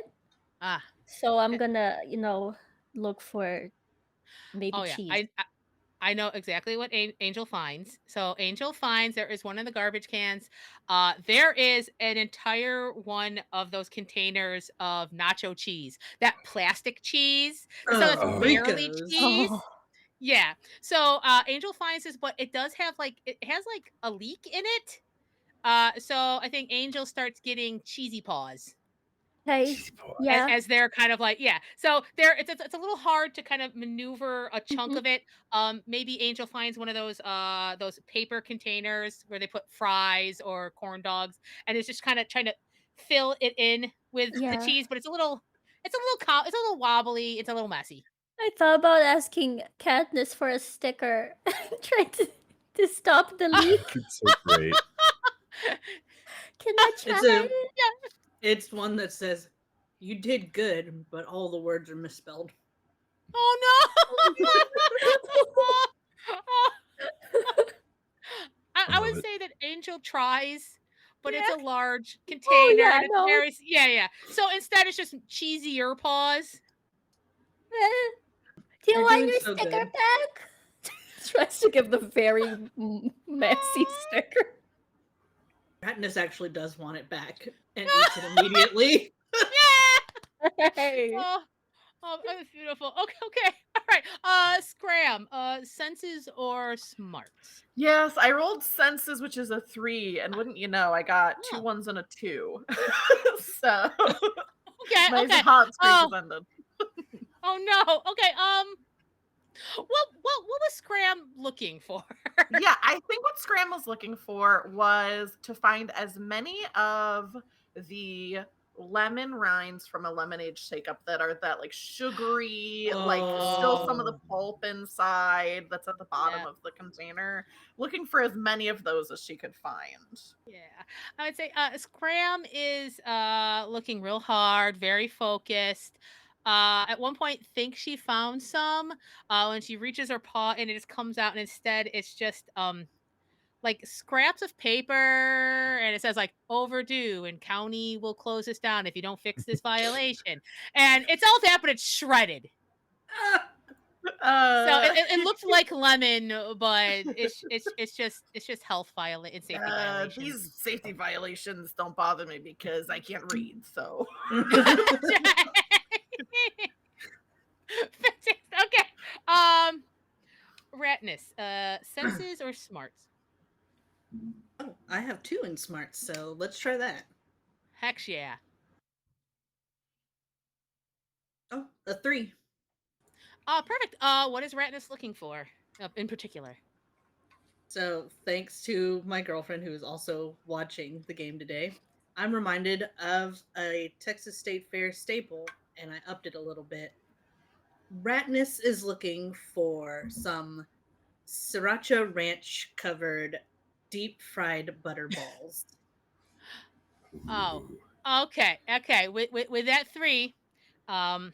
ah. So I'm eh, gonna, look for maybe Oh yeah, cheese. I know exactly what Angel finds. So Angel finds there is one in the garbage cans. There is an entire one of those containers of nacho cheese, that plastic cheese, the stuff that's Oh, Oh, barely Ricos. Oh, cheese. Yeah. So Angel finds this, but it does have like it has like a leak in it. So I think Angel starts getting cheesy paws okay. cheesy boy. Yeah. as they're kind of like, yeah. So there it's a little hard to kind of maneuver a chunk Mhm. of it. Maybe Angel finds one of those paper containers where they put fries or corn dogs, and it's just kind of trying to fill it in with the Yeah. cheese, but it's a little wobbly, it's a little messy. I thought about asking Katniss for a sticker, trying to stop the leak. It's so great. Can I It's try? a it's one that says you did good, but all the words are misspelled. Oh no. I I love would it. say that Angel tries, but it's Yeah. a large Oh container yeah, and it's a no. very yeah, yeah. So instead it's just cheesier paws. Eh, do you You're want doing your so sticker good. back? Tries to give the very messy sticker. Katniss actually does want it back and eats it immediately. Yeah. Hey. Oh, oh, that's beautiful. Okay, okay. All right. Scram. Senses or smarts? Yes, I rolled senses, which is a 3, and wouldn't you know, I got two Oh, ones and a 2. So okay, my okay. hot streak has Oh, ended. oh no. Okay. What was Scram looking for? Yeah, I think what Scram was looking for was to find as many of the lemon rinds from a lemonade shake up that are that like sugary, like still some of the Oh. pulp inside that's at the bottom Yeah. of the container. Looking for as many of those as she could find. Yeah, I would say Scram is looking real hard, very focused. At one point, thinks she found some. When she reaches her paw and it just comes out, and instead it's just like scraps of paper, and it says like overdue, and county will close this down if you don't fix this violation. And it's all that, but it's shredded. So Uh, it looks like lemon, but it's just health and safety violations. these safety violations don't bother me because I can't read. So Okay. Um, Ratness. Senses or smarts? I have 2 in smarts, so let's try that. Heck yeah. Oh, a 3. Perfect. What is Ratnus looking for in particular? So, thanks to my girlfriend who is also watching the game today, I'm reminded of a Texas State Fair staple, and I upped it a little bit. Ratness is looking for some sriracha ranch covered deep fried butter balls. Oh, Ooh. okay. With that 3, um,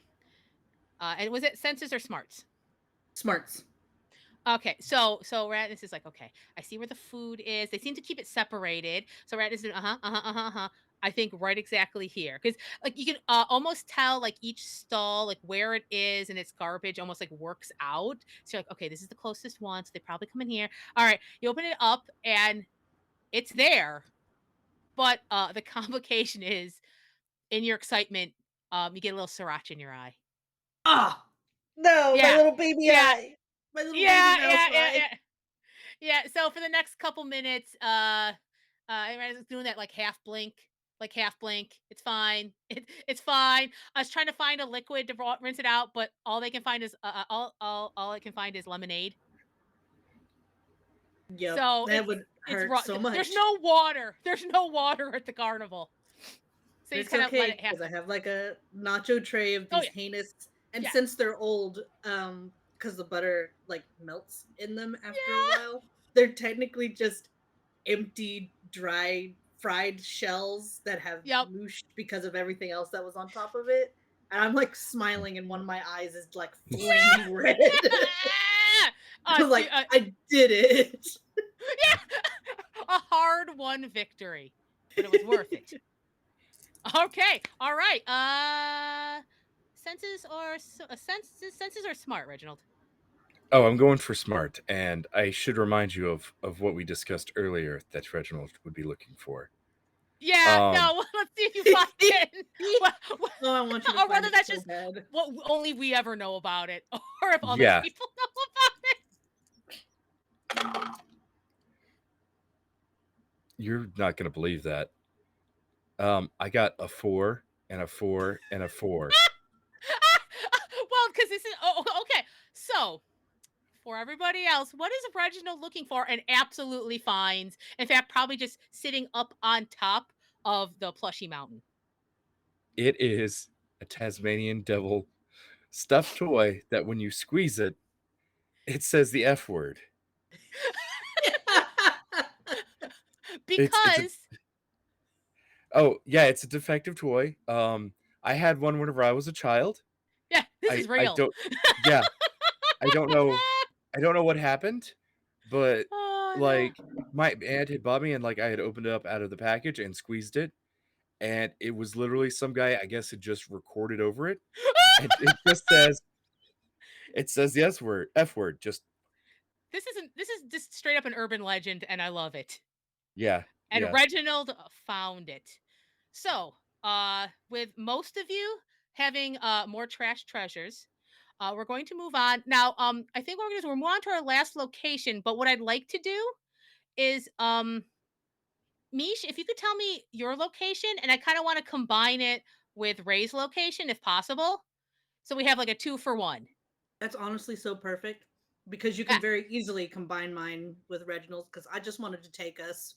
and was it senses or smarts? Smarts. Okay, so Ratnus is like, okay, I see where the food is. They seem to keep it separated. So Ratnus is, I think right exactly here, because like you can almost tell like each stall, like where it is and its garbage, almost like works out. So you're like, okay, this is the closest one, so they probably come in here. All right, you open it up and it's there, but the complication is in your excitement, you get a little sriracha in your eye. Ah! No, my Yeah, little baby yeah, eye. My little baby yeah, mouse yeah, yeah, eye. yeah. Yeah, so for the next couple minutes, everybody's doing that like half blink. It's fine. It's fine. I was trying to find a liquid to rinse it out, but all they can find is all I can find is lemonade. Yep, So that would it's hurt raw. so There's much. no water. There's no water at the carnival. So But you just it's kind of let okay it have. because I have like a nacho tray of Oh these yeah, heinous, and yeah, since they're old, because the butter like melts in them after a yeah. while, they're technically just empty, dry, fried shells that have Yep. mooshed because of everything else that was on top of it. And I'm like smiling, and one of my eyes is like flaming red. I'm See, like, I did it. yeah, a hard-won victory, but it was worth it. Okay, all right. Senses or smart, Reginald? Oh, I'm going for smart, and I should remind you of what we discussed earlier that Reginald would be looking for. Yeah, Um, no. Let's see if you find it, Well, Oh, I want you to or find whether it that's so just bad. what only we ever know about it, or if other yeah, people know about it. you're not gonna believe that. I got a 4 and a 4 and a 4. Well, because this is okay. So for everybody else, what is Reginald looking for and absolutely finds? In fact, probably just sitting up on top of the plushy mountain. It is a Tasmanian devil stuffed toy that when you squeeze it, it says the F word. It's a Because oh yeah, it's a defective toy. I had one whenever I was a child. yeah, this is I real. don't yeah, I don't know what happened, but Oh no. like my aunt had bought me and like I had opened it up out of the package and squeezed it, and it was literally some guy I guess had just recorded over it, and it says the F word, just This is just straight up an urban legend and I love it. yeah, And yeah. Reginald found it. So, with most of you having more trash treasures, we're going to move on. Now, I think what we're going to do is we're moving on to our last location, but what I'd like to do is Mish, if you could tell me your location and I kind of want to combine it with Ray's location if possible. So we have like a 2 for 1. That's honestly so perfect because you Yeah. can very easily combine mine with Reginald's because I just wanted to take us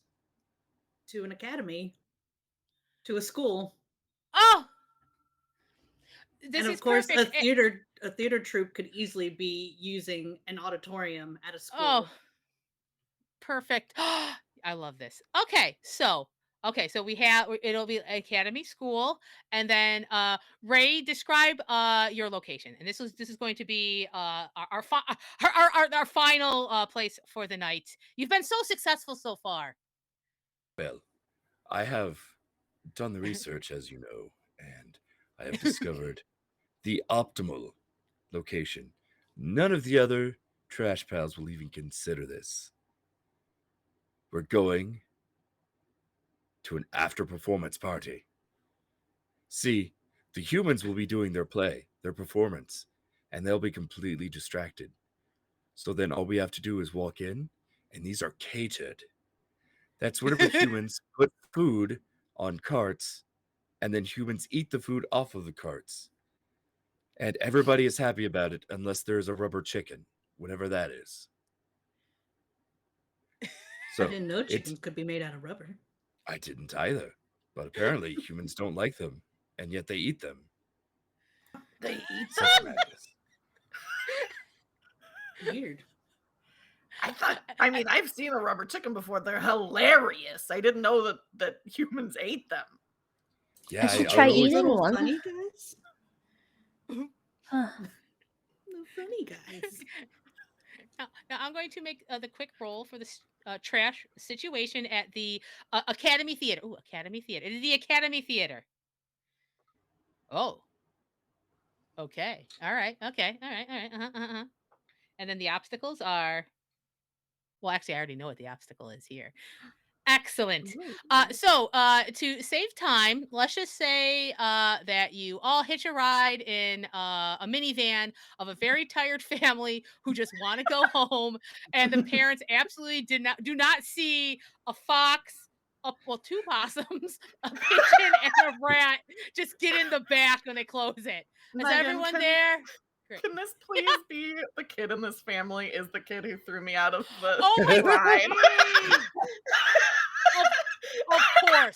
to an academy, to a school, Oh, and this of is course perfect. a theater troupe could easily be using an auditorium at a Oh, school. perfect. I love this. Okay, so we have it'll be Academy School, and then Ray, describe your location, and this is going to be our final place for the night. You've been so successful so far. Well, I have done the research, as you know, and I have discovered the optimal location. None of the other trash pals will even consider this. We're going to an after performance party. See, the humans will be doing their play, their performance, and they'll be completely distracted. So then all we have to do is walk in, and these are catered. That's whenever humans put food on carts, and then humans eat the food off of the carts. And everybody is happy about it unless there's a rubber chicken, whenever that is. I So didn't know it's chickens could be made out of rubber. I didn't either. But apparently humans don't like them, and yet they eat them. They eat Such them? madness. Weird. I mean, I've seen a rubber chicken before. They're hilarious. I didn't know that humans ate them. Yeah, I should I try would always eating Little one. funny guys. Huh. The funny guys. Now I'm going to make the quick roll for this trash situation at the Academy Theater. Ooh, Academy Theater. It is the Academy Theater. Oh, okay. All right. Okay. All right. All right. Uh-huh. And then the obstacles are. Well, actually, I already know what the obstacle is here. Excellent. So to save time, let's just say that you all hitch a ride in a minivan of a very tired family who just want to go home, and the parents absolutely do not see a fox, two possums, a pigeon, and a rat just get in the back when they close it. Is Megan, everyone there? Great. Can this please be the kid in this family is the kid who threw me out of the Oh my ride? Of course.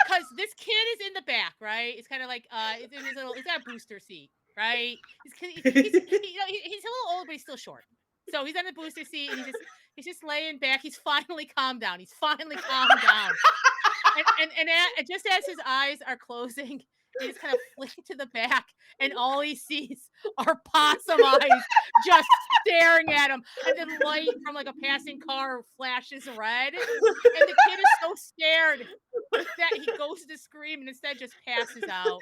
Because this kid is in the back, right? It's kind of like it's in his little. He's got a booster seat, right? He's he's a little old, but he's still short. So he's on the booster seat, and he's just laying back. He's finally calmed down. He's finally calmed down. And just as his eyes are closing, he just kind of flick to the back, and all he sees are possum eyes just staring at him. And then light from like a passing car flashes red, and the kid is so scared that he goes to scream and instead just passes out.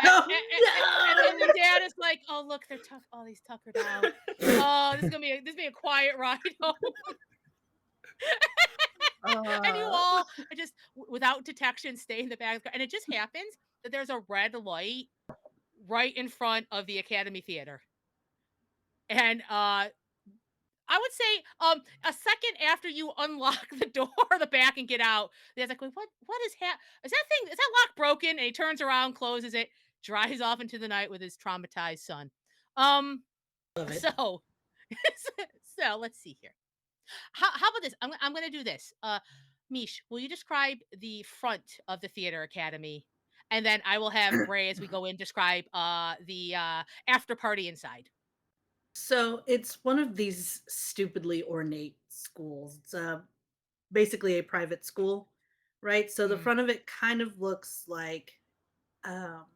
And the dad is like, "Oh look, they're tough. Oh, he's tuckered out. Oh, this is gonna be a quiet ride home." And you all just without detection stay in the back of the car. And it just happens that there's a red light right in front of the Academy Theater. And I would say a second after you unlock the door the back and get out, there's like, what is is that lock broken? And he turns around, closes it, drives off into the night with his traumatized son. Love it. So so let's see here. How about this? I'm going to do this. Mish, will you describe the front of the Theater Academy? And then I will have Ray, as we go in, describe the after party inside. So it's one of these stupidly ornate schools. It's basically a private school, right? So the Mm. front of it kind of looks um,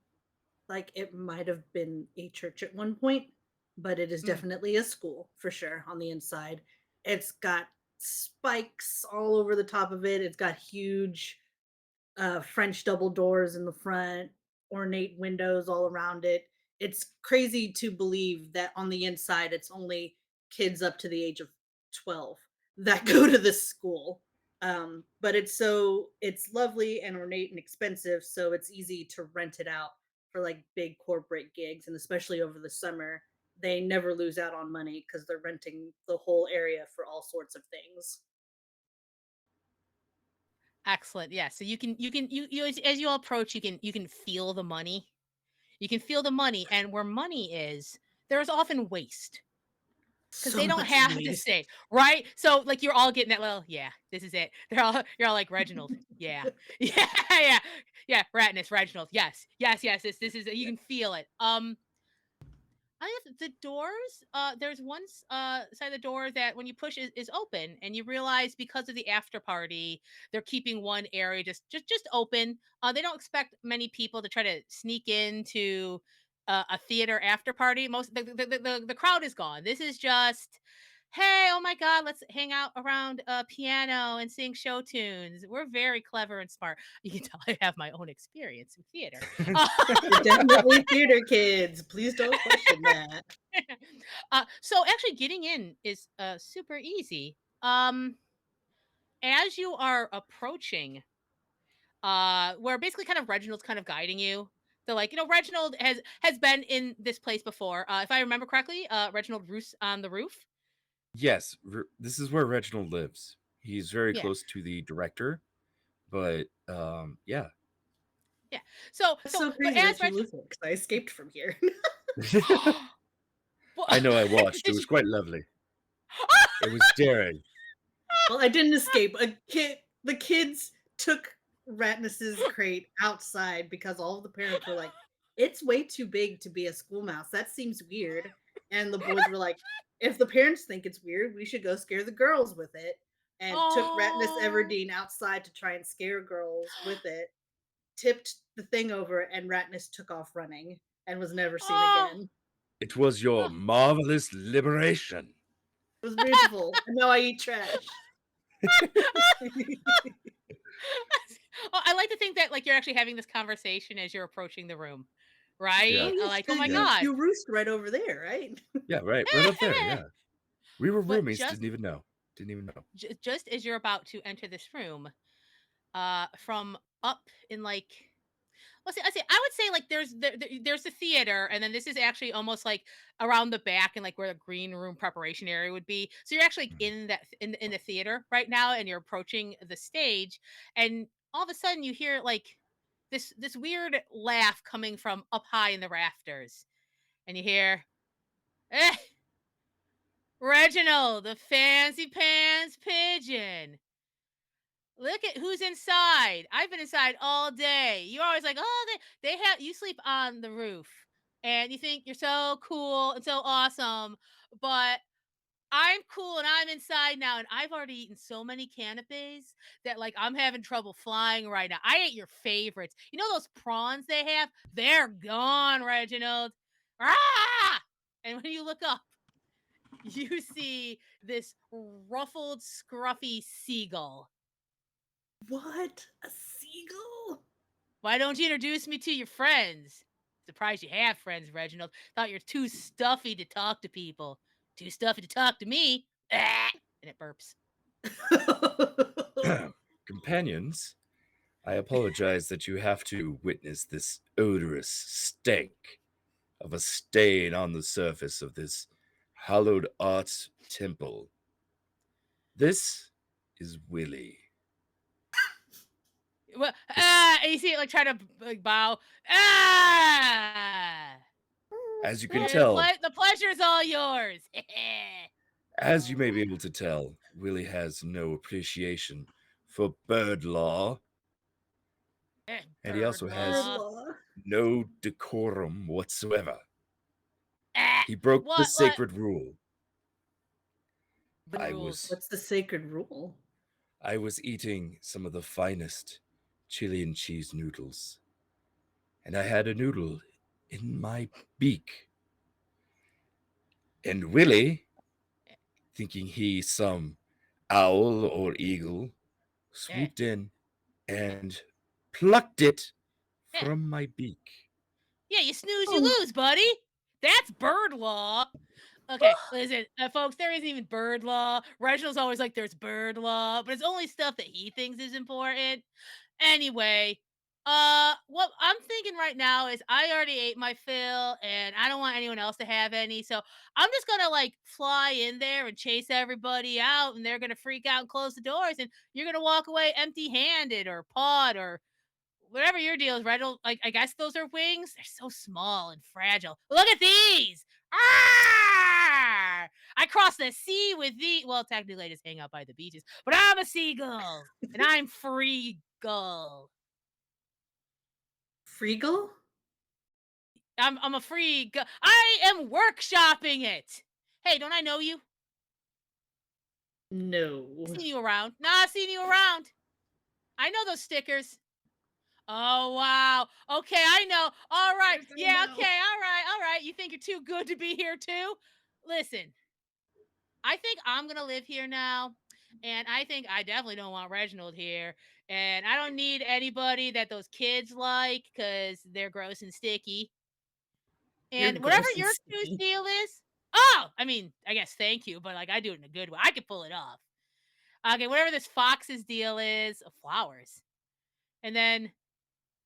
like it might have been a church at one point, but it is Mm. definitely a school for sure on the inside. It's got spikes all over the top of it. It's got huge French double doors in the front, ornate windows all around it. It's crazy to believe that on the inside, it's only kids up to the age of 12 that go to this school. But it's lovely and ornate and expensive, so it's easy to rent it out for like big corporate gigs, and especially over the summer, they never lose out on money because they're renting the whole area for all sorts of things. Excellent. Yeah. So as you all approach, you can feel the money. You can feel the money, and where money is, there is often waste. Because So they don't much have to waste. say, right? So like you're all getting that little, yeah, this is it. You're all like Reginald. Yeah. Yeah. Ratness, Reginald. Yes. This is it. You can feel it. I have the doors. There's one side of the door that when you push is open, and you realize because of the after party, they're keeping one area just open. They don't expect many people to try to sneak into a theater after party. Most the crowd is gone. This is just. Hey, oh my God, let's hang out around a piano and sing show tunes. We're very clever and smart. You can tell I have my own experience in theater. We're definitely theater kids. Please don't question that. So actually getting in is super easy. As you are approaching, where basically kind of Reginald's kind of guiding you. So like, Reginald has been in this place before. If I remember correctly, Reginald roosts on the roof. Yes, this is where Reginald lives. He's very Yeah. close to the director, but yeah. Yeah. So That's so but crazy as that you Reg live there because I escaped from here. Well, I know I watched. It did was you quite lovely. It was daring. Well, I didn't escape. The kids took Ratnus's crate outside because all of the parents were like, "It's way too big to be a school mouse. That seems weird." And the boys were like, "If the parents think it's weird, we should go scare the girls with it." And took Ratnus Oh. Everdeen outside to try and scare girls with it. Tipped the thing over, and Ratnus took off running and was never seen Oh. again. It was your Oh. marvelous liberation. It was beautiful. And now I eat trash. Oh, I like to think that like you're actually having this conversation as you're approaching the room, Yeah, right? Oh, yes, Like, oh my yeah, god. you roost right over there, right? yeah. Right up there. Yeah, we were But roomies. Didn't even know. Didn't even know. just as you're about to enter this room, from up in like let's see, I would say like there's the theater, and then this is actually almost like around the back and like where the green room preparation area would be. So you're actually like, Mhm. in the theater right now, and you're approaching the stage, and all of a sudden you hear like this weird laugh coming from up high in the rafters, and you hear, eh, Reginald, the fancy pants pigeon. Look at who's inside. I've been inside all day. You're always like, oh, they have you sleep on the roof, and you think you're so cool and so awesome, but I'm cool and I'm inside now, and I've already eaten so many canapes that like I'm having trouble flying right now. I ate your favorites. You know those prawns they have? They're gone, Reginald. Ah! And when you look up, you see this ruffled, scruffy seagull. What? A seagull? Why don't you introduce me to your friends? Surprised you have friends, Reginald. Thought you're too stuffy to talk to people. Too stuffy to talk to me. Ah! And it burps. Companions, I apologize that you have to witness this odorous stank of a stain on the surface of this hallowed art temple. This is Willie. Well, This, and you see it like try to like bow. Ah! as you can Eh, the, tell, the pleasure's all yours. as you may be able to tell, Willie has no appreciation for bird law, and he Bird also has law. Law. no decorum whatsoever. Ah! He broke the What? sacred rule. The I rules. was What's the sacred rule? I was eating some of the finest chili and cheese noodles, and I had a noodle in my beak. And Willie, thinking he's some owl or eagle, Yeah. swooped in and plucked it Yeah. from my beak. Yeah, you snooze, you Oh, lose, buddy. That's bird law. Okay, listen, folks, there isn't even bird law. Reginald's always like, there's bird law, but it's only stuff that he thinks is important. Anyway, what I'm thinking right now is I already ate my fill and I don't want anyone else to have any. So I'm just gonna like fly in there and chase everybody out, and they're gonna freak out and close the doors, and you're gonna walk away empty handed or pawed or whatever your deal is, right? Like, I guess those are wings. They're so small and fragile. Look at these. Ah! I crossed the sea with thee. Well, technically, I just hang out by the beaches, but I'm a seagull and I'm free gull. Freegal? I'm a free gull. I am workshopping it. Hey, don't I know you? No. Seen you around? Nah, I seen you around. I know those stickers. Oh wow. Okay, I know. All right. Yes, I Yeah, know. okay. All right. All right. You think you're too good to be here too? Listen, I think I'm going to live here now, and I think I definitely don't want Reginald here, and I don't need anybody that those kids like cuz they're gross and sticky. You're And whatever gross and your two sticky. deal is, oh, I mean, I guess thank you, but like I do it in a good way. I can pull it off. Okay, whatever this fox's deal is, flowers. And then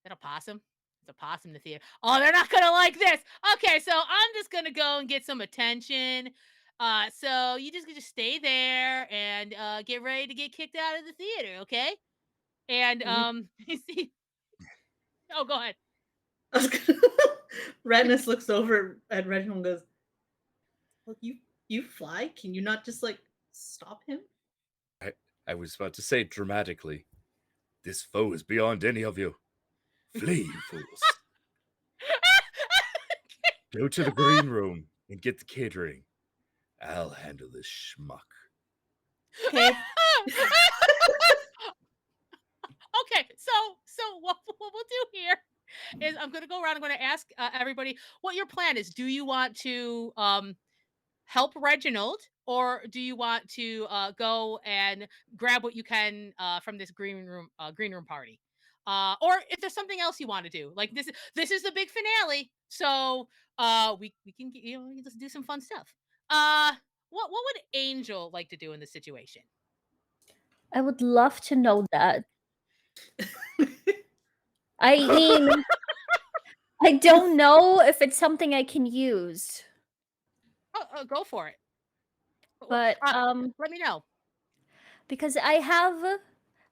that a possum? It's a possum in the theater. Oh, they're not gonna like this. Okay, so I'm just gonna go and get some attention. So you just stay there and get ready to get kicked out of the theater, okay? And you see. Oh, go ahead. I was gonna- Redness looks over at Reginald and goes, "Well, you fly? Can you not just like stop him?" I was about to say dramatically, this foe is beyond any of you. Flee, you fools. Go to the green room and get the catering. I'll handle this schmuck. Okay. Okay, so what we'll do here is I'm gonna go around. I'm gonna ask everybody what your plan is. Do you want to help Reginald, or do you want to go and grab what you can from this green room party? Or if there's something else you want to do, like this is the big finale, so we can we can just do some fun stuff. Uh, what would Angel like to do in this situation? I would love to know that. I mean, I don't know if it's something I can use, Go for it. but Uh, let me know. because I have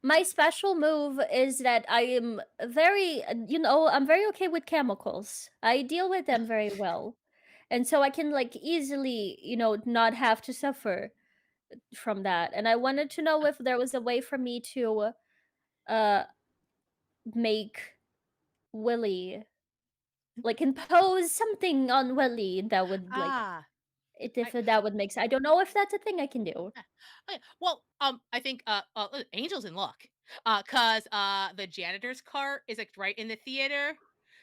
my special move is that I am very, I'm very okay with chemicals. I deal with them very well. And so I can like easily, not have to suffer from that. And I wanted to know if there was a way for me to uh make Willie like impose something on Willie that would like Ah, if I that would make sense. I don't know if that's a thing I can do. okay. Well, I think Angel's in luck. Cause the janitor's cart is like right in the theater,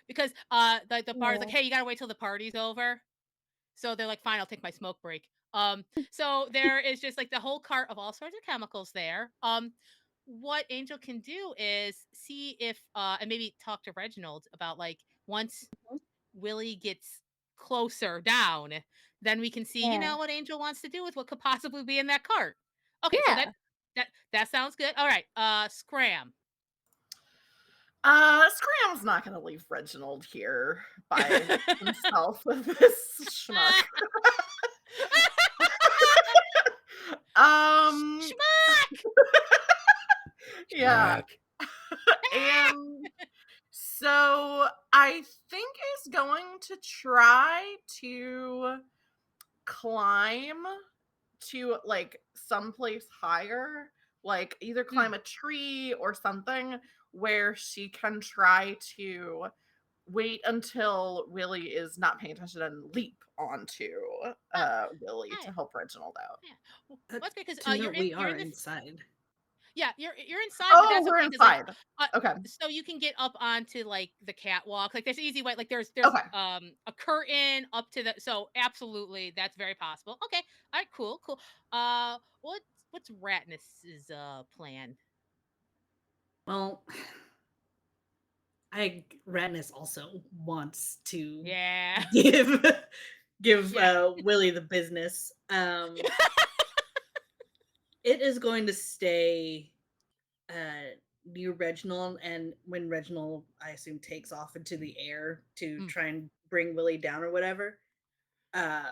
because the bar's like, Yeah. hey, you gotta wait till the party's over. So they're like, fine, I'll take my smoke break. So there is just like the whole cart of all sorts of chemicals there. What Angel can do is see if and maybe talk to Reginald about like once Willie gets closer down, then we can see, Yeah. what Angel wants to do with what could possibly be in that cart. Okay, so Yeah. that sounds good. All right, Scram. Scram's not gonna leave Reginald here by himself with this schmuck. Um, Schmuck! yeah, Schmack. and so I think is going to try to climb to like someplace higher, like either climb a tree or something where she can try to wait until Willie is not paying attention and leap onto Ah, Willie to yeah, help Reginald out. yeah. Well, that's great because To note, we you're are in the inside. yeah, you're inside, but Oh, that's we're okay because like inside. uh, Okay. so you can get up onto like the catwalk. Like there's easy way. Like there's Okay. a curtain up to the, so absolutely that's very possible. Okay, all right, cool. What's Ratness's plan? Well, Ratness also wants to Yeah. give give Yeah. Willie the business. It is going to stay near Reginald, and when Reginald, I assume, takes off into the air to Mm. try and bring Willie down or whatever, uh,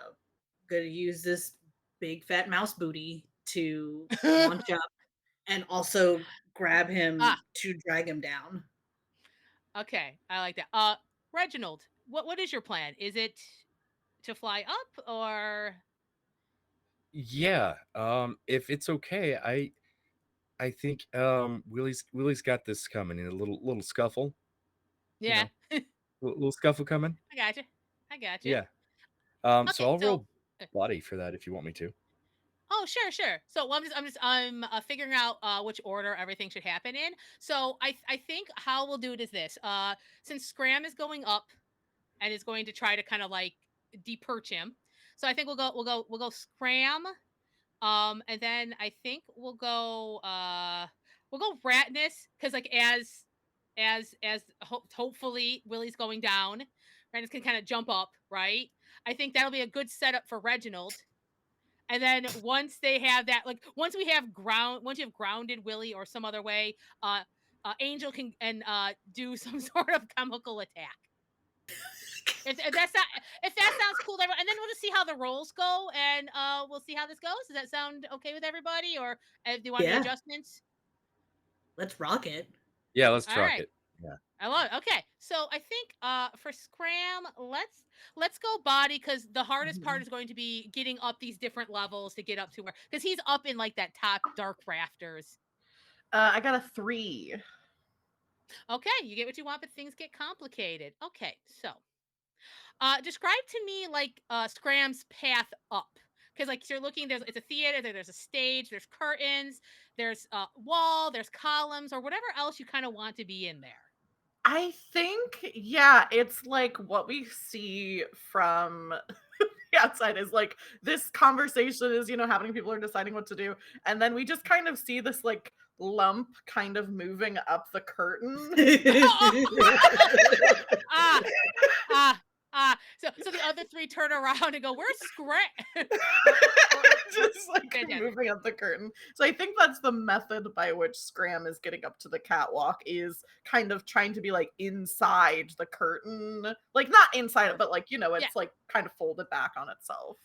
gonna use this big fat mouse booty to launch up and also grab him Ah, to drag him down. okay, I like that. Reginald, what is your plan? Is it to fly up or Yeah. If it's okay, I think Willie's got this coming in a little scuffle, you yeah? know. Little scuffle coming. I got you. Yeah. So Okay, I'll so roll body for that if you want me to. oh, sure. So well, I'm figuring out which order everything should happen in. So I think how we'll do it is this. Since Scram is going up and is going to try to kind of like deperch him. So I think we'll go Scram. And then I think we'll go Ratness because like hopefully Willie's going down, Ratness can kind of jump up, right? I think that'll be a good setup for Reginald. And then once they have that, like once you have grounded Willie or some other way, Angel can and do some sort of chemical attack. If that sounds cool, to everyone, and then we'll just see how the rolls go, and we'll see how this goes. Does that sound okay with everybody, or do you want any Yeah. adjustments? Let's rock it. Yeah, let's All rock right. it. Yeah. I love it. Okay, so I think for Scram, let's go body, because the hardest part is going to be getting up these different levels to get up to where, because he's up in like that top dark rafters. I got a 3. Okay, you get what you want, but things get complicated. Okay, so describe to me like Scram's path up. Because like you're looking, it's a theater, there's a stage, there's curtains, there's a wall, there's columns, or whatever else you kind of want to be in there. I think, yeah, it's like what we see from the outside is like this conversation is, happening. People are deciding what to do. And then we just kind of see this like lump kind of moving up the curtain. So the other 3 turn around and go, "Where's Scram?" Just like Fantastic. moving up the curtain. So I think that's the method by which Scram is getting up to the catwalk, is kind of trying to be like inside the curtain. Like not inside it, but like, it's like kind of folded back on itself.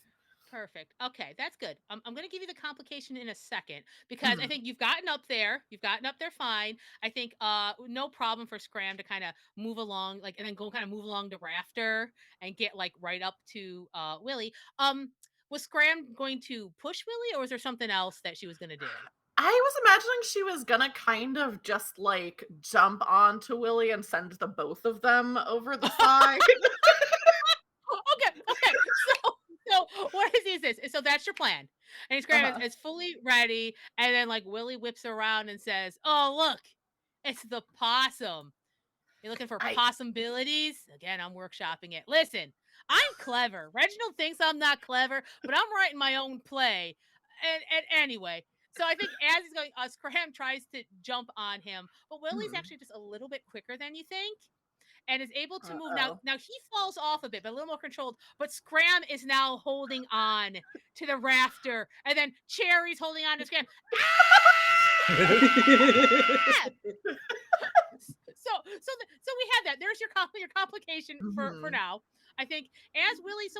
Perfect. Okay, that's good. I'm going to give you the complication in a second, because I think you've gotten up there. You've gotten up there fine. I think no problem for Scram to kind of move along, like, and then go kind of move along the rafter and get like right up to Willie. Was Scram going to push Willie, or was there something else that she was going to do? I was imagining she was gonna kind of just like jump onto Willie and send the both of them over the side. Okay. So what is this? So that's your plan. And Scram is fully ready, and then like Willie whips around and says, "Oh, look, it's the possum. You're looking for possibilities?" Again, I'm workshopping it. Listen, I'm clever. Reginald thinks I'm not clever, but I'm writing my own play. And anyway, so I think as he's going, Scram tries to jump on him, but Willie's actually just a little bit quicker than you think, and is able to move. Now he falls off a bit, but a little more controlled. But Scram is now holding on to the rafter, and then Cherry's holding on to Scram. So we have that. There's your complication for now. I think as Willie's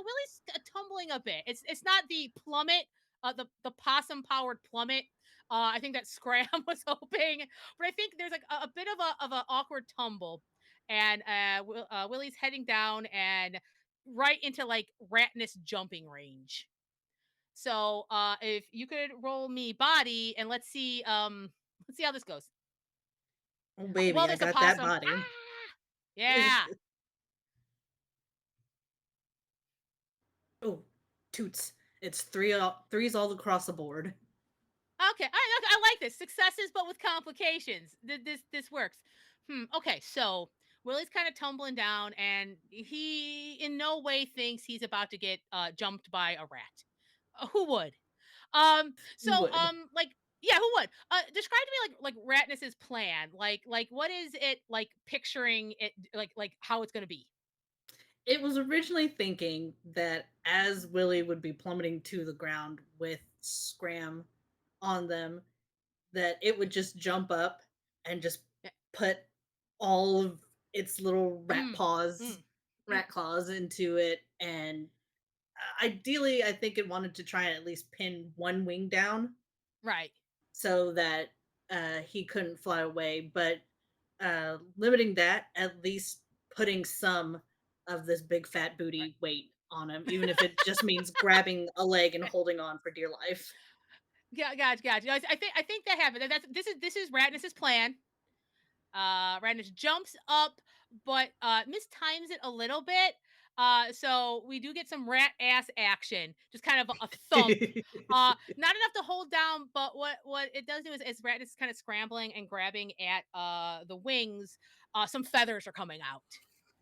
tumbling a bit. It's not the plummet, the possum powered plummet. I think that Scram was hoping, but I think there's like a bit of an awkward tumble, and Willie's heading down and right into like Ratness jumping range. So if you could roll me body, and let's see how this goes. Oh, baby, Well, I there's a got that possum. body. Yeah. Oh, toots. It's threes all across the board. Okay. I like this. Successes, but with complications. This works. Okay. So Willie's kind of tumbling down, and he in no way thinks he's about to get jumped by a rat. Who would? So Would. like, yeah, who would? Describe to me like Ratness's plan. Like what is it like, picturing it, like how it's gonna be? It was originally thinking that as Willie would be plummeting to the ground with Scram on them, that it would just jump up and just Yeah. put all of its little rat Mm. claws into it. And ideally, I think it wanted to try and at least pin one wing down Right. so that he couldn't fly away. But limiting that, at least putting some of this big fat booty weight on him, even if it just means grabbing a leg and holding on for dear life. Yeah, gotcha. I think that happened. This is Ratness's plan. Ratness jumps up, but mistimes it a little bit. So we do get some rat ass action, just kind of a thump. Not enough to hold down, but what it does do is Ratness is kind of scrambling and grabbing at the wings. Some feathers are coming out.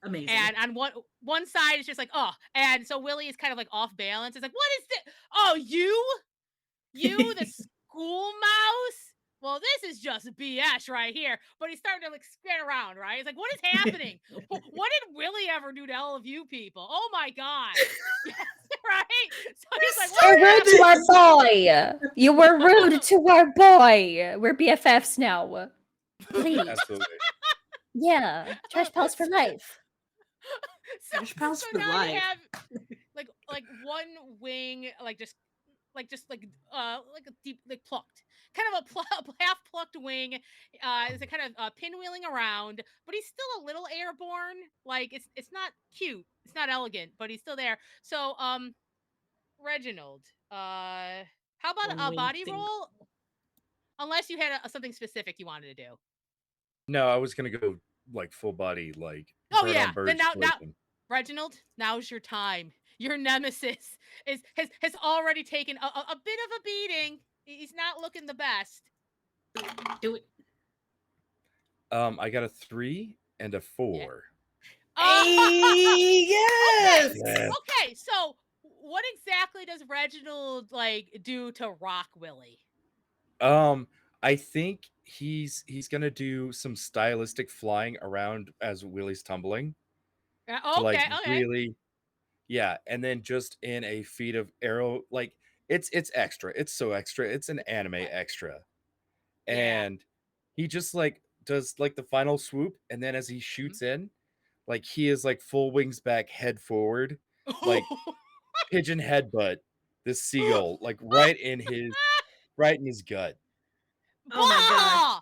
Amazing. And on one side, it's just like, oh, and so Willie is kind of like off balance. It's like, what is this? Oh, you, the school mouse? Well, this is just BS right here. But he's starting to like spin around, right? He's like, what is happening? What did Willie ever do to all of you people? Oh my God. Yes, right? So he's like, You're what's rude to happening? our boy. You were rude to our boy. We're BFFs now. Please. Absolutely. Yeah. Trash pals for life. so Fish pals so for now you life. have like one wing like a deep like plucked kind of half plucked wing is a kind of pinwheeling around, but he's still a little airborne. Like it's not cute, it's not elegant, but he's still there. So Reginald, how about One a wing body single. roll, unless you had something specific you wanted to do. No, I was gonna go like full body, like Oh bird on yeah, then bird now situation. Reginald, now's your time. Your nemesis has already taken a bit of a beating. He's not looking the best. Do it. I got a 3 and a Yeah. 4. Hey, Okay. yes. Yeah. Okay. So, what exactly does Reginald like do to Rock Willie? I think he's gonna do some stylistic flying around as Willie's tumbling to like Okay. Okay. really, yeah, and then just in a feat of arrow, like it's extra. It's so extra. It's an anime extra. Yeah. And he just like does like the final swoop, and then as he Mhm. shoots in, like he is like full wings back, head forward, like pigeon headbutt this seagull, like right in his gut. Oh my gosh. Bah!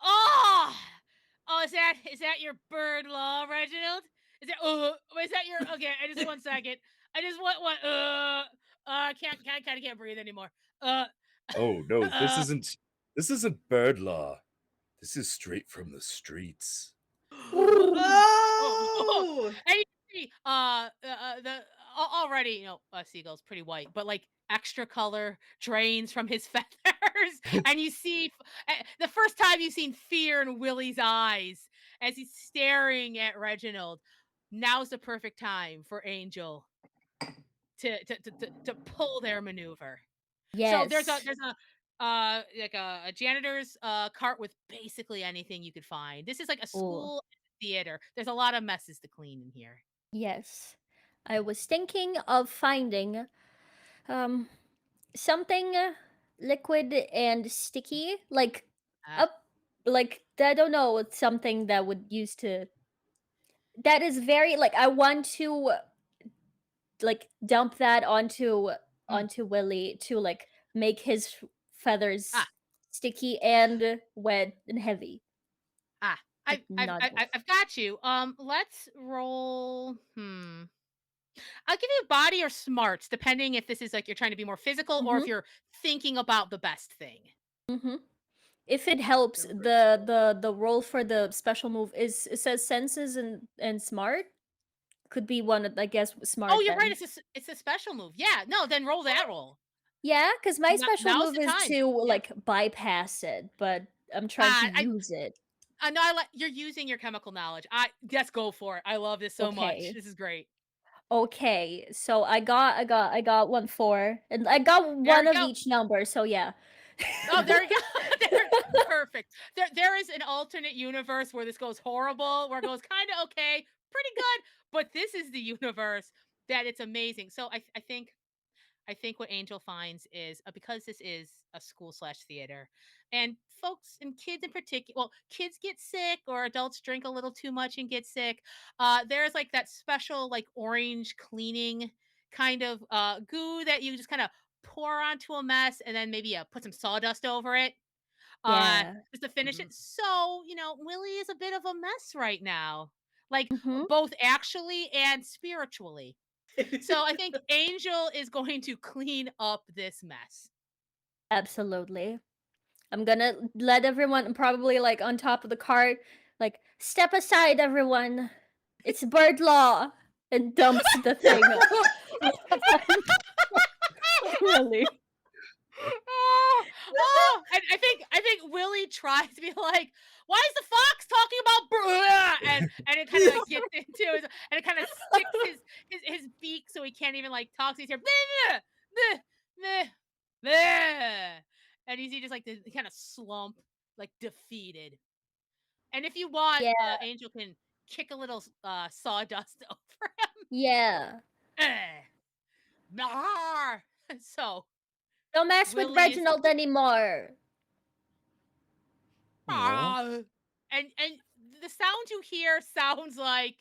Oh, oh, is that your bird law, Reginald? Is that your okay? I just 1 second. I just want what? Can't breathe anymore. Uh, Oh no, uh. this isn't bird law. This is straight from the streets. Ooh. Oh, Oh. and you see, the already, seagull's pretty white, but like extra color drains from his feathers, and you see the first time you've seen fear in Willie's eyes as he's staring at Reginald. Now's the perfect time for Angel to pull their maneuver. So Yes. there's a like a janitor's cart with basically anything you could find. This is like a Oh, school theater. There's a lot of messes to clean in here. yes. I was thinking of finding um something liquid and sticky, like Uh, up, like I don't know, it's something that would use to that is very like I want to like dump that mm, onto Willie to like make his feathers ah, sticky and wet and heavy, ah. but not both. I've got you. Let's roll. I'll give you body or smarts, depending if this is like you're trying to be more physical or if Mhm. you're thinking about the best thing. Mhm. If it helps, Go for it. the roll for the special move is it says senses and smart could be one of, I guess, Oh, smart you're right. then. It's a special move. Yeah. No, then roll that roll. Yeah, because my special Now's move the is time. to Yeah. like bypass it, but I'm trying to I use it. I know you're using your chemical knowledge. I Let's go for it. I love this so much. Okay. This is great. Okay. So I got 1 4 and I got There one we of go. each number, so yeah. Oh, there we go. Perfect. There is an alternate universe where this goes horrible, where it goes kind of okay, pretty good, but this is the universe that it's amazing. So I think what Angel finds is because this is a school slash theater, and folks and kids in particular, well, kids get sick or adults drink a little too much and get sick. There's like that special like orange cleaning kind of goo that you just kind of pour onto a mess, and then maybe put some sawdust over it Yeah. just to finish Mhm. it. So Willie is a bit of a mess right now, like Mhm. both actually and spiritually. So I think Angel is going to clean up this mess. Absolutely. I'm gonna let everyone probably like on top of the cart, like step aside, everyone. It's bird law, and dumps the thing. Really? Oh, oh, and I think Willie tries to be like, why is the fox talking about and it kind of like gets into his and it kind of sticks his beak so he can't even like talk. So he's here, "Bleh, bleh, bleh, bleh," and you see just like the kind of slump, like defeated. And if you want, Yeah, Angel can kick a little sawdust over yeah. him. Blah. So Don't mess with Willie is Reginald anymore. Aw. and the sound you hear sounds like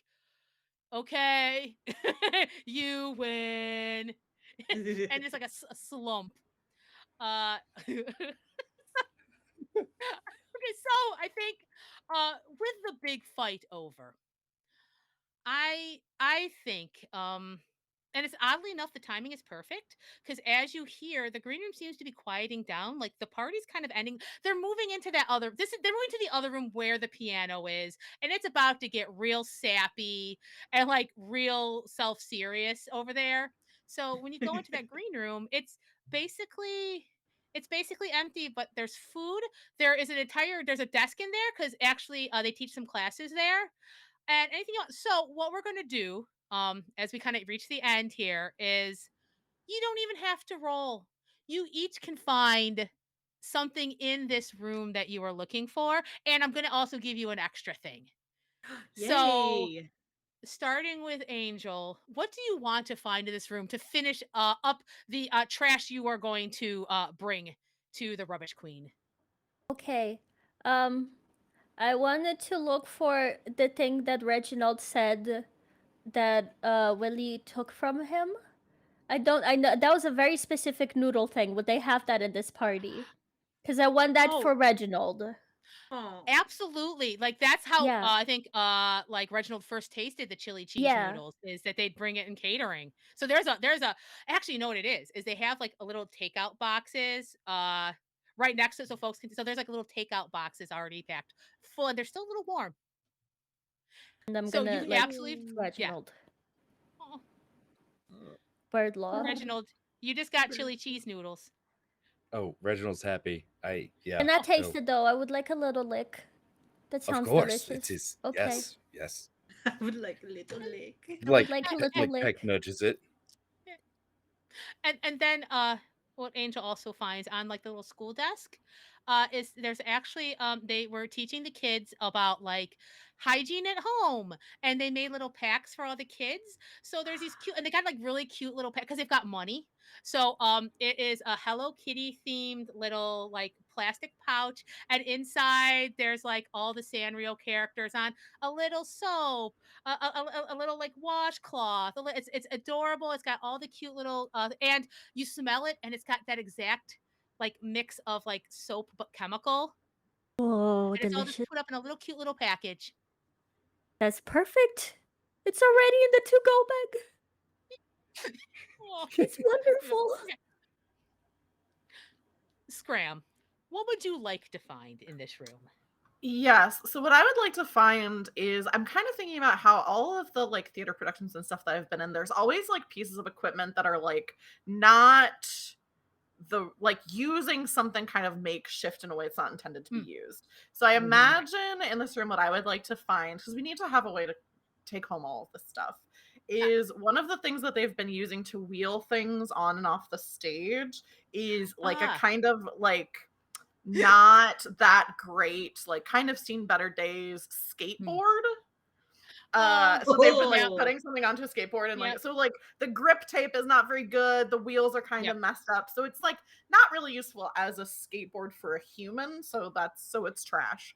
okay, you win. And it's like a slump. Okay, so I think with the big fight over, I think and it's oddly enough the timing is perfect because as you hear the green room seems to be quieting down, like the party's kind of ending. They're moving into that other they're moving to the other room where the piano is, and it's about to get real sappy and like real self-serious over there. So when you go into that green room, it's basically empty, but there's food. There's a desk in there because actually they teach some classes there and anything else. So what we're gonna do, as we kind of reach the end here, is you don't even have to roll. You each can find something in this room that you are looking for, and I'm gonna also give you an extra thing. So Yay! starting with Angel, what do you want to find in this room to finish up the trash you are going to bring to the rubbish queen? Okay. Um, I wanted to look for the thing that Reginald said that Willie took from him. I know that was a very specific noodle thing. Would they have that in this party? Because I want that Oh, for Reginald. Oh, absolutely. Like that's how Yeah, I think like Reginald first tasted the chili cheese yeah. noodles is that they'd bring it in catering. So there's a actually you know what it is they have like a little takeout boxes right next to it so folks can so there's like little takeout boxes already packed full and they're still a little warm. And I'm So you gonna can like absolutely yeah. Reginald. Oh, Bird law. Reginald, you just got chili cheese noodles. Oh, Reginald's happy. Yeah. And not Oh, No, taste it though. I would like a little lick. That of sounds course it delicious. is. Okay. Yes, yes. I would like a little lick. I would Like, like a and, little like lick. Peck nudges it. and then what Angel also finds on like the little school desk is there's actually they were teaching the kids about like hygiene at home and they made little packs for all the kids. So there's these cute and they got like really cute little packs because they've got money. So it is a Hello Kitty themed little like plastic pouch and inside there's like all the Sanrio characters on a little soap, a little like washcloth. It's adorable. It's got all the cute little and you smell it, and it's got that exact like mix of like soap but chemical, Oh, and it's all just delicious. put up in a little cute little package. That's perfect. It's already in the to-go bag. Oh, It's wonderful. okay. Scram. What would you like to find in this room? Yes. So what I would like to find is I'm kind of thinking about how all of the like theater productions and stuff that I've been in, there's always like pieces of equipment that are like not the like using something kind of makeshift in a way it's not intended to be Mm, used. So I Mhm. imagine in this room what I would like to find, because we need to have a way to take home all of this stuff, is one of the things that they've been using to wheel things on and off the stage is like a ah, kind of like not that great, like kind of seen better days mm. skateboard. Oh, So they've been like yep, Oh, putting something onto a skateboard and yep. like so like the grip tape is not very good, the wheels are kind of Yep. messed up. So it's like not really useful as a skateboard for a human, so it's trash.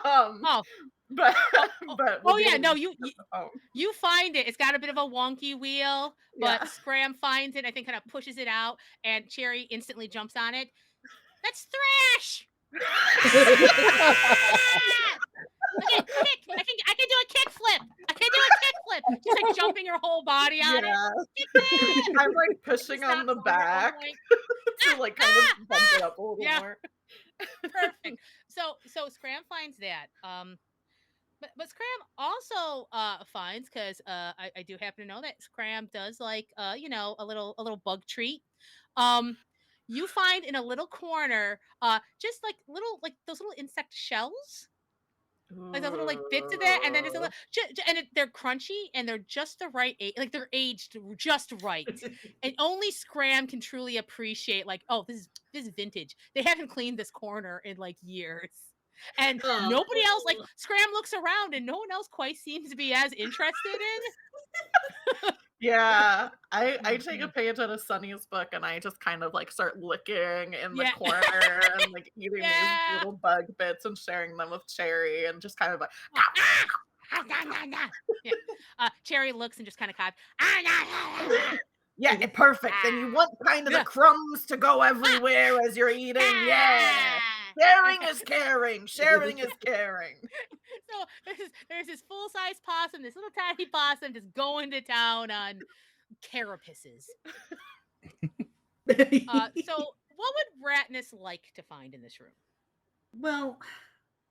um Oh, but oh, oh, but we'll oh be yeah. able to No, use you, it you at home. you find it. It's got a bit of a wonky wheel, but Yeah. Scram finds it. I think kind of pushes it out, and Cherry instantly jumps on it. That's thrash. Ah! Okay, kick. I can do a kick flip. I can do a kick flip. Just like jumping your whole body on it. Yeah. Kick flip. I'm like She pushing on stops the over at one back point. to Ah, like kind of ah, bump it ah. up a little Yeah, more. perfect. So Scram finds that. But Scram also finds because I do happen to know that Scram does like a little bug treat. Um, you find in a little corner just like little like those little insect shells like those little like bits of that, and then there's a little, they're crunchy and they're just the right age, like they're aged just right, and only Scram can truly appreciate like, oh, this is vintage. They haven't cleaned this corner in like years, and nobody else like oh. Scram looks around and no one else quite seems to be as interested Yeah, I take a in. page out of Sunny's book and I just kind of like start licking in the Yeah, corner and like eating these yeah. little bug bits and sharing them with Cherry and just kind of like Oh, ah! Yeah. Cherry looks and just kind of cops. Ah, Yeah, perfect. And you want kind of the yeah. crumbs to go everywhere as you're eating. Yeah. Sharing is caring. Sharing is caring. So there's this full size possum, this little tiny possum, just going to town on carapaces. So what would Ratness like to find in this room? Well,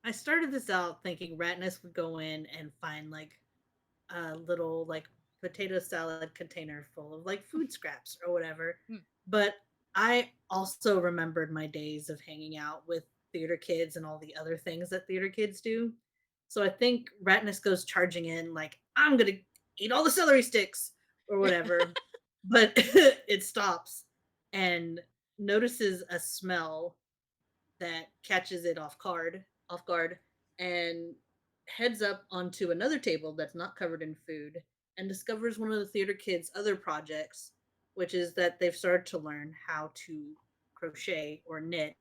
I started this out thinking Ratness would go in and find like a little like potato salad container full of like food scraps or whatever. Hmm. But I also remembered my days of hanging out with theater kids and all the other things that theater kids do. So I think Ratness goes charging in like, I'm gonna eat all the celery sticks or whatever. But it stops and notices a smell that catches it off guard, and heads up onto another table that's not covered in food and discovers one of the theater kids' other projects, which is that they've started to learn how to crochet or knit,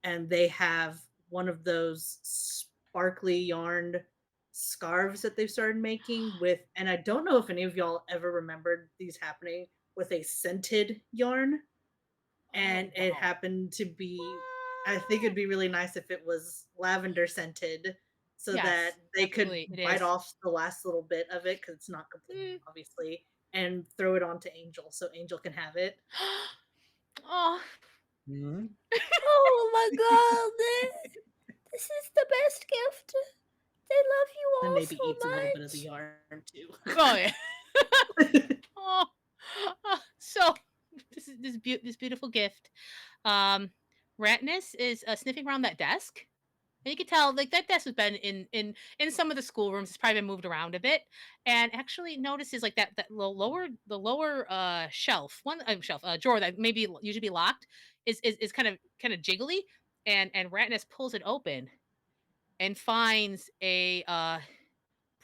and they have one of those sparkly yarned scarves that they've started making with, and I don't know if any of y'all ever remembered these happening, with a scented yarn, and Oh, it wow. happened to be, I think it'd be really nice if it was lavender scented so Yes, that they could absolutely, it bite is. off the last little bit of it because it's not complete, Mm. obviously, and throw it onto Angel so Angel can have it. Oh, Mhm. Oh my god! This is the best gift. They love you And all maybe so eats a little bit of the much. yarn too. oh yeah. Oh, so this beautiful gift. Um, Ratness is sniffing around that desk. And you can tell, like that desk has been in some of the schoolrooms. It's probably been moved around a bit, and actually notices like that the lower shelf drawer that maybe usually be locked is kind of jiggly, and Ratness pulls it open and finds a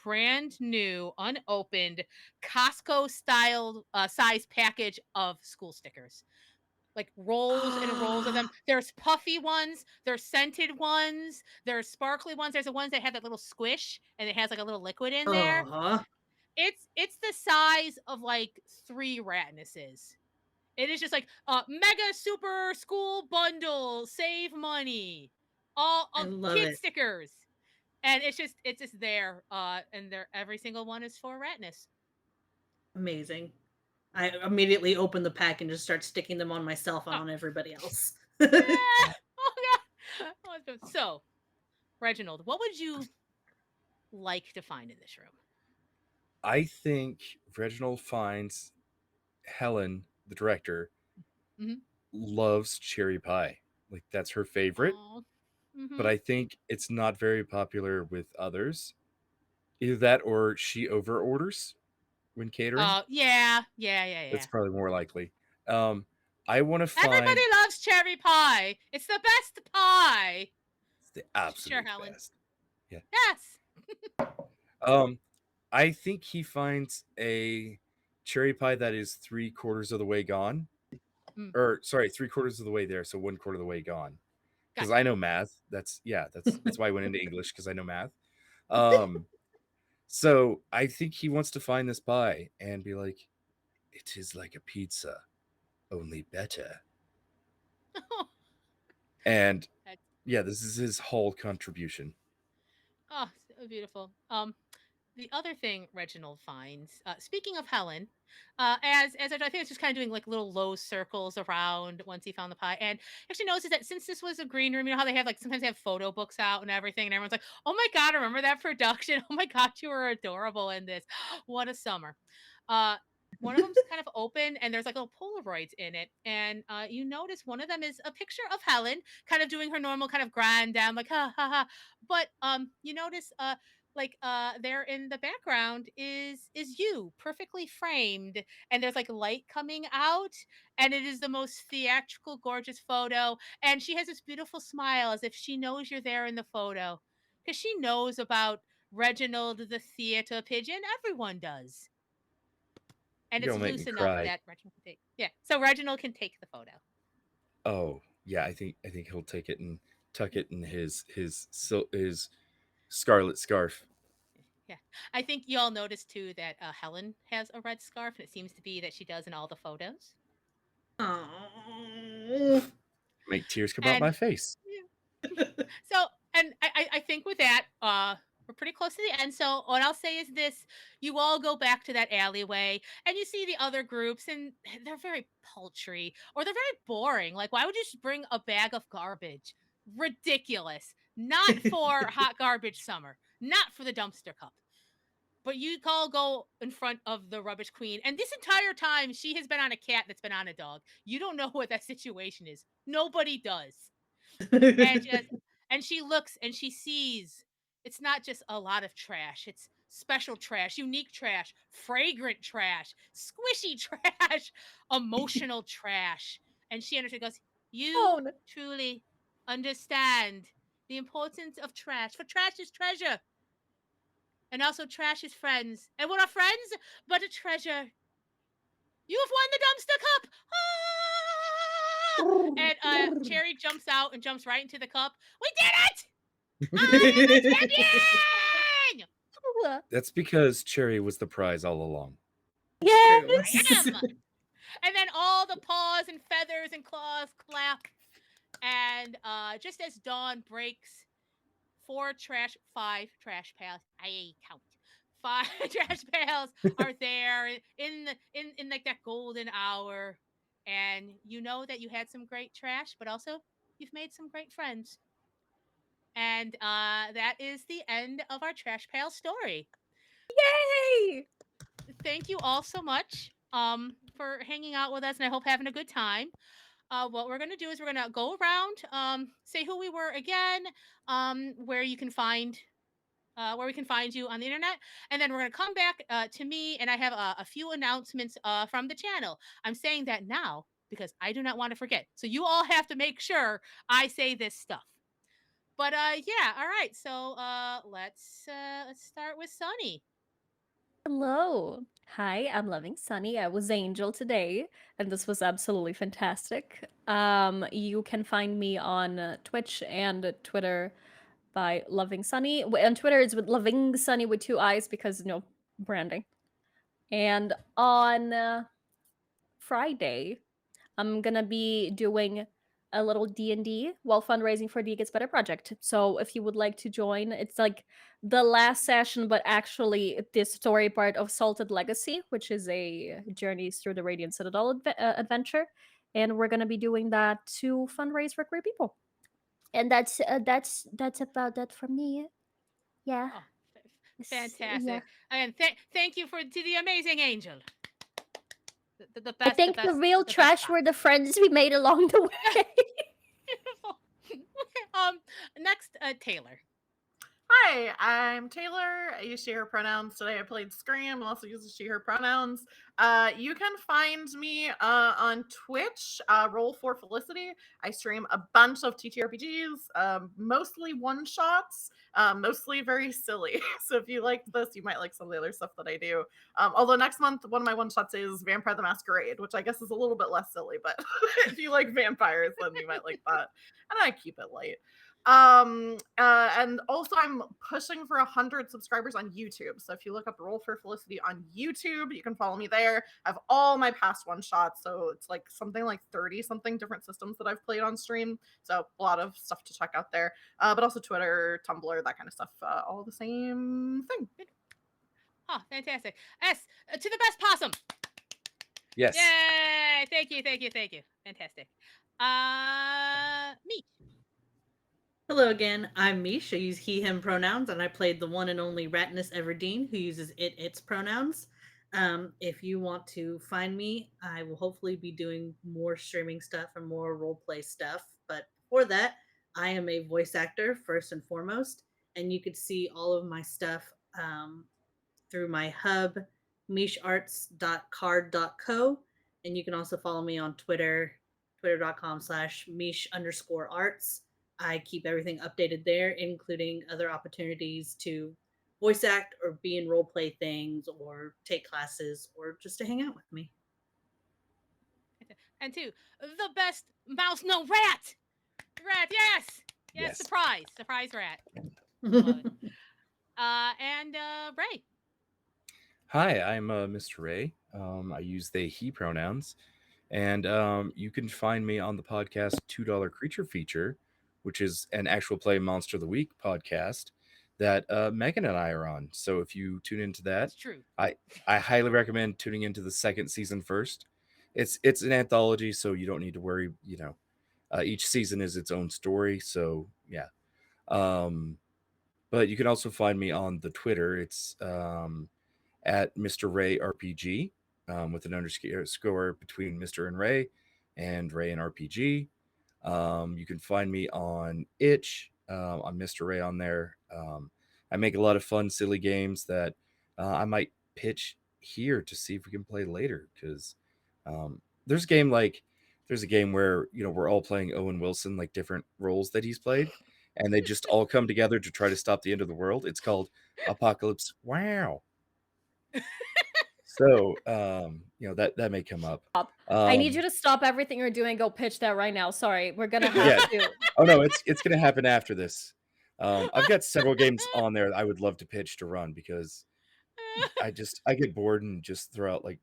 brand new unopened Costco style size package of school stickers, like rolls and rolls of them. There's puffy ones, there's scented ones, there's sparkly ones. There's the ones that have that little squish and it has like a little liquid in there. Uh-huh. It's the size of like 3 Ratnesses. It is just like mega super school bundle, save money, I all love kid it. stickers, and it's just there. And they're every single one is for Ratness. Amazing. I immediately open the pack and just start sticking them on myself and Oh, on everybody else. oh god. So, Reginald, what would you like to find in this room? I think Reginald finds Helen, the director, Mm-hmm. loves cherry pie. Like that's her favorite, Oh. but Mm-hmm. I think it's not very popular with others. Either that or she over orders when catering. Yeah, yeah, yeah, That's yeah. probably more likely. Um, I want to Everybody find loves cherry pie. It's the best pie. the Sure, absolute Helen. best. Yeah. Yes. Um, I think he finds a cherry pie that is 3/4 of the way gone. Mm, Or sorry, 3/4 of the way there, so 1/4 of the way gone. Because I gotcha. know math. That's why I went into English because I know math. Um, so I think he wants to find this pie and be like, it is like a pizza, only better. And That's yeah, this is his whole contribution. so beautiful. The other thing Reginald finds, speaking of Helen, as I think it's just kind of doing like little low circles around once he found the pie, and actually notices that since this was a green room, you know how they have like sometimes they have photo books out and everything, and everyone's like, "Oh my god, remember that production? Oh my god, you were adorable in this. What a summer." Uh, one of them's kind of open, and there's like little Polaroids in it, and you notice one of them is a picture of Helen, kind of doing her normal kind of grand down, like ha ha ha. But you notice like there in the background is you perfectly framed, and there's like light coming out, and it is the most theatrical gorgeous photo, and she has this beautiful smile as if she knows you're there in the photo because she knows about Reginald the theater pigeon. Everyone does, and You're it's gonna make me loose enough cry. that Reginald can take, yeah, so Reginald can take the photo. Oh yeah, I think he'll take it and tuck it in his scarlet scarf. Yeah. I think you all noticed too that Helen has a red scarf, and it seems to be that she does in all the photos. Oh. Make tears come out And my face. so, and I think with that, we're pretty close to the end. So what I'll say is this: you all go back to that alleyway, and you see the other groups, and they're very paltry or they're very boring. Like, why would you just bring a bag of garbage? Ridiculous. Not for hot garbage summer. Not for the dumpster cup. But you all go in front of the rubbish queen, and this entire time she has been on a cat that's been on a dog. You don't know what that situation is. Nobody does. And just and she looks and she sees it's not just a lot of trash. It's special trash, unique trash, fragrant trash, squishy trash, emotional trash. And she understands goes, "You Oh, no. truly understand the importance of trash. For trash is treasure. And also trash is friends. And what are friends but a treasure? You have won the dumpster cup. Ah! And Cherry jumps out and jumps right into the cup. We did it! I am a champion! That's because Cherry was the prize all along. True. I am. And then all the paws and feathers and claws clap. And just as dawn breaks, five trash pails. I count. Five trash pails are there in like that golden hour, and you know that you had some great trash, but also you've made some great friends. And that is the end of our trash pail story. Yay! Thank you all so much for hanging out with us, and I hope having a good time. What we're gonna do is we're gonna go around, say who we were again, where you can find where we can find you on the internet. And then we're going to come back to me, and I have a few announcements from the channel. I'm saying that now because I do not want to forget. So you all have to make sure I say this stuff. But yeah, all right. So let's start with Sunny. Hello. Hi, I'm Loving Sunny. I was Angel today, and this was absolutely fantastic. You can find me on Twitch and Twitter by Loving Sunny. On Twitter, it's with Loving Sunny with 2 eyes because branding. And on Friday, I'm gonna be doing a little D&D while fundraising for the Gets Better project. So if you would like to join, it's like the last session, but actually this story part of Salted Legacy, which is a journeys through the Radiant Citadel adventure, and we're gonna be doing that to fundraise for queer people. And that's about that from me. Yeah. Oh, Yeah. fantastic! And thank you to the amazing Angel. The I best, the think the best, real the best trash box. were the friends we made along the way. Beautiful. Next, Taylor. Hi, I'm Taylor. I use she, her pronouns. Today I played Scream. I'm also using she, her pronouns. You can find me on Twitch, Roll for Felicity. I stream a bunch of TTRPGs, mostly one-shots, mostly very silly. So if you liked this, you might like some of the other stuff that I do. Although next month, one of my one-shots is Vampire the Masquerade, which I guess is a little bit less silly, but if you like vampires, then you might like that. And I keep it light. And also I'm pushing for 100 subscribers on YouTube. So if you look up Roll for Felicity on YouTube, you can follow me there. I have all my past one shots. So it's like something like 30 something different systems that I've played on stream. So a lot of stuff to check out there. But also Twitter, Tumblr, that kind of stuff. All the same thing. Oh, fantastic. S to the best possum. Yes. Yay! Thank you, thank you, thank you. Fantastic. Me. Hello again. I'm Mish. I use he, him pronouns, and I played the one and only Ratness Everdeen, who uses it, its pronouns. If you want to find me, I will hopefully be doing more streaming stuff and more roleplay stuff. But before that, I am a voice actor first and foremost, and you could see all of my stuff through my hub, misharts.card.co. And you can also follow me on Twitter, twitter.com/mish_arts. I keep everything updated there, including other opportunities to voice act or be in role play things or take classes or just to hang out with me. And two, the best mouse, no rat. Rat, yes. Yes, Yes. surprise. Surprise rat. Love it. And Ray. Hi, I'm Mr. Ray. I use they, he pronouns. And you can find me on the podcast $2 Creature Feature, which is an actual play Monster of the Week podcast that Megan and I are on. So if you tune into that, It's true. I highly recommend tuning into the second season first. It's an anthology, so you don't need to worry. Each season is its own story. So yeah. Um, but you can also find me on the Twitter. It's at Mr. Ray RPG with an underscore between Mr. and Ray and RPG. You can find me on Itch. I'm Mr. Ray on there. I make a lot of fun, silly games that I might pitch here to see if we can play later. Because um, there's a game like there's a game where we're all playing Owen Wilson, like different roles that he's played, and they just all come together to try to stop the end of the world. It's called Apocalypse. Wow. So that may come up. I need you Um, to stop everything you're doing. Go pitch that right now. Sorry, we're gonna have yeah. to. Oh no, it's gonna happen after this. I've got several games on there that I would love to pitch to run because I get bored and just throw out like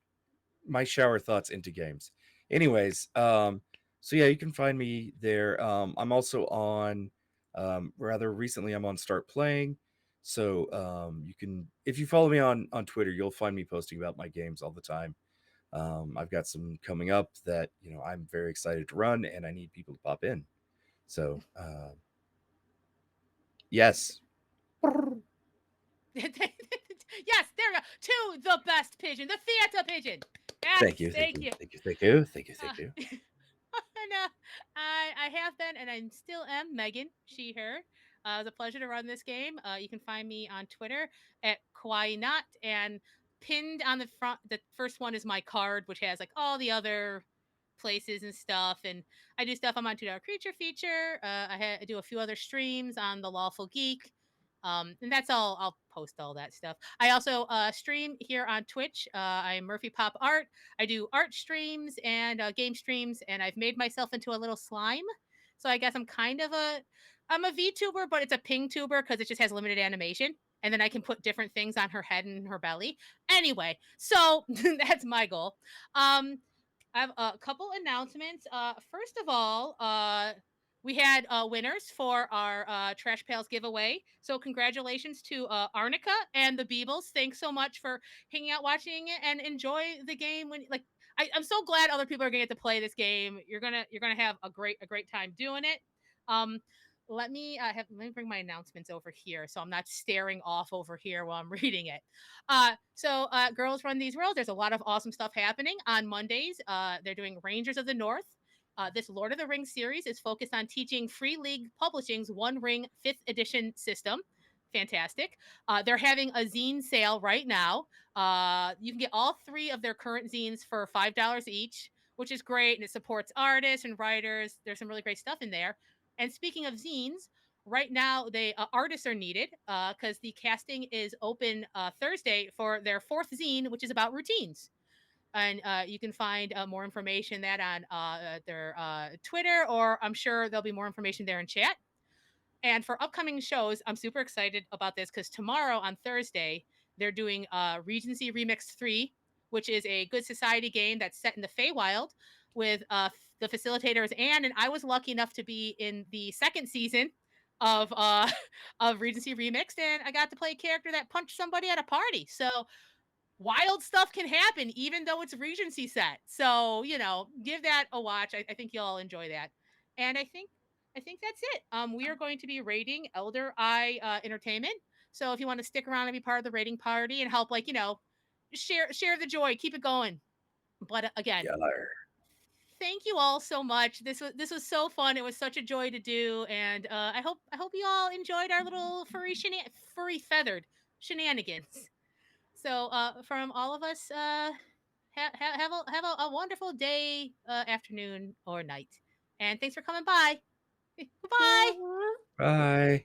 my shower thoughts into games. Anyways, so yeah, you can find me there. I'm also on rather recently I'm on Start Playing. So you can if you follow me on Twitter, you'll find me posting about my games all the time. I've got some coming up that I'm very excited to run, and I need people to pop in. So yes, Yes, there we go. To the best pigeon, the theater pigeon. Yes, thank you, thank you. thank you, thank you, thank you, Uh, thank you. and I have been, and I still am Megan, she, her. It was a pleasure to run this game. You can find me on Twitter at Kawaii Not, and pinned on the front, the first one is my card, which has like all the other places and stuff. And I do stuff. I'm on $2 Creature Feature. I do a few other streams on the Lawful Geek. And that's all. I'll post all that stuff. I also stream here on Twitch. I'm Murphy Pop Art. I do art streams and game streams, and I've made myself into a little slime. So I guess I'm a VTuber, but it's a ping tuber because it just has limited animation. And then I can put different things on her head and her belly. Anyway, so that's my goal. I have a couple announcements. First of all, we had winners for our Trash Pails giveaway. So congratulations to Arnica and the Beebles. Thanks so much for hanging out, watching it, and enjoy the game. I'm so glad other people are gonna get to play this game. You're gonna have a great time doing it. Um, let me bring my announcements over here so I'm not staring off over here while I'm reading it. Girls Run These Worlds. There's a lot of awesome stuff happening on Mondays. They're doing Rangers of the North. This Lord of the Rings series is focused on teaching Free League Publishing's One Ring 5th edition system. Fantastic. They're having a zine sale right now. You can get all three of their current zines for $5 each, which is great. And it supports artists and writers. There's some really great stuff in there. And speaking of zines, right now they artists are needed because the casting is open Thursday for their fourth zine, which is about routines. And you can find more information that on their Twitter, or I'm sure there'll be more information there in chat. And for upcoming shows, I'm super excited about this because tomorrow on Thursday, they're doing Regency Remix 3, which is a good society game that's set in the Feywild with the facilitators and I was lucky enough to be in the second season of of Regency Remixed, and I got to play a character that punched somebody at a party. So wild stuff can happen even though it's Regency set. So, give that a watch. I think you'll all enjoy that. And I think that's it. We are going to be rating Elder Eye Entertainment. So if you want to stick around and be part of the rating party and help, share the joy, keep it going. But again, Yeller. thank you all so much. This was so fun. It was such a joy to do, and I hope you all enjoyed our little furry feathered shenanigans. So, from all of us, have a wonderful day, afternoon, or night. And thanks for coming by. Goodbye. Aw. Bye.